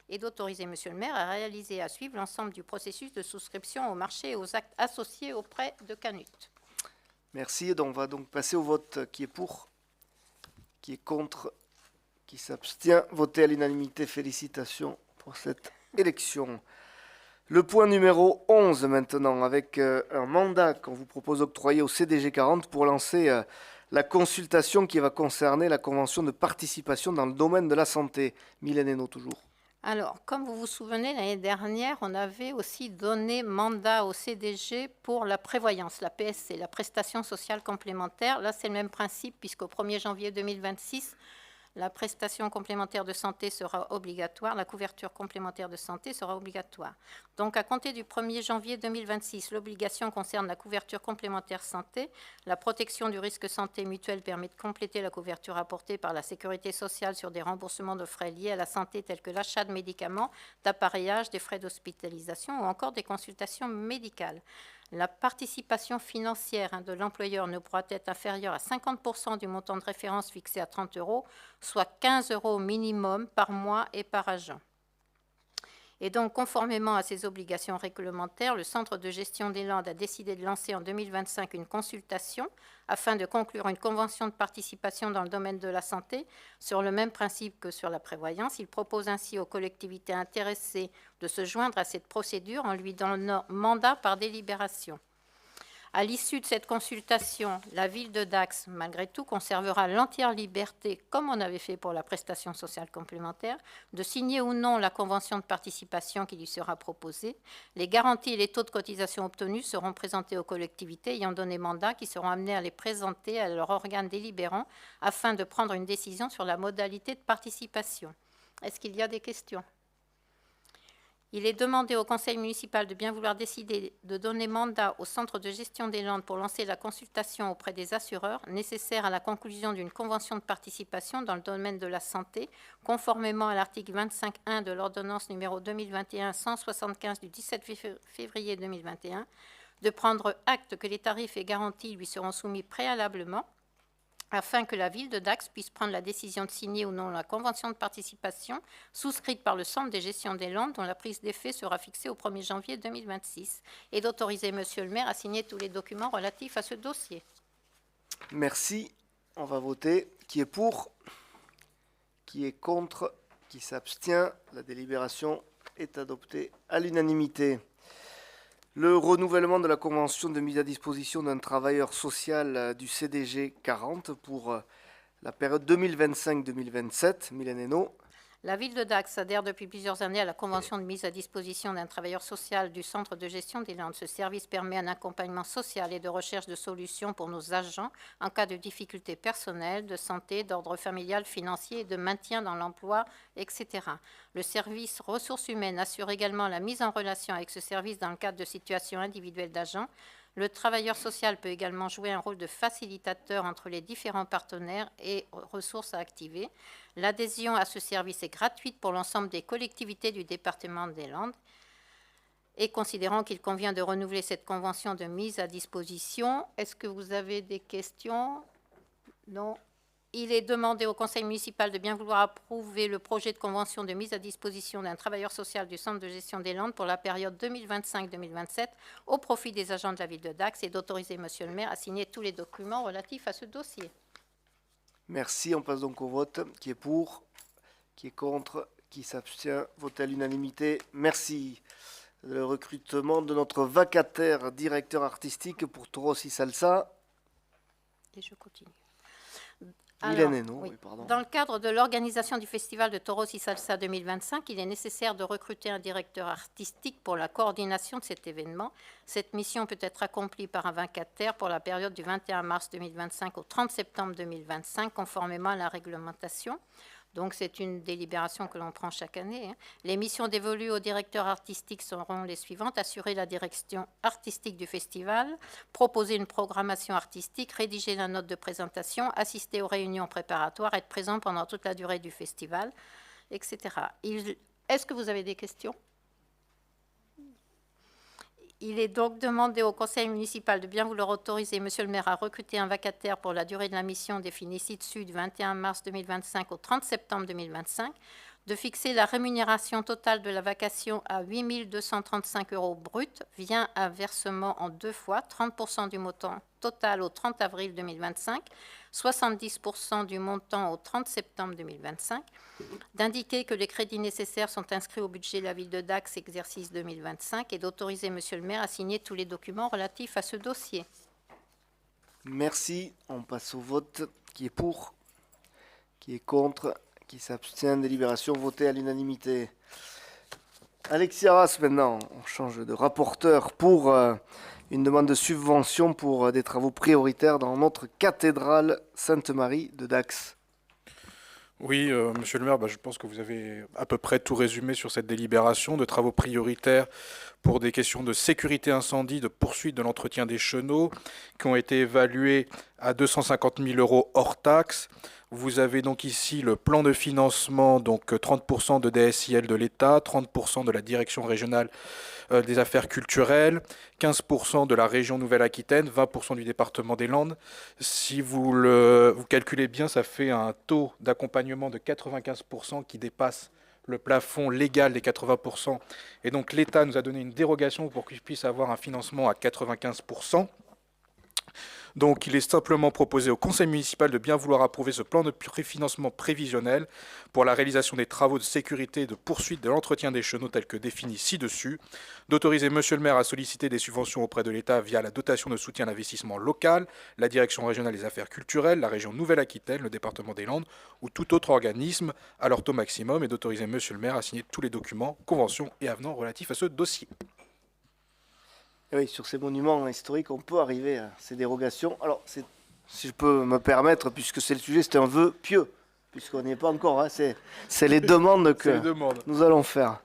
et d'autoriser Monsieur le maire à réaliser et à suivre l'ensemble du processus de souscription au marché et aux actes associés auprès de CANUT. Merci. Donc, on va donc passer au vote. Qui est pour? Qui est contre? Qui s'abstient? Voté à l'unanimité. Félicitations pour cette élection. Le point numéro 11 maintenant, avec un mandat qu'on vous propose d'octroyer au CDG 40 pour lancer la consultation qui va concerner la convention de participation dans le domaine de la santé. Mylène Hainaut, toujours. Alors, comme vous vous souvenez, l'année dernière, on avait aussi donné mandat au CDG pour la prévoyance, la PSC, la prestation sociale complémentaire. Là, c'est le même principe, puisqu'au 1er janvier 2026, la prestation complémentaire de santé sera obligatoire, la couverture complémentaire de santé sera obligatoire. Donc, à compter du 1er janvier 2026, l'obligation concerne la couverture complémentaire santé. La protection du risque santé mutuel permet de compléter la couverture apportée par la sécurité sociale sur des remboursements de frais liés à la santé tels que l'achat de médicaments, d'appareillage, des frais d'hospitalisation ou encore des consultations médicales. La participation financière de l'employeur ne pourra être inférieure à 50% du montant de référence fixé à 30 €, soit 15 € minimum par mois et par agent. Et donc, conformément à ces obligations réglementaires, le Centre de gestion des Landes a décidé de lancer en 2025 une consultation afin de conclure une convention de participation dans le domaine de la santé sur le même principe que sur la prévoyance. Il propose ainsi aux collectivités intéressées de se joindre à cette procédure en lui donnant mandat par délibération. À l'issue de cette consultation, la ville de Dax, malgré tout, conservera l'entière liberté, comme on avait fait pour la prestation sociale complémentaire, de signer ou non la convention de participation qui lui sera proposée. Les garanties et les taux de cotisation obtenus seront présentés aux collectivités ayant donné mandat, qui seront amenées à les présenter à leur organe délibérant afin de prendre une décision sur la modalité de participation. Est-ce qu'il y a des questions ? Il est demandé au conseil municipal de bien vouloir décider de donner mandat au Centre de gestion des Landes pour lancer la consultation auprès des assureurs nécessaire à la conclusion d'une convention de participation dans le domaine de la santé, conformément à l'article 25.1 de l'ordonnance numéro 2021-175 du 17 février 2021, de prendre acte que les tarifs et garanties lui seront soumis préalablement afin que la ville de Dax puisse prendre la décision de signer ou non la convention de participation souscrite par le Centre de gestion des Landes, dont la prise d'effet sera fixée au 1er janvier 2026, et d'autoriser Monsieur le maire à signer tous les documents relatifs à ce dossier. Merci. On va voter. Qui est pour? Qui est contre? Qui s'abstient? La délibération est adoptée à l'unanimité. Le renouvellement de la convention de mise à disposition d'un travailleur social du CDG 40 pour la période 2025-2027. Mylène Hénaud. La ville de Dax adhère depuis plusieurs années à la convention de mise à disposition d'un travailleur social du Centre de gestion des Landes. Ce service permet un accompagnement social et de recherche de solutions pour nos agents en cas de difficultés personnelles, de santé, d'ordre familial, financier et de maintien dans l'emploi, etc. Le service ressources humaines assure également la mise en relation avec ce service dans le cadre de situations individuelles d'agents. Le travailleur social peut également jouer un rôle de facilitateur entre les différents partenaires et ressources à activer. L'adhésion à ce service est gratuite pour l'ensemble des collectivités du département des Landes. Et considérant qu'il convient de renouveler cette convention de mise à disposition, est-ce que vous avez des questions? Non. Il est demandé au conseil municipal de bien vouloir approuver le projet de convention de mise à disposition d'un travailleur social du Centre de gestion des Landes pour la période 2025-2027 au profit des agents de la ville de Dax et d'autoriser Monsieur le maire à signer tous les documents relatifs à ce dossier. Merci. On passe donc au vote. Qui est pour? Qui est contre? Qui s'abstient? Voté à l'unanimité. Merci. Le recrutement de notre vacataire directeur artistique pour Toros y Salsa. Et je continue. Mylène Hénaud, oui. Oui, pardon. Dans le cadre de l'organisation du festival de Toros y Salsa 2025, il est nécessaire de recruter un directeur artistique pour la coordination de cet événement. Cette mission peut être accomplie par un vacataire pour la période du 21 mars 2025 au 30 septembre 2025, conformément à la réglementation. Donc, c'est une délibération que l'on prend chaque année. Les missions dévolues au directeur artistique seront les suivantes: assurer la direction artistique du festival, proposer une programmation artistique, rédiger la note de présentation, assister aux réunions préparatoires, être présent pendant toute la durée du festival, etc. Est-ce que vous avez des questions? Il est donc demandé au conseil municipal de bien vouloir autoriser Monsieur le maire à recruter un vacataire pour la durée de la mission définie ci-dessus du 21 mars 2025 au 30 septembre 2025, de fixer la rémunération totale de la vacation à 8 235 € brut via un versement en 2 fois, 30% du montant total au 30 avril 2025, 70% du montant au 30 septembre 2025, d'indiquer que les crédits nécessaires sont inscrits au budget de la ville de Dax exercice 2025 et d'autoriser Monsieur le maire à signer tous les documents relatifs à ce dossier. Merci. On passe au vote. Qui est pour? Qui est contre? Qui s'abstient? Délibération votée à l'unanimité. Alexis Arras, maintenant, on change de rapporteur pour une demande de subvention pour des travaux prioritaires dans notre cathédrale Sainte-Marie de Dax. Oui, monsieur le maire, je pense que vous avez à peu près tout résumé sur cette délibération de travaux prioritaires pour des questions de sécurité incendie, de poursuite de l'entretien des chenaux, qui ont été évalués à 250 000 € hors taxe. Vous avez donc ici le plan de financement, donc 30% de DSIL de l'État, 30% de la direction régionale des affaires culturelles, 15% de la région Nouvelle-Aquitaine, 20% du département des Landes. Si vous calculez bien, ça fait un taux d'accompagnement de 95% qui dépasse le plafond légal des 80%. Et donc l'État nous a donné une dérogation pour qu'il puisse avoir un financement à 95%. Donc il est simplement proposé au conseil municipal de bien vouloir approuver ce plan de préfinancement prévisionnel pour la réalisation des travaux de sécurité et de poursuite de l'entretien des chenaux tels que définis ci-dessus, d'autoriser monsieur le maire à solliciter des subventions auprès de l'État via la dotation de soutien à l'investissement local, la direction régionale des affaires culturelles, la région Nouvelle-Aquitaine, le département des Landes ou tout autre organisme à leur taux maximum et d'autoriser monsieur le maire à signer tous les documents, conventions et avenants relatifs à ce dossier. Et oui, sur ces monuments historiques, on peut arriver à ces dérogations. Alors, si je peux me permettre, puisque c'est le sujet, c'est un vœu pieux, puisqu'on n'y est pas encore. Hein, c'est les demandes que nous allons faire.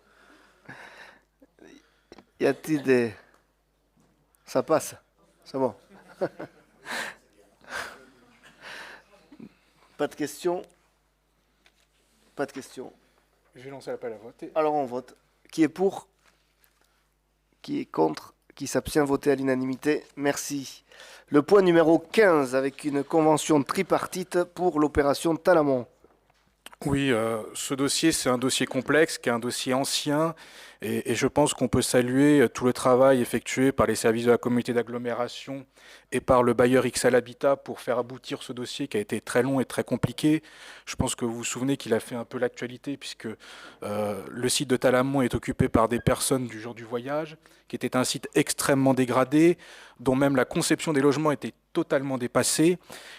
Y a-t-il des... Ça passe. C'est bon. Pas de questions? Pas de questions. Je vais lancer l'appel à voter. Alors on vote. Qui est pour? Qui est contre? Qui s'abstient? Voté à l'unanimité. Merci. Le point numéro 15, avec une convention tripartite pour l'opération Talamon. Oui, ce dossier, c'est un dossier complexe, qui est un dossier ancien, et je pense qu'on peut saluer tout le travail effectué par les services de la communauté d'agglomération et par le bailleur XL Habitat pour faire aboutir ce dossier qui a été très long et très compliqué. Je pense que vous vous souvenez qu'il a fait un peu l'actualité, puisque le site de Talamon est occupé par des personnes du genre du voyage, qui était un site extrêmement dégradé, dont même la conception des logements était totalement dépassée,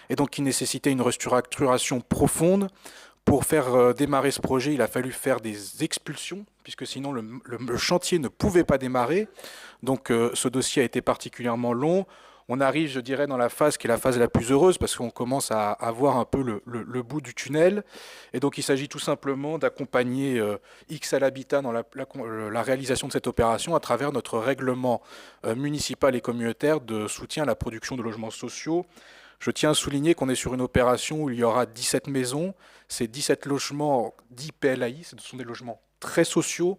et donc qui nécessitait une restructuration profonde. Pour faire démarrer ce projet, il a fallu faire des expulsions, puisque sinon le chantier ne pouvait pas démarrer. Donc ce dossier a été particulièrement long. On arrive, je dirais, dans la phase qui est la phase la plus heureuse, parce qu'on commence à voir un peu le bout du tunnel. Et donc il s'agit tout simplement d'accompagner XL Habitat dans la réalisation de cette opération à travers notre règlement municipal et communautaire de soutien à la production de logements sociaux. Je tiens à souligner qu'on est sur une opération où il y aura 17 maisons. Ces 17 logements dits PLAI, ce sont des logements très sociaux,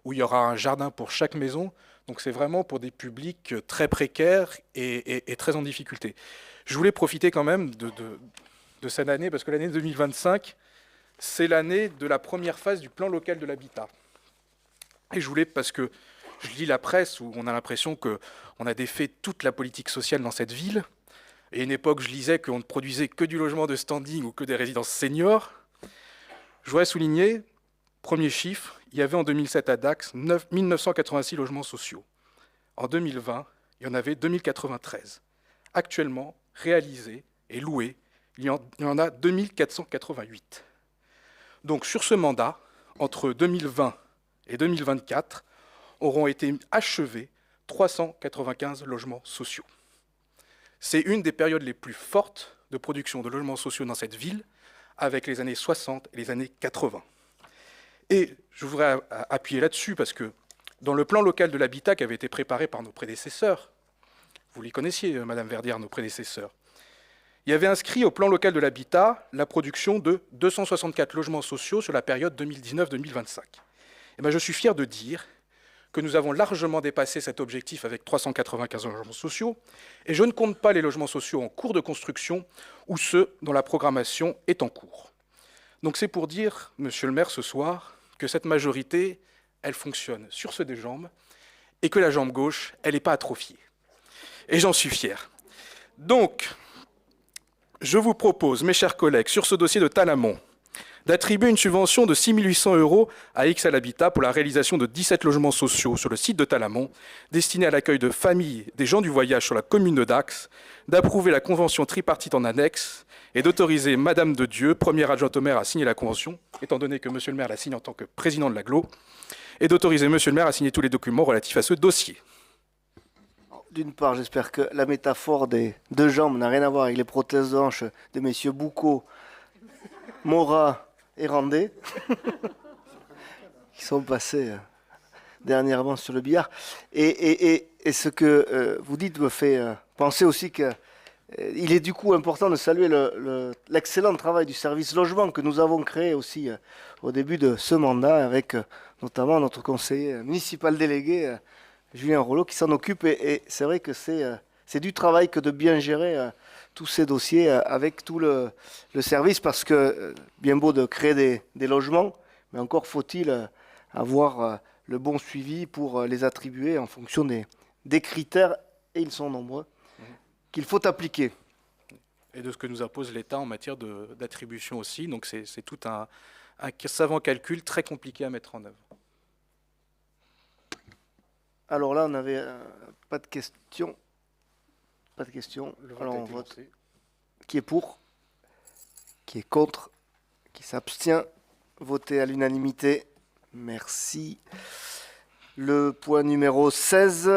où il y aura un jardin pour chaque maison. Donc c'est vraiment pour des publics très précaires et très en difficulté. Je voulais profiter quand même de cette année, parce que l'année 2025, c'est l'année de la première phase du plan local de l'habitat. Et je voulais, parce que je lis la presse, où on a l'impression qu'on a défait toute la politique sociale dans cette ville. Et à une époque, je lisais qu'on ne produisait que du logement de standing ou que des résidences seniors. Je voudrais souligner, premier chiffre, il y avait en 2007 à Dax 1986 logements sociaux. En 2020, il y en avait 2093. Actuellement, réalisés et loués, il y en a 2488. Donc sur ce mandat, entre 2020 et 2024, auront été achevés 395 logements sociaux. C'est une des périodes les plus fortes de production de logements sociaux dans cette ville, avec les années 60 et les années 80. Et je voudrais appuyer là-dessus, parce que dans le plan local de l'habitat qui avait été préparé par nos prédécesseurs, vous les connaissiez, Madame Verdière, nos prédécesseurs, il y avait inscrit au plan local de l'habitat la production de 264 logements sociaux sur la période 2019-2025. Et bien, je suis fier de dire que nous avons largement dépassé cet objectif avec 395 logements sociaux, et je ne compte pas les logements sociaux en cours de construction ou ceux dont la programmation est en cours. Donc c'est pour dire, Monsieur le maire, ce soir, que cette majorité, elle fonctionne sur ses deux jambes, et que la jambe gauche, elle n'est pas atrophiée. Et j'en suis fier. Donc, je vous propose, mes chers collègues, sur ce dossier de Talamon, d'attribuer une subvention de 6 800 € à XL Habitat pour la réalisation de 17 logements sociaux sur le site de Talamon, destinés à l'accueil de familles des gens du voyage sur la commune de Dax, d'approuver la convention tripartite en annexe et d'autoriser Madame de Dieu, première adjointe au maire, à signer la convention, étant donné que Monsieur le maire la signe en tant que président de l'agglo, et d'autoriser Monsieur le maire à signer tous les documents relatifs à ce dossier. D'une part, j'espère que la métaphore des deux jambes n'a rien à voir avec les prothèses de hanches de messieurs Boucault, Morat et Randé, qui sont passés dernièrement sur le billard. Et ce que vous dites me fait penser aussi qu'il est du coup important de saluer l'excellent travail du service logement que nous avons créé aussi au début de ce mandat, avec notamment notre conseiller municipal délégué, Julien Rollo, qui s'en occupe. Et c'est vrai que c'est du travail que de bien gérer tous ces dossiers avec tout le service, parce que bien beau de créer des logements, mais encore faut-il avoir le bon suivi pour les attribuer en fonction des critères, et ils sont nombreux, qu'il faut appliquer. Et de ce que nous impose l'État en matière d'attribution aussi. Donc c'est tout un savant calcul très compliqué à mettre en œuvre. Alors là, on n'avait pas de questions. Pas de questions. Le vote Alors a on été vote. lancé. Qui est pour? Qui est contre? Qui s'abstient? Voté à l'unanimité. Merci. Le point numéro 16,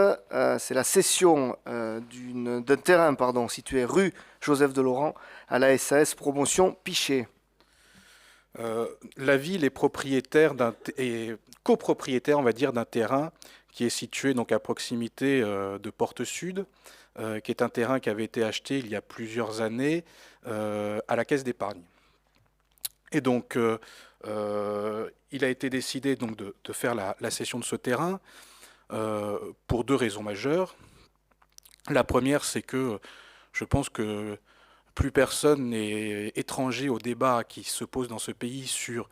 c'est la cession d'un terrain situé rue Joseph de Laurent à la SAS Promotion Pichet. La ville est propriétaire et copropriétaire, on va dire, d'un terrain qui est situé donc à proximité de Porte Sud, qui est un terrain qui avait été acheté il y a plusieurs années à la Caisse d'épargne. Et donc, il a été décidé donc de faire la cession de ce terrain. pour deux raisons majeures. La première, c'est que je pense que plus personne n'est étranger au débat qui se pose dans ce pays sur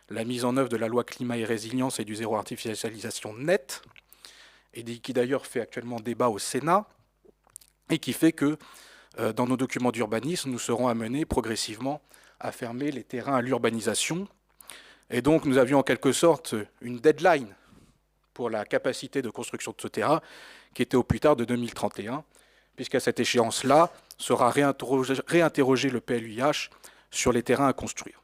la mise en œuvre de la loi climat et résilience et du zéro artificialisation net, et qui d'ailleurs fait actuellement débat au Sénat, et qui fait que dans nos documents d'urbanisme, nous serons amenés progressivement à fermer les terrains à l'urbanisation. Et donc nous avions en quelque sorte une deadline pour la capacité de construction de ce terrain, qui était au plus tard de 2031, puisqu'à cette échéance-là sera réinterrogé le PLUiH sur les terrains à construire.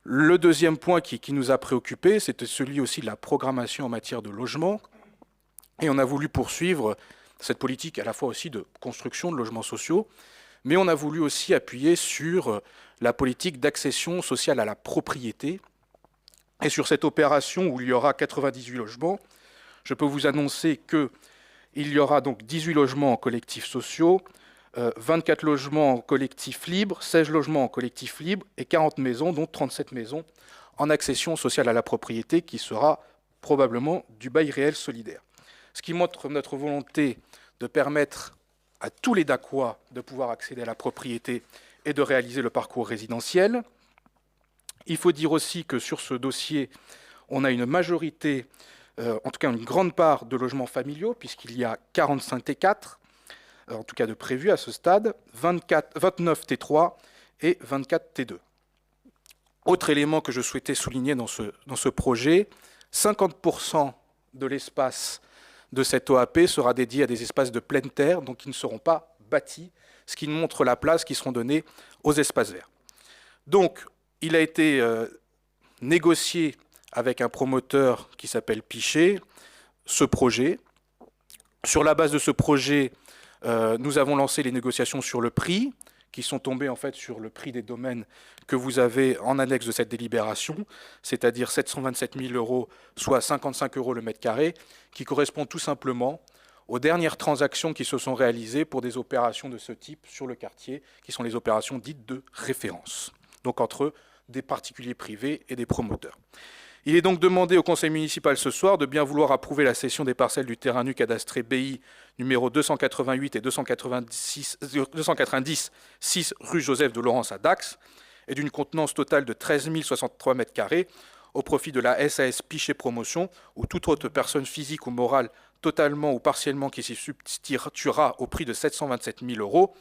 Le deuxième point qui nous a préoccupés, c'était celui aussi de la programmation en matière de logement. Et on a voulu poursuivre cette politique à la fois aussi de construction de logements sociaux, mais on a voulu aussi appuyer sur la politique d'accession sociale à la propriété. Et sur cette opération où il y aura 98 logements, je peux vous annoncer qu'il y aura donc 18 logements en collectifs sociaux, 24 logements en collectif libre, 16 logements en collectif libre et 40 maisons, dont 37 maisons en accession sociale à la propriété, qui sera probablement du bail réel solidaire. Ce qui montre notre volonté de permettre à tous les Dacois de pouvoir accéder à la propriété et de réaliser le parcours résidentiel. Il faut dire aussi que sur ce dossier, on a une majorité, en tout cas une grande part de logements familiaux, puisqu'il y a 45 T4, en tout cas de prévus à ce stade, 29 T3 et 24 T2. Autre élément que je souhaitais souligner dans ce projet, 50% de l'espace de cette OAP sera dédié à des espaces de pleine terre, donc qui ne seront pas bâtis, ce qui montre la place qui seront donnés aux espaces verts. Donc, il a été négocié avec un promoteur qui s'appelle Pichet, ce projet. Sur la base de ce projet, nous avons lancé les négociations sur le prix, qui sont tombées en fait sur le prix des domaines que vous avez en annexe de cette délibération, c'est-à-dire 727 000 €, soit 55 € le mètre carré, qui correspond tout simplement aux dernières transactions qui se sont réalisées pour des opérations de ce type sur le quartier, qui sont les opérations dites de référence, donc entre des particuliers privés et des promoteurs. Il est donc demandé au conseil municipal ce soir de bien vouloir approuver la cession des parcelles du terrain nu cadastré BI numéro 288 et 290 6 rue Joseph de Laurence à Dax, et d'une contenance totale de 13 063 m² au profit de la SAS Pichet Promotion ou toute autre personne physique ou morale totalement ou partiellement qui s'y substituera au prix de 727 000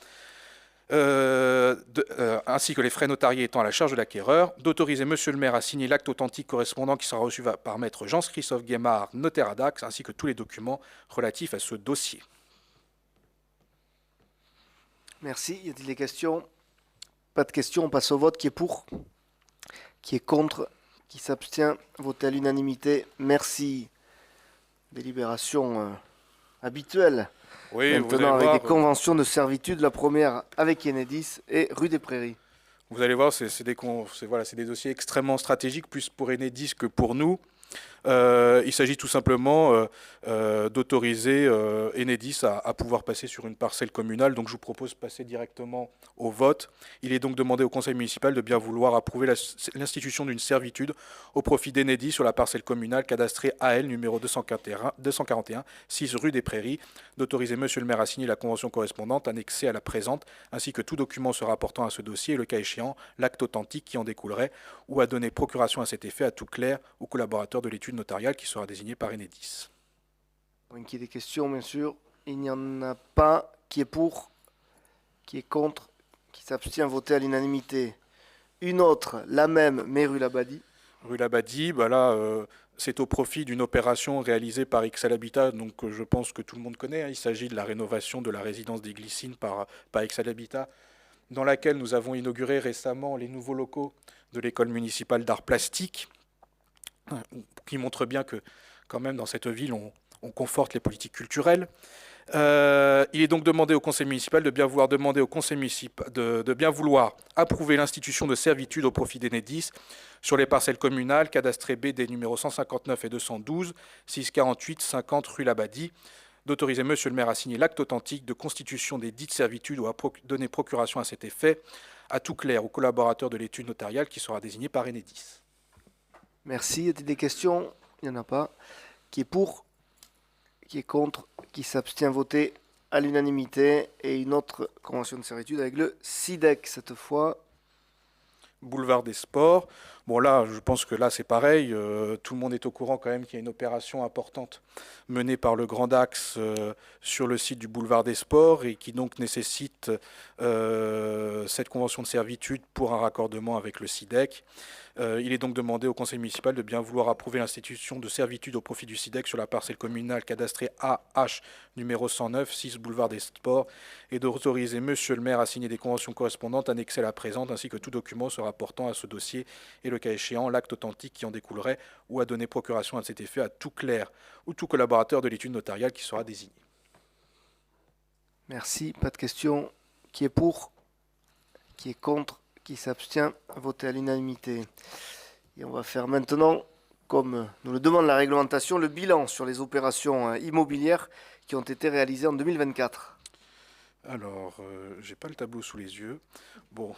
€, ainsi que les frais notariés étant à la charge de l'acquéreur, d'autoriser Monsieur le maire à signer l'acte authentique correspondant qui sera reçu par maître Jean-Christophe Guémard, notaire à Dax, ainsi que tous les documents relatifs à ce dossier. Merci. Y a-t-il des questions? Pas de questions. On passe au vote. Qui est pour? Qui est contre? Qui s'abstient? Voté à l'unanimité. Merci. Délibération habituelle. Oui, maintenant, avec des conventions de servitude, la première avec Enedis et rue des Prairies. Vous allez voir, c'est des dossiers extrêmement stratégiques, plus pour Enedis que pour nous. Il s'agit tout simplement d'autoriser Enedis à pouvoir passer sur une parcelle communale. Donc je vous propose de passer directement au vote. Il est donc demandé au conseil municipal de bien vouloir approuver l'institution d'une servitude au profit d'Enedis sur la parcelle communale cadastrée AL numéro 241 6 rue des Prairies, d'autoriser monsieur le maire à signer la convention correspondante annexée à la présente, ainsi que tout document se rapportant à ce dossier et le cas échéant l'acte authentique qui en découlerait, ou à donner procuration à cet effet à tout clerc ou collaborateur de l'étude notariale qui sera désigné par Enedis. Donc, il y a des questions, bien sûr. Il n'y en a pas. Qui est pour? Qui est contre? Qui s'abstient? Voté à l'unanimité. Une autre, la même, mais rue Labadie. Rue Labadie, c'est au profit d'une opération réalisée par XL Habitat, donc je pense que tout le monde connaît. Il s'agit de la rénovation de la résidence des Glycines par XL Habitat, dans laquelle nous avons inauguré récemment les nouveaux locaux de l'école municipale d'art plastique, qui montre bien que, quand même, dans cette ville, on conforte les politiques culturelles. Il est donc demandé au conseil municipal de bien vouloir approuver l'institution de servitude au profit d'Enedis sur les parcelles communales cadastrées BD numéro 159 et 212, 648, 50 rue Labadie, d'autoriser monsieur le maire à signer l'acte authentique de constitution des dites servitudes ou à donner procuration à cet effet à tout clerc ou collaborateur de l'étude notariale qui sera désigné par Enedis. Merci. Y a-t-il des questions? Il n'y en a pas. Qui est pour? qui est contre, qui s'abstient, voté à l'unanimité. Et une autre convention de servitude avec le SIDEC cette fois. Boulevard des Sports. Bon là, je pense que là c'est pareil, tout le monde est au courant quand même qu'il y a une opération importante menée par le Grand Axe sur le site du Boulevard des Sports et qui donc nécessite cette convention de servitude pour un raccordement avec le SIDEC. Il est donc demandé au conseil municipal de bien vouloir approuver l'institution de servitude au profit du SIDEC sur la parcelle communale cadastrée AH numéro 109, 6 boulevard des Sports, et d'autoriser monsieur le maire à signer des conventions correspondantes annexées à la présente, ainsi que tout document se rapportant à ce dossier et le cas échéant l'acte authentique qui en découlerait, ou à donner procuration à cet effet à tout clerc ou tout collaborateur de l'étude notariale qui sera désigné. Merci, pas de questions. Qui est pour? Qui est contre? Qui s'abstient? Voté à l'unanimité. Et on va faire maintenant, comme nous le demande la réglementation, le bilan sur les opérations immobilières qui ont été réalisées en 2024. Alors, j'ai pas le tableau sous les yeux. Bon.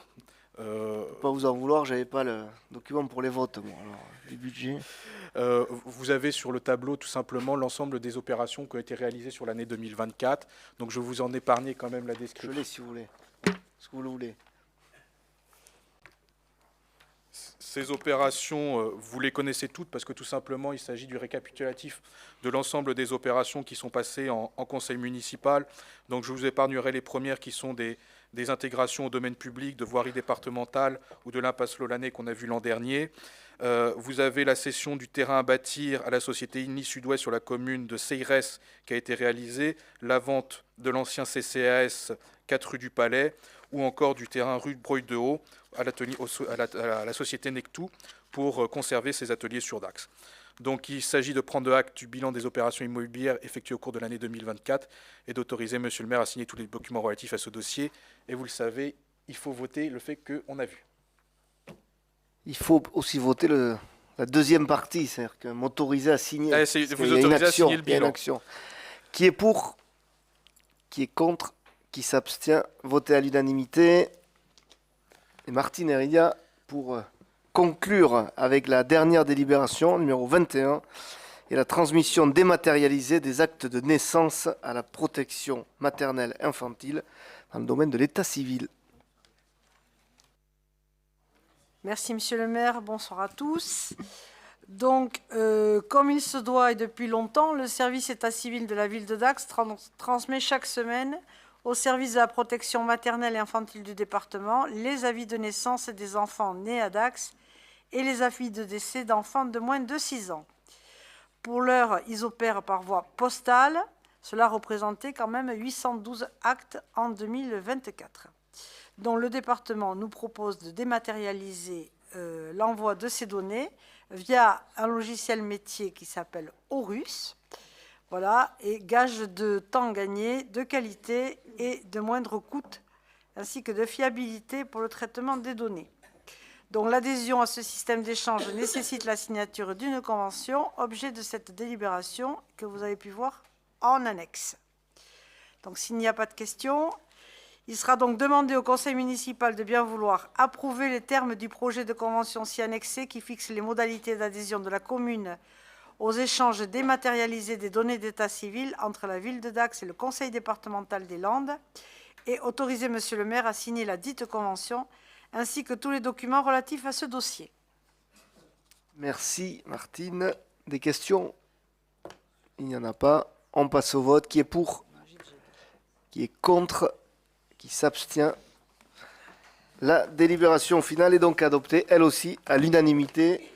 Pas vous en vouloir, j'avais pas le document pour les votes, moi. Alors, les budgets. Vous avez sur le tableau tout simplement l'ensemble des opérations qui ont été réalisées sur l'année 2024. Donc je vous en épargne quand même la description. Je l'ai si vous voulez. Est-ce que vous le voulez? Ces opérations, vous les connaissez toutes parce que tout simplement, il s'agit du récapitulatif de l'ensemble des opérations qui sont passées en conseil municipal. Donc je vous épargnerai les premières qui sont des intégrations au domaine public, de voirie départementale ou de l'impasse Lolanais qu'on a vu l'an dernier. Vous avez la cession du terrain à bâtir à la société INI Sud-Ouest sur la commune de Seyres qui a été réalisée, la vente de l'ancien CCAS 4 rue du Palais, ou encore du terrain rue de Breuil-de-Haut à la société Nectou pour conserver ses ateliers sur Dax. Donc il s'agit de prendre acte du bilan des opérations immobilières effectuées au cours de l'année 2024 et d'autoriser monsieur le maire à signer tous les documents relatifs à ce dossier. Et vous le savez, il faut voter le fait qu'on a vu. Il faut aussi voter la deuxième partie, c'est-à-dire que m'autoriser à signer. Vous autorisez à signer le bilan. Qui est pour? Qui est contre? Qui s'abstient? Voté à l'unanimité. Et Martine Heridia pour conclure avec la dernière délibération, numéro 21, et la transmission dématérialisée des actes de naissance à la protection maternelle infantile dans le domaine de l'état civil. Merci, monsieur le maire. Bonsoir à tous. Donc, comme il se doit et depuis longtemps, le service état civil de la ville de Dax transmet chaque semaine au service de la protection maternelle et infantile du département les avis de naissance des enfants nés à Dax et les avis de décès d'enfants de moins de 6 ans. Pour l'heure, ils opèrent par voie postale. Cela représentait quand même 812 actes en 2024. dont le département nous propose de dématérialiser l'envoi de ces données via un logiciel métier qui s'appelle Horus. Voilà, et gage de temps gagné, de qualité et de moindre coût, ainsi que de fiabilité pour le traitement des données. Donc l'adhésion à ce système d'échange nécessite la signature d'une convention, objet de cette délibération que vous avez pu voir en annexe. Donc s'il n'y a pas de questions, il sera donc demandé au conseil municipal de bien vouloir approuver les termes du projet de convention ci annexé qui fixe les modalités d'adhésion de la commune aux échanges dématérialisés des données d'état civil entre la ville de Dax et le conseil départemental des Landes et autoriser monsieur le maire à signer la dite convention ainsi que tous les documents relatifs à ce dossier. Merci Martine. Des questions? Il n'y en a pas. On passe au vote. Qui est pour? Qui est contre? Qui s'abstient? La délibération finale est donc adoptée, elle aussi, à l'unanimité.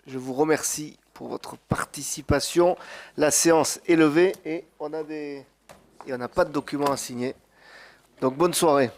Je vous remercie pour votre participation. La séance est levée et on n'a pas de documents à signer. Donc bonne soirée.